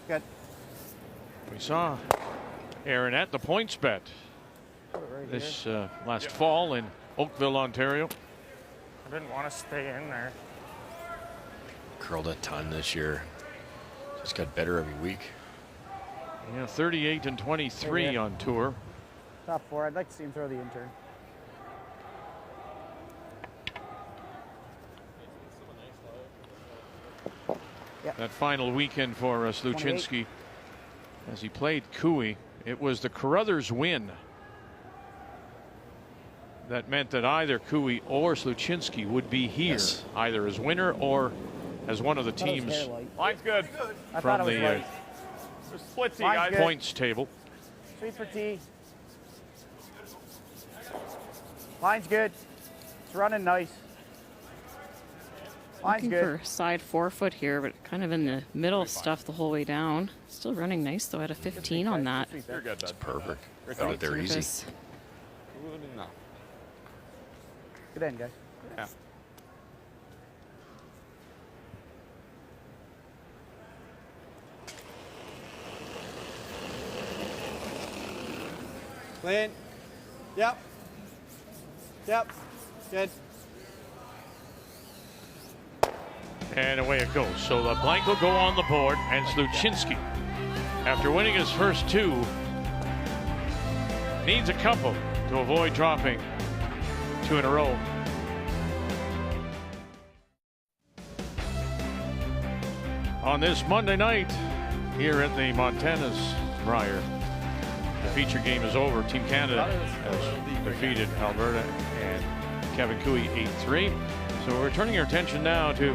Good. We saw Aaron at the points bet this last fall in Oakville, Ontario. I didn't want to stay in there. Curled a ton this year. Just got better every week. Yeah, 38 and 23 on tour. Top 4. I'd like to see him throw the intern. That final weekend for Sluchinski, as he played Cooey, it was the Carruthers win that meant that either Cooey or Sluchinski would be here, either as winner or as one of the teams Line's good. from the splitsy, guys. points table. Sweet for tea. Line's good. It's running nice. Line's Looking good. for side forefoot here, but kind of in the middle stuff the whole way down. Still running nice though at a 15 on that. You're good, It's perfect. Great Out there easy. service. Good enough. Good end, guys. Yeah. Clean. Yep. Yep. Good. And away it goes. So the blank will go on the board, and Sluchinski, after winning his first two, needs a couple to avoid dropping two in a row. On this Monday night here at the Montana's Brier, the feature game is over. Team Canada has defeated Alberta and Kevin Cooey 8-3. So we're turning our attention now to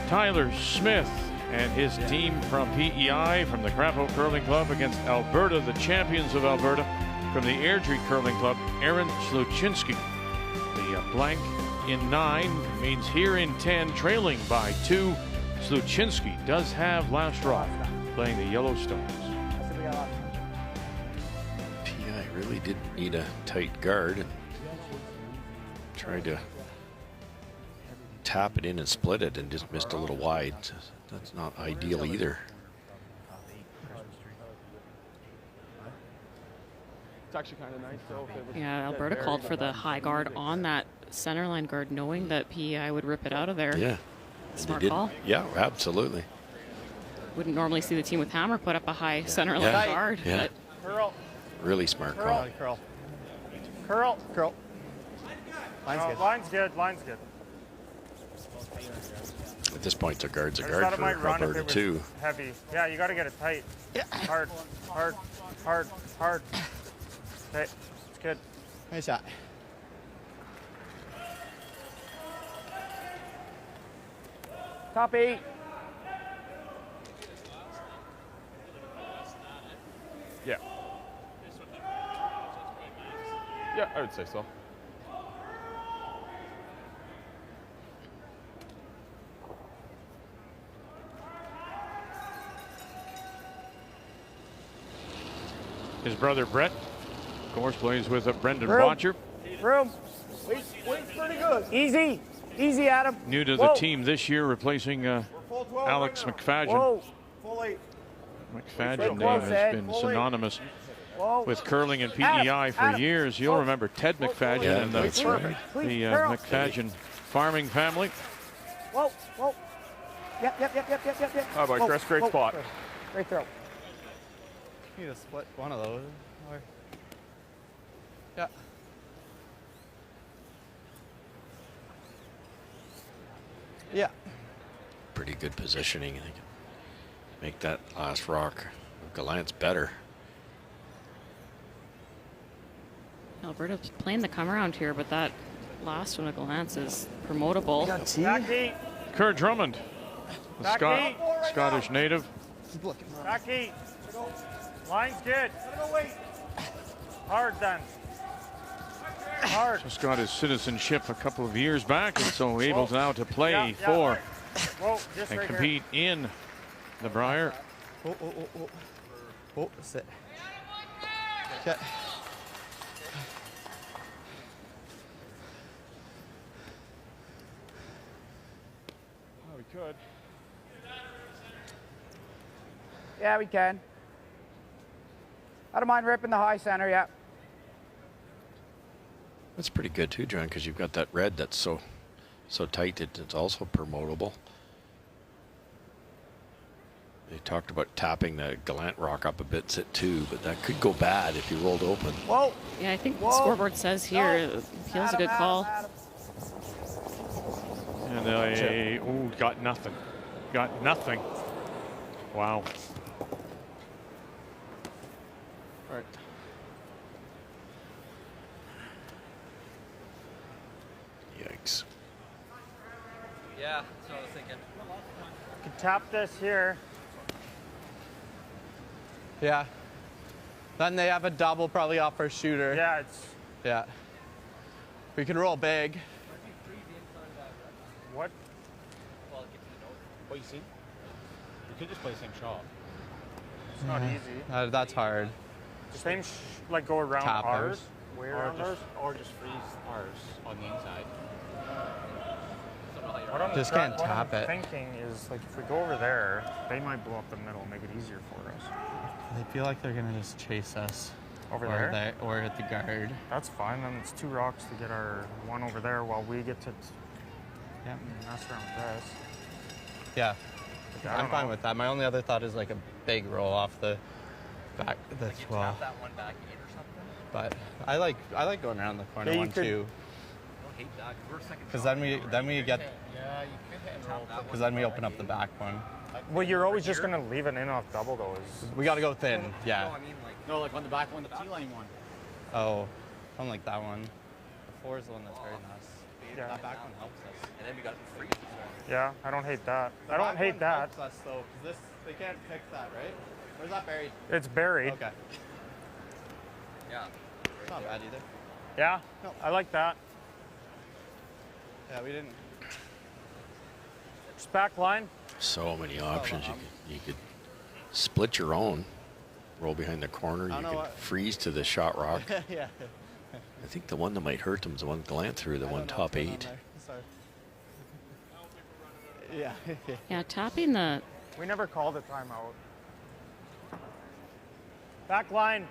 Tyler Smith and his team from PEI from the Crapo Curling Club against Alberta, the champions of Alberta, from the Airdrie Curling Club, Aaron Sluchinski. The blank in 9 means here in 10, trailing by 2. Sluchinski does have last rock playing the Yellowstones. PEI really didn't need a tight guard and tried to tap it in and split it and just missed a little wide. That's not ideal either. It's actually kind of nice, though. Yeah, Alberta called for the high guard on that centerline guard, knowing that PEI would rip it out of there. Yeah. Smart call. Yeah, absolutely. Wouldn't normally see the team with Hammer put up a high centerline guard. Yeah. But Curl. Really smart call. Curl. Curl. Curl. Line's good. Line's good. Line's good. At this point, the guard's a I just guard thought it for might run if Alberta it was too. heavy. Yeah, you got to get it tight. Yeah. Hard, hard, hard, hard. Okay, it's good. Nice shot. Top 8. Yeah. Yeah, I would say so. His brother Brett, of course, plays with Brendan Room. Botcher. Room. Weight's pretty good. Easy. Easy, Adam. New to the team this year, replacing Alex McFadgen. Whoa. Full 8. McFadgen name has been synonymous with curling and PEI for years. You'll remember Ted McFadgen and the McFadgen farming family. Whoa, whoa. Yep. How about Chris? Great spot. Great throw. Need to split one of those. Or... Yeah. Yeah. Pretty good positioning. They can make that last rock. Gallant's better. Alberta's playing the come around here, but that last one of Glance is promotable. Kurt Drummond, the Scottish native. Back 8. Line's good. Hard then. Hard. Just got his citizenship a couple of years back, and so able now to play for and compete in the Brier. Oh, sit. Okay. Oh, we could. Yeah, we can. I don't mind ripping the high center, yeah. That's pretty good too, John, because you've got that red that's so tight it's also promotable. They talked about tapping the Gallant rock up a bit too, but that could go bad if you rolled open. Whoa! Yeah, I think the scoreboard says here it feels a good call. And they got nothing. Got nothing. Wow. All right. Yikes. Yeah, that's what I was thinking. You can tap this here. Yeah. Then they have a double probably off our shooter. Yeah, it's. Yeah. We can roll big. What? What you see? You could just play the same shot. It's not easy. That's hard. Same, like go around Tap ours. ours. Way around ours. Or just freeze ours on the inside. Just can't what tap I'm it. thinking is like if we go over there, they might blow up the middle, make it easier for us. I feel like they're gonna just chase us. Over or there? Or at the guard. That's fine. Then it's 2 rocks to get our one over there while we get to mess around with this. Yeah. Like, I I'm don't fine know. with that. My only other thought is like a big roll off the back, the 12. that one back 8 or something. But I like going around the corner Yeah, you one could- too. I don't hate that. We're second. Because then we get. Yeah, you could hit and roll that one. Because then we open up the back one. Well, you're always just gonna leave an in-off double though. We got to go thin. Yeah. No, I mean like on the back one, the T-line one. Oh, I don't like that one. The 4 is the one that's very nice. Yeah. That back one helps us. And then we got free. Yeah, I don't hate that. The I don't back hate one that. helps us though, because they can't fix that, right? Where's that buried? It's buried. Okay. Yeah. It's not bad either. Yeah, No. I like that. Yeah, we didn't. Just back line. So many options. You could split your own, roll behind the corner. You I don't know could what- freeze to the shot rock. Yeah. I think the one that might hurt them is the one Glant threw, the one top 8. Sorry. Yeah. Yeah, tapping the We never called a timeout. Back line.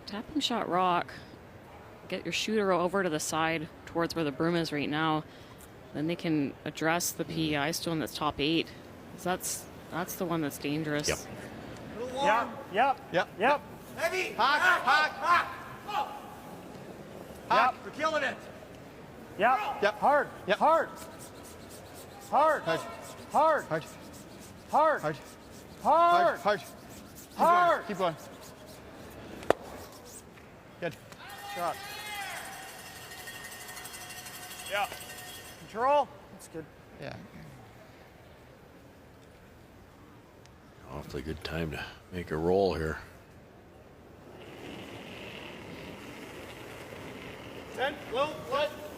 tapping shot rock. Get your shooter over to the side towards where the broom is right now. Then they can address the PEI stone that's top 8. 'Cause that's the one that's dangerous. Yep. Yep. Yep. Heavy. Hack. We're killing it. Yep. Hard. Yep. Hard. Hard. Hard. Hard. Hard. Hard. Hard. Hard. Hard. Hard. Keep going. Good. Shot. Yeah. Control. That's good. Yeah. Awfully good time to make a roll here.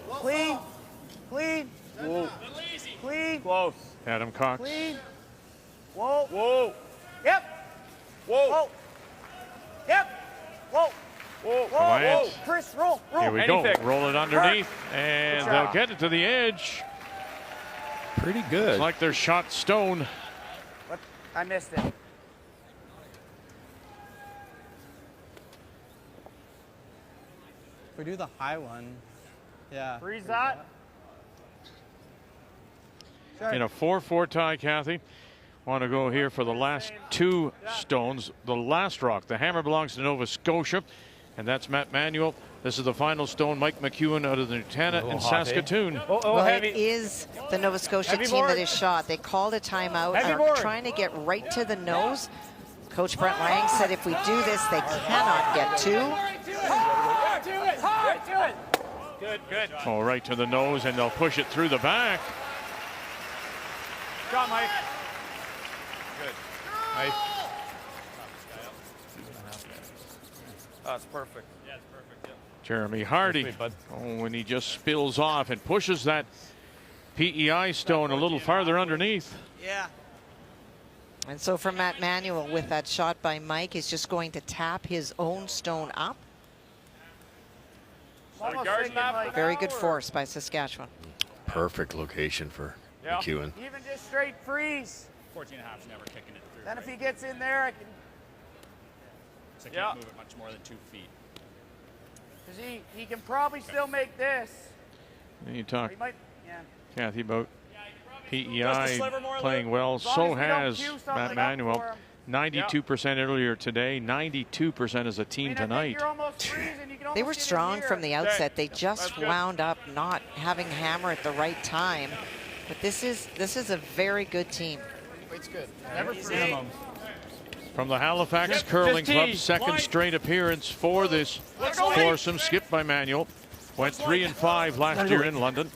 Clean. Clean. Whoa. Clean. Close. Adam Cox. Clean. Whoa. Whoa. Yep. Whoa. Whoa. Yep. Whoa. Whoa. Whoa. Lance. Whoa. Chris, roll. Roll. Here we Anything. go. Roll it underneath, and Good they'll job. get it to the edge. Pretty good. It's like they're shot stone. What? I missed it. If we do the high one, yeah. Freeze that. In a 4-4 tie, Kathy. Want to go here for the last 2 stones. The last rock, the hammer belongs to Nova Scotia, and that's Matt Manuel. This is the final stone, Mike McEwen out of the Nutana in Saskatoon. Well, it is the Nova Scotia Heavy team board. that is shot. They called a timeout Heavy and are board. trying to get right to the nose. Coach Brent Lang said if we do this, they cannot get 2. Good. Good. Oh, right to the nose, and they'll push it through the back. Shot, Mike. Good. Nice. Oh, it's perfect. Jeremy Hardy. Sweet, bud. Oh, and he just spills off and pushes that PEI stone a little farther underneath. And so for Matt Manuel, with that shot by Mike, he's just going to tap his own stone up. Very good force by Saskatchewan. Perfect location for Yeah. McEwen. Even just straight freeze. 14.5's never kicking it through. Then if he gets in there, I can. So Yeah. can't move it much more than 2 feet. Cause he can probably still make this. And you talk, He might. Yeah. Kathy, about Just a PEI sliver more, playing Luke. well. As long So as we don't has cue something Matt up Manuel. for him. 92% earlier today, 92% as a I team mean, I think tonight. you're almost freezing. You can They were almost get in strong here. from the outset. They That's just good. wound up not having hammer at the right time. But this is a very good team. It's good. Never minimum. From the Halifax Curling just Club, tee. second Line. straight appearance for this foursome, skipped by Manuel. Went 3 and 5 last year in London.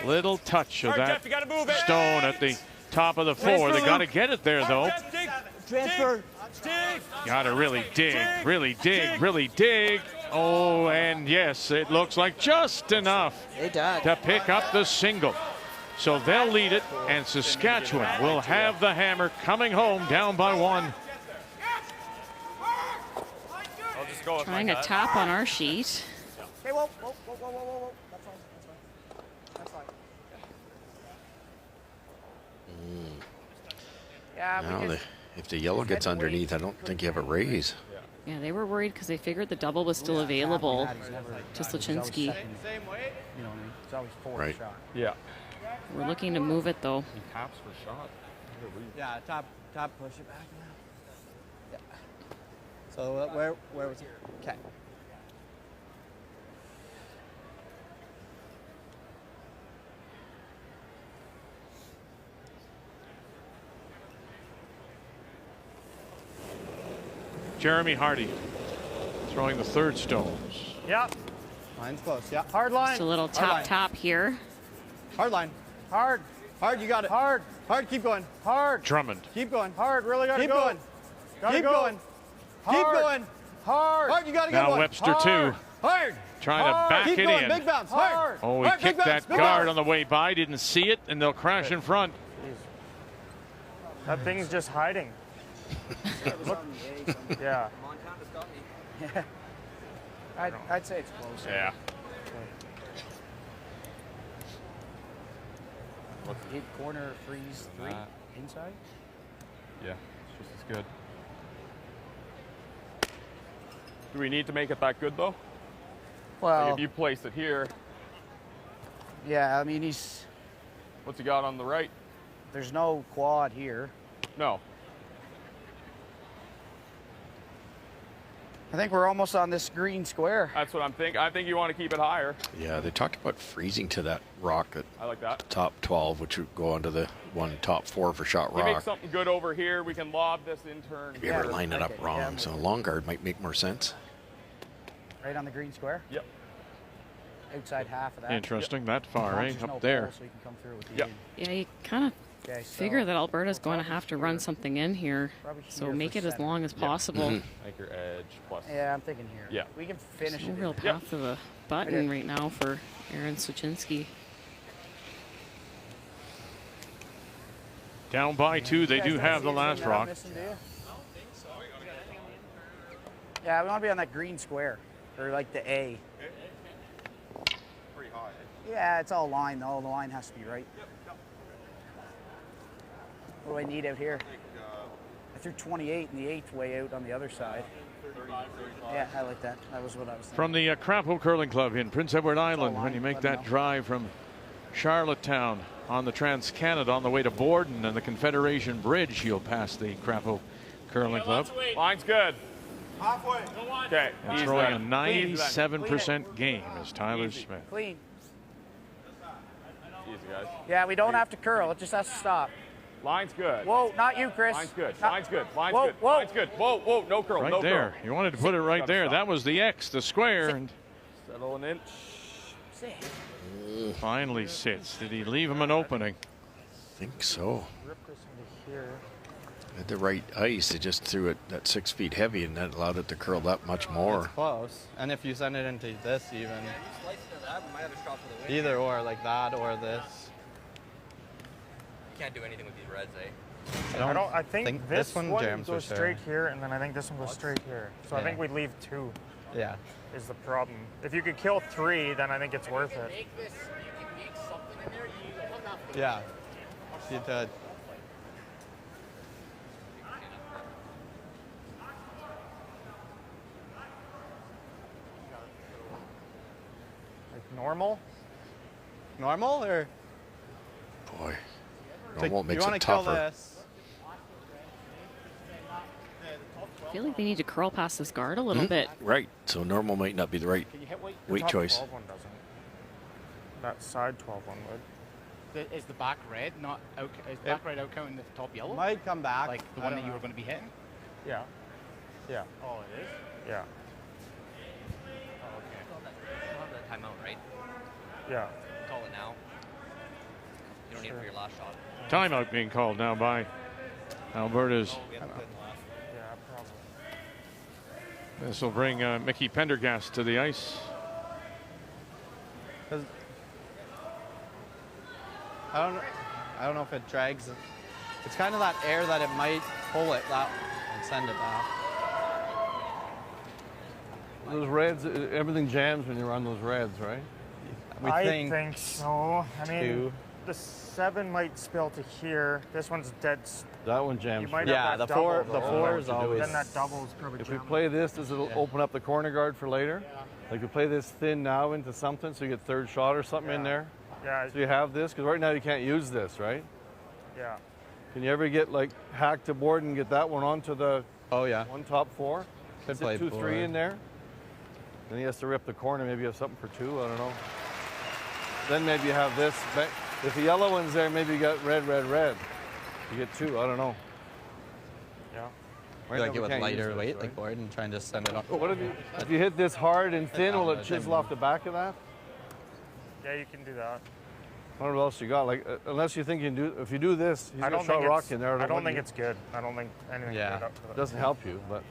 Little touch of All right, that Jeff, you gotta move it. stone at the top of the 4. They got to get it there, though. Transfer. Got to really dig, really dig, really dig. Oh, and yes, it looks like just enough to pick up the single. So they'll lead it, and Saskatchewan will have the hammer coming home down by 1. I'll just go with Trying a tap on our sheet. Okay, whoa. That's fine. That's fine. Yeah, Now, if the yellow gets underneath, I don't think you have a raise. Yeah, they were worried because they figured the double was still available to Sluchinski. Same weight? You know what I mean? It's always 4 Right. shot. Yeah. We're looking to move it though. He taps for shot. Yeah, top, push it back now. Yeah. So where was it? Okay. Jeremy Hardy throwing the third stones. Yep. Line's close. Yeah. Hard line. Just a little tap here. Hard line. Hard. You got it. Hard. Keep going. Hard. Drummond. Keep going. Hard. Really got to Keep go. going. Keep going. Keep going. Hard. You got to get Now one. Webster too. Hard. Trying to back Keep it going. in. Big bounce. Hard. Oh, he kicked that guard on the way by. Didn't see it, and they'll crash in front. That thing's just hiding. Look. Yeah. Yeah. I'd say it's close. Yeah. Hit corner, freeze, 3 inside. Yeah, it's just as good. Do we need to make it that good though? Well, like if you place it here, yeah, I mean he's. what's he got on the right? There's no quad here. No. I think we're almost on this green square. That's what I'm thinking. I think you want to keep it higher. Yeah, they talked about freezing to that rock at I like that. top 12, which would go onto the top 4 for shot You make rock. something good over here. We can lob this in turn. If you ever line it up wrong, so a long guard might make more sense. Right on the green square? Yep. Outside half of that. Interesting, that far, eh? There's no Up there. hole, so you can come through with the Yep. Yeah, you kind of Okay, so figure that Alberta's going to have to run something in here. Probably So here make for it as center. long as possible. Like your edge plus. Yeah, I'm thinking here. Yeah. We can finish No it. real path to the button right now for Aaron Sluchinski. Down by 2, they do have the last rock. Yeah, we want to be on that green square, or like the A. Pretty high. Yeah, it's all line though. The line has to be right. What do I need out here? I threw 28 in the 8th way out on the other side. Yeah, I like that. That was what I was thinking. From the Crapo Curling Club in Prince Edward Island, when you make that drive from Charlottetown on the Trans-Canada on the way to Borden and the Confederation Bridge, you'll pass the Crapo Curling Club. Line's good. Halfway. Okay. And ease throwing that. a Ease that. 97% game is Tyler Smith. Clean. Easy, guys. Yeah, we don't have to curl. It just has to stop. Line's good. Whoa, not you, Chris. Line's good. Not- Line's good. Line's Whoa, good. whoa. Line's good. Whoa, no curl. Right no there. curl. You wanted to put it right there. That was the X, the square, and Settle an inch. finally sits. Did he leave him an opening? I think so. Rip this into here. At the right ice, it just threw it that 6 feet heavy, and that allowed it to curl that much It's more. close. And if you send it into this even, either or, like that or this. Can't do anything with these reds, eh? I think this one one jams for goes sure. straight here, and then I think this one goes straight here. So I Yeah. think we'd leave 2. Yeah. Is the problem. If you could kill 3, then I think it's worth it. Yeah. You did. Like normal? Normal or? Boy, So normal you makes wanna it kill tougher. this. I feel like they need to curl past this guard a little bit. Right, so normal might not be the right weight Top choice. 12 one doesn't. That side 12 one would. Is the back red not out? Is the back red out counting the top yellow? Might come back. Like the I one don't that you know. were going to be hitting? Yeah. Yeah. Oh, it is? Yeah. Oh, okay. You'll have that timeout, right? Yeah. Call it now. You don't need it for your last shot. Timeout being called now by Alberta's Yeah, probably. This will bring Mickey Pendergast to the ice. I don't know if it drags. It's kind of that air that it might pull it that and send it back. Those reds, everything jams when you're on those reds, right? I think so. I mean, the 7 might spill to here. This one's dead. That one jams. You might Yeah, have that the double, the 4 is always. Then that double is probably. If we play this, does it open up the corner guard for later? Yeah. Like we play this thin now into something, so you get third shot or something in there. Yeah. So you have this, because right now you can't use this, right? Yeah. Can you ever get like hacked to board and get that one onto the? Oh yeah. One top 4. Could Is play it 2-3 forward. in there. Then he has to rip the corner. Maybe you have something for 2. I don't know. Then maybe you have this. If the yellow one's there, maybe you got red, red, red. You get 2. I don't know. Yeah. You like it with lighter weight, like board, and try and just send it on. What if you hit this hard and thin? Will it chisel off the back of that? Yeah, you can do that. I don't know what else you got. Like, unless you think you can do. If you do this, he's I gonna don't shot think rock it's. in there. I don't think it's good. I don't think anything. Yeah. Good up to It doesn't help you, but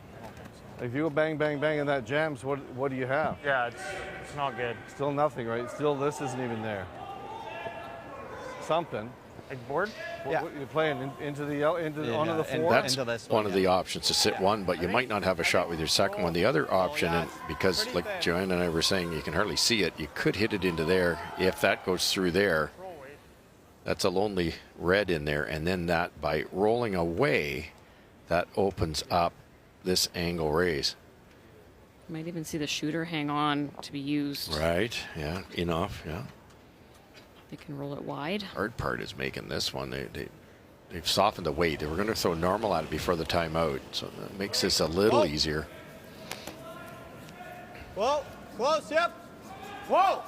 if you go bang, bang, bang, and that jams, what do you have? Yeah, it's not good. Still nothing, right? Still, this isn't even there. Something. Like board? Yeah. You're playing into the onto the 4. That's one of the options to sit one, but you might not have a shot with your second one. The other option, and because like Joanne and I were saying, you can hardly see it, you could hit it into there. If that goes through there, that's a lonely red in there, and then that by rolling away, that opens up this angle raise. You might even see the shooter hang on to be used. Right, yeah, enough, yeah. They can roll it wide. Hard part is making this one. They've softened the weight. They were going to throw normal at it before the timeout, so that makes this a little easier. Whoa, close, yep. Whoa!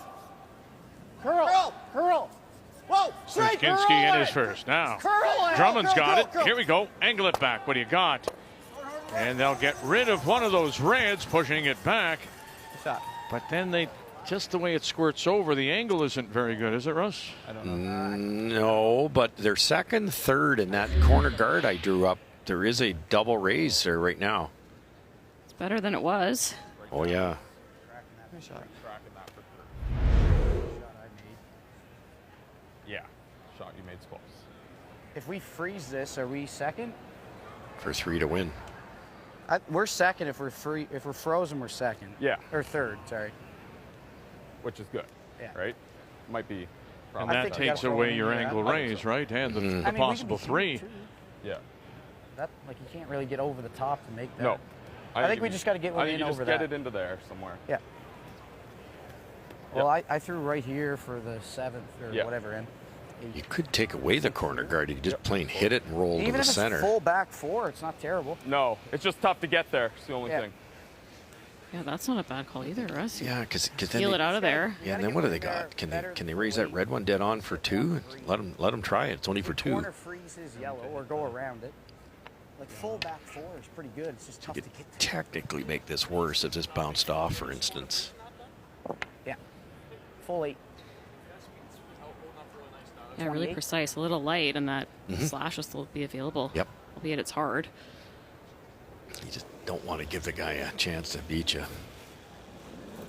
Curl! Curl! Whoa! Straight! Kinski in his first. Now, Drummond's got it. Here we go. Angle it back. What do you got? And they'll get rid of one of those reds, pushing it back. Shot. But then just the way it squirts over, the angle isn't very good, is it, Russ? I don't know. No, but their second, third, and that corner guard I drew up, there is a double raise there right now. It's better than it was. Oh, yeah. Yeah, shot you made's close. If we freeze this, are we second? For 3 to win. We're second if we're free. If we're frozen, we're second. Yeah. Or third, sorry. Which is good, right? Might be. And that takes away your angle raise, right? And the possible 3. Yeah. That you can't really get over the top to make that. No. I think we just got to get one in over that. Get it into there somewhere. Yeah. Well, I threw right here for the 7th or whatever in. You could take away the corner guard. You could just plain hit it and roll to the center. Even if it's full back 4, it's not terrible. No, it's just tough to get there. It's the only thing. Yeah, that's not a bad call either, Russ. Yeah, because Peel it out of there. Yeah, and then what do they got? Can they raise that red one dead on for 2? Let them try it. It's only for 2. Corner freezes yellow or go around it. Like full back 4 is pretty good. It's just tough to get to. Technically make this worse if this bounced off, for instance. Yeah. Full 8. Yeah, really precise. A little light, and that slash will still be available. Yep. Albeit it's hard. You just don't want to give the guy a chance to beat you.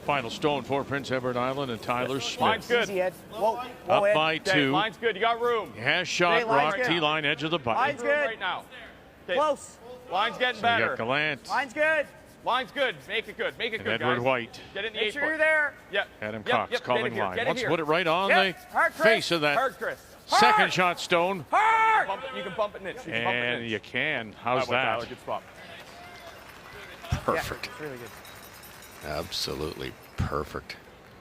Final stone for Prince Edward Island and Tyler Smith. Line's good. Whoa, Up Ed. by 2. Line's good. You got room. He has shot rock T-line edge of the bucket. Line's good. Right now. Close. Line's getting So you better. got Gallant. Line's good. Line's good. Make it good. Make it And good, Edward guys. White. Get in the Make 8 sure you're there. Yep. Adam Yep, Cox yep, calling get it here. line. Get it Let's here. put it right on Yep. the Hard, Chris. face of that Hard, Chris. second shot, Stone. Hard. You can bump it an inch. You can bump it an And inch. you can. How's That that? was a good spot. Perfect. Yeah, it's really good. Absolutely perfect.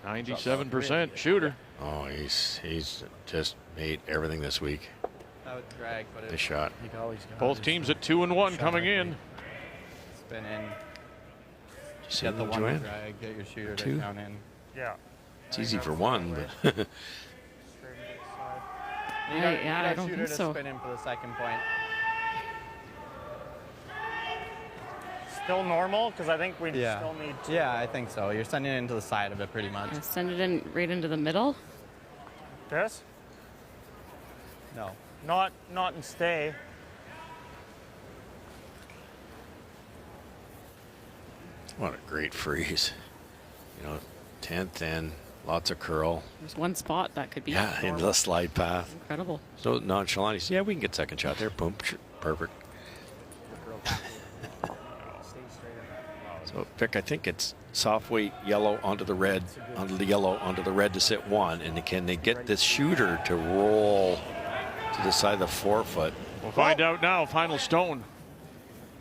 97% shooter. Oh, he's just made everything this week. That would drag, but Nice shot. Both teams at 2-1 coming in. Spin in. See Get the them, one Joanne? drag, get your shooter Two? to count in. Yeah. It's easy for one, but I don't shooter think so. to spin in for the second point. Still normal, because I think we Yeah. still need to. Yeah, I think so. You're sending it into the side of it pretty much. Send it in right into the middle. This? No. Not in stay. What a great freeze. You know, 10th and lots of curl. There's one spot that could be. Yeah, in the slide path. Incredible. So nonchalant. He said, yeah, we can get second shot there. Boom. Perfect. So, Vic, I think it's soft weight yellow onto the red, onto the yellow, onto the red to sit one. And can they get this shooter to roll to the side of the forefoot? We'll find out now. Final stone.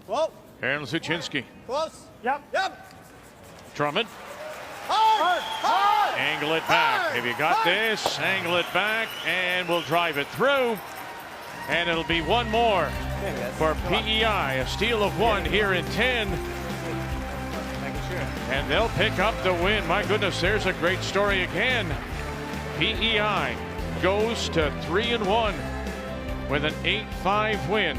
Whoa. Aaron Suchinski. Close. Yep. Drummond. Hard. Angle it back. Have you got this? Angle it back, and we'll drive it through. And it'll be one more for PEI. A steal of one here in 10. And they'll pick up the win. My goodness, there's a great story again. PEI goes to 3-1 with an 8-5 win.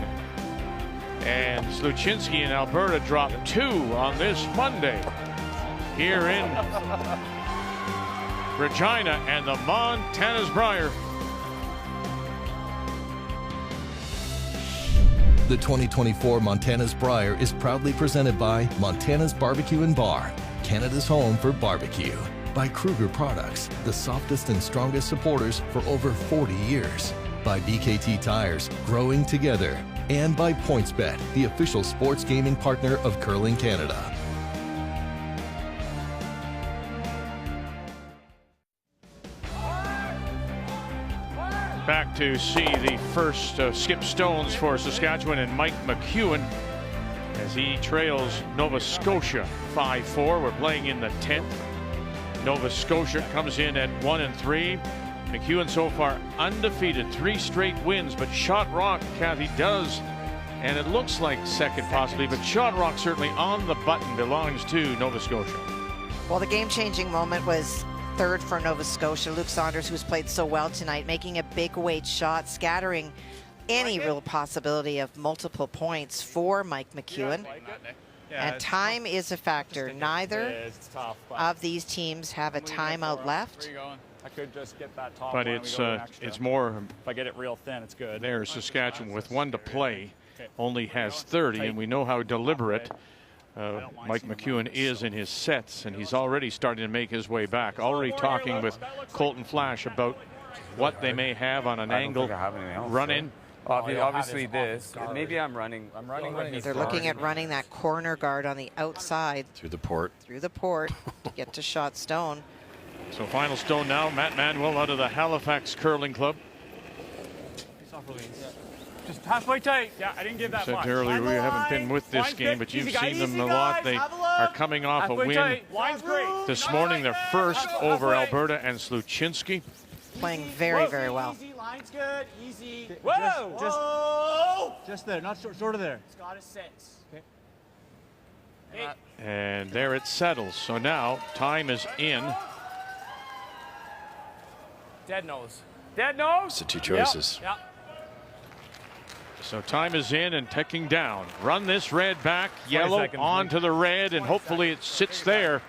And Sluchinski and Alberta dropped 2 on this Monday here in Regina and the Montana's Brier. The 2024 Montana's Brier is proudly presented by Montana's Barbecue and Bar, Canada's home for barbecue. By Kruger Products, the softest and strongest supporters for over 40 years. By BKT Tires, growing together. And by PointsBet, the official sports gaming partner of Curling Canada. Back to see the first skip stones for Saskatchewan and Mike McEwen as he trails Nova Scotia 5-4. We're playing in the 10th. Nova Scotia comes in at 1-3. McEwen so far undefeated, 3 straight wins, but Shot Rock, Kathy, does, and it looks like second possibly, but Shot Rock certainly on the button belongs to Nova Scotia. Well, the game-changing moment was third for Nova Scotia. Luke Saunders, who's played so well tonight, making a big weight shot, scattering any real possibility of multiple points for Mike McEwen. And time is a factor. Neither of these teams have a timeout left. I could just get that top But line, it's more. If I get it real thin, it's good. There's Saskatchewan with 1 to play, only has 30, and we know how deliberate Mike McEwen is in his sets, and he's already starting to make his way back. Already talking with Colton Flash about what they may have on an angle run-in. Obviously this. Maybe I'm running. They're looking at running that corner guard on the outside. Through the port. Through the port to get to shot stone. So final stone now, Matt Manuel out of the Halifax Curling Club. Just halfway tight. Yeah, I didn't give that much. Said earlier we haven't been with this game, but you've seen them a lot. They are coming off a win this morning, their first over Alberta and Sluchinski. Playing very, very well. Line's good, easy. Just there, not short of there. It's got a 6. Okay. And there it settles. So now time is in. Dead nose. Dead nose. It's the 2 choices. Yep. So time is in and ticking down. Run this red back, yellow onto the red, and hopefully it sits there.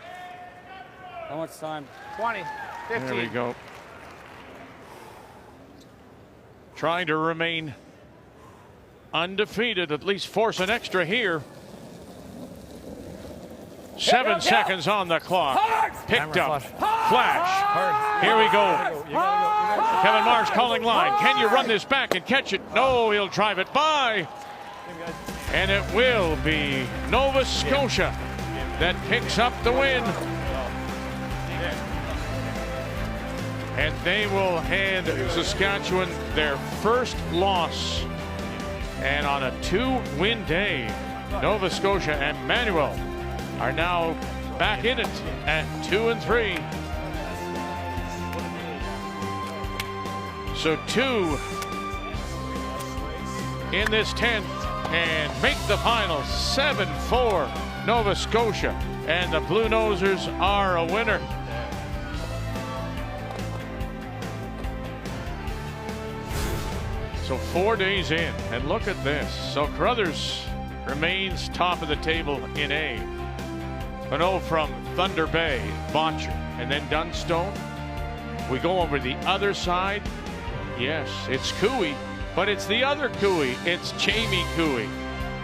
How much time? 20, 15. There we go. Trying to remain undefeated, at least force an extra here. 7 seconds on the clock. Picked up. Flash. Here we go. Kevin Marsh calling line. Can you run this back and catch it? No, he'll drive it by. And it will be Nova Scotia that picks up the win. And they will hand Saskatchewan their first loss. And on a 2-win day, Nova Scotia and Manuel are now back in it at 2-3. So 2 in this 10th and make the final 7-4 Nova Scotia. And the Blue Nosers are a winner. So 4 days in, and look at this. So Carruthers remains top of the table in A. Bonneau from Thunder Bay, Botcher, and then Dunstone. We go over the other side. Yes, it's Cooey, but it's the other Cooey. It's Jamie Cooey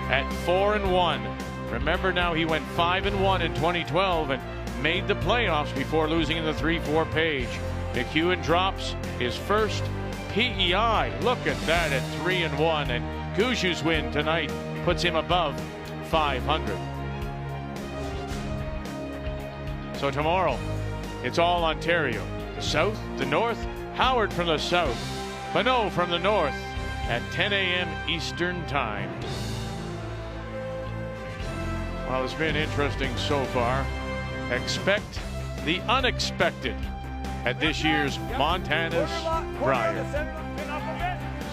at 4-1. Remember now, he went 5-1 in 2012 and made the playoffs before losing in the 3-4 page. McEwen drops his first PEI. Look at that at 3-1, and Gushue's win tonight puts him above 500. So tomorrow, it's all Ontario. The South, the North, Howard from the South, Bonneau from the North at 10 a.m. Eastern Time. Well, it's been interesting so far. Expect the unexpected at this year's Montana's Brier.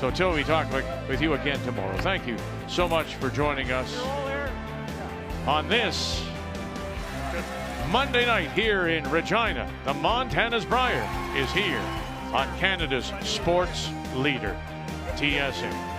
So till we talk with you again tomorrow, thank you so much for joining us on this Monday night here in Regina. The Montana's Brier is here on Canada's sports leader, TSN.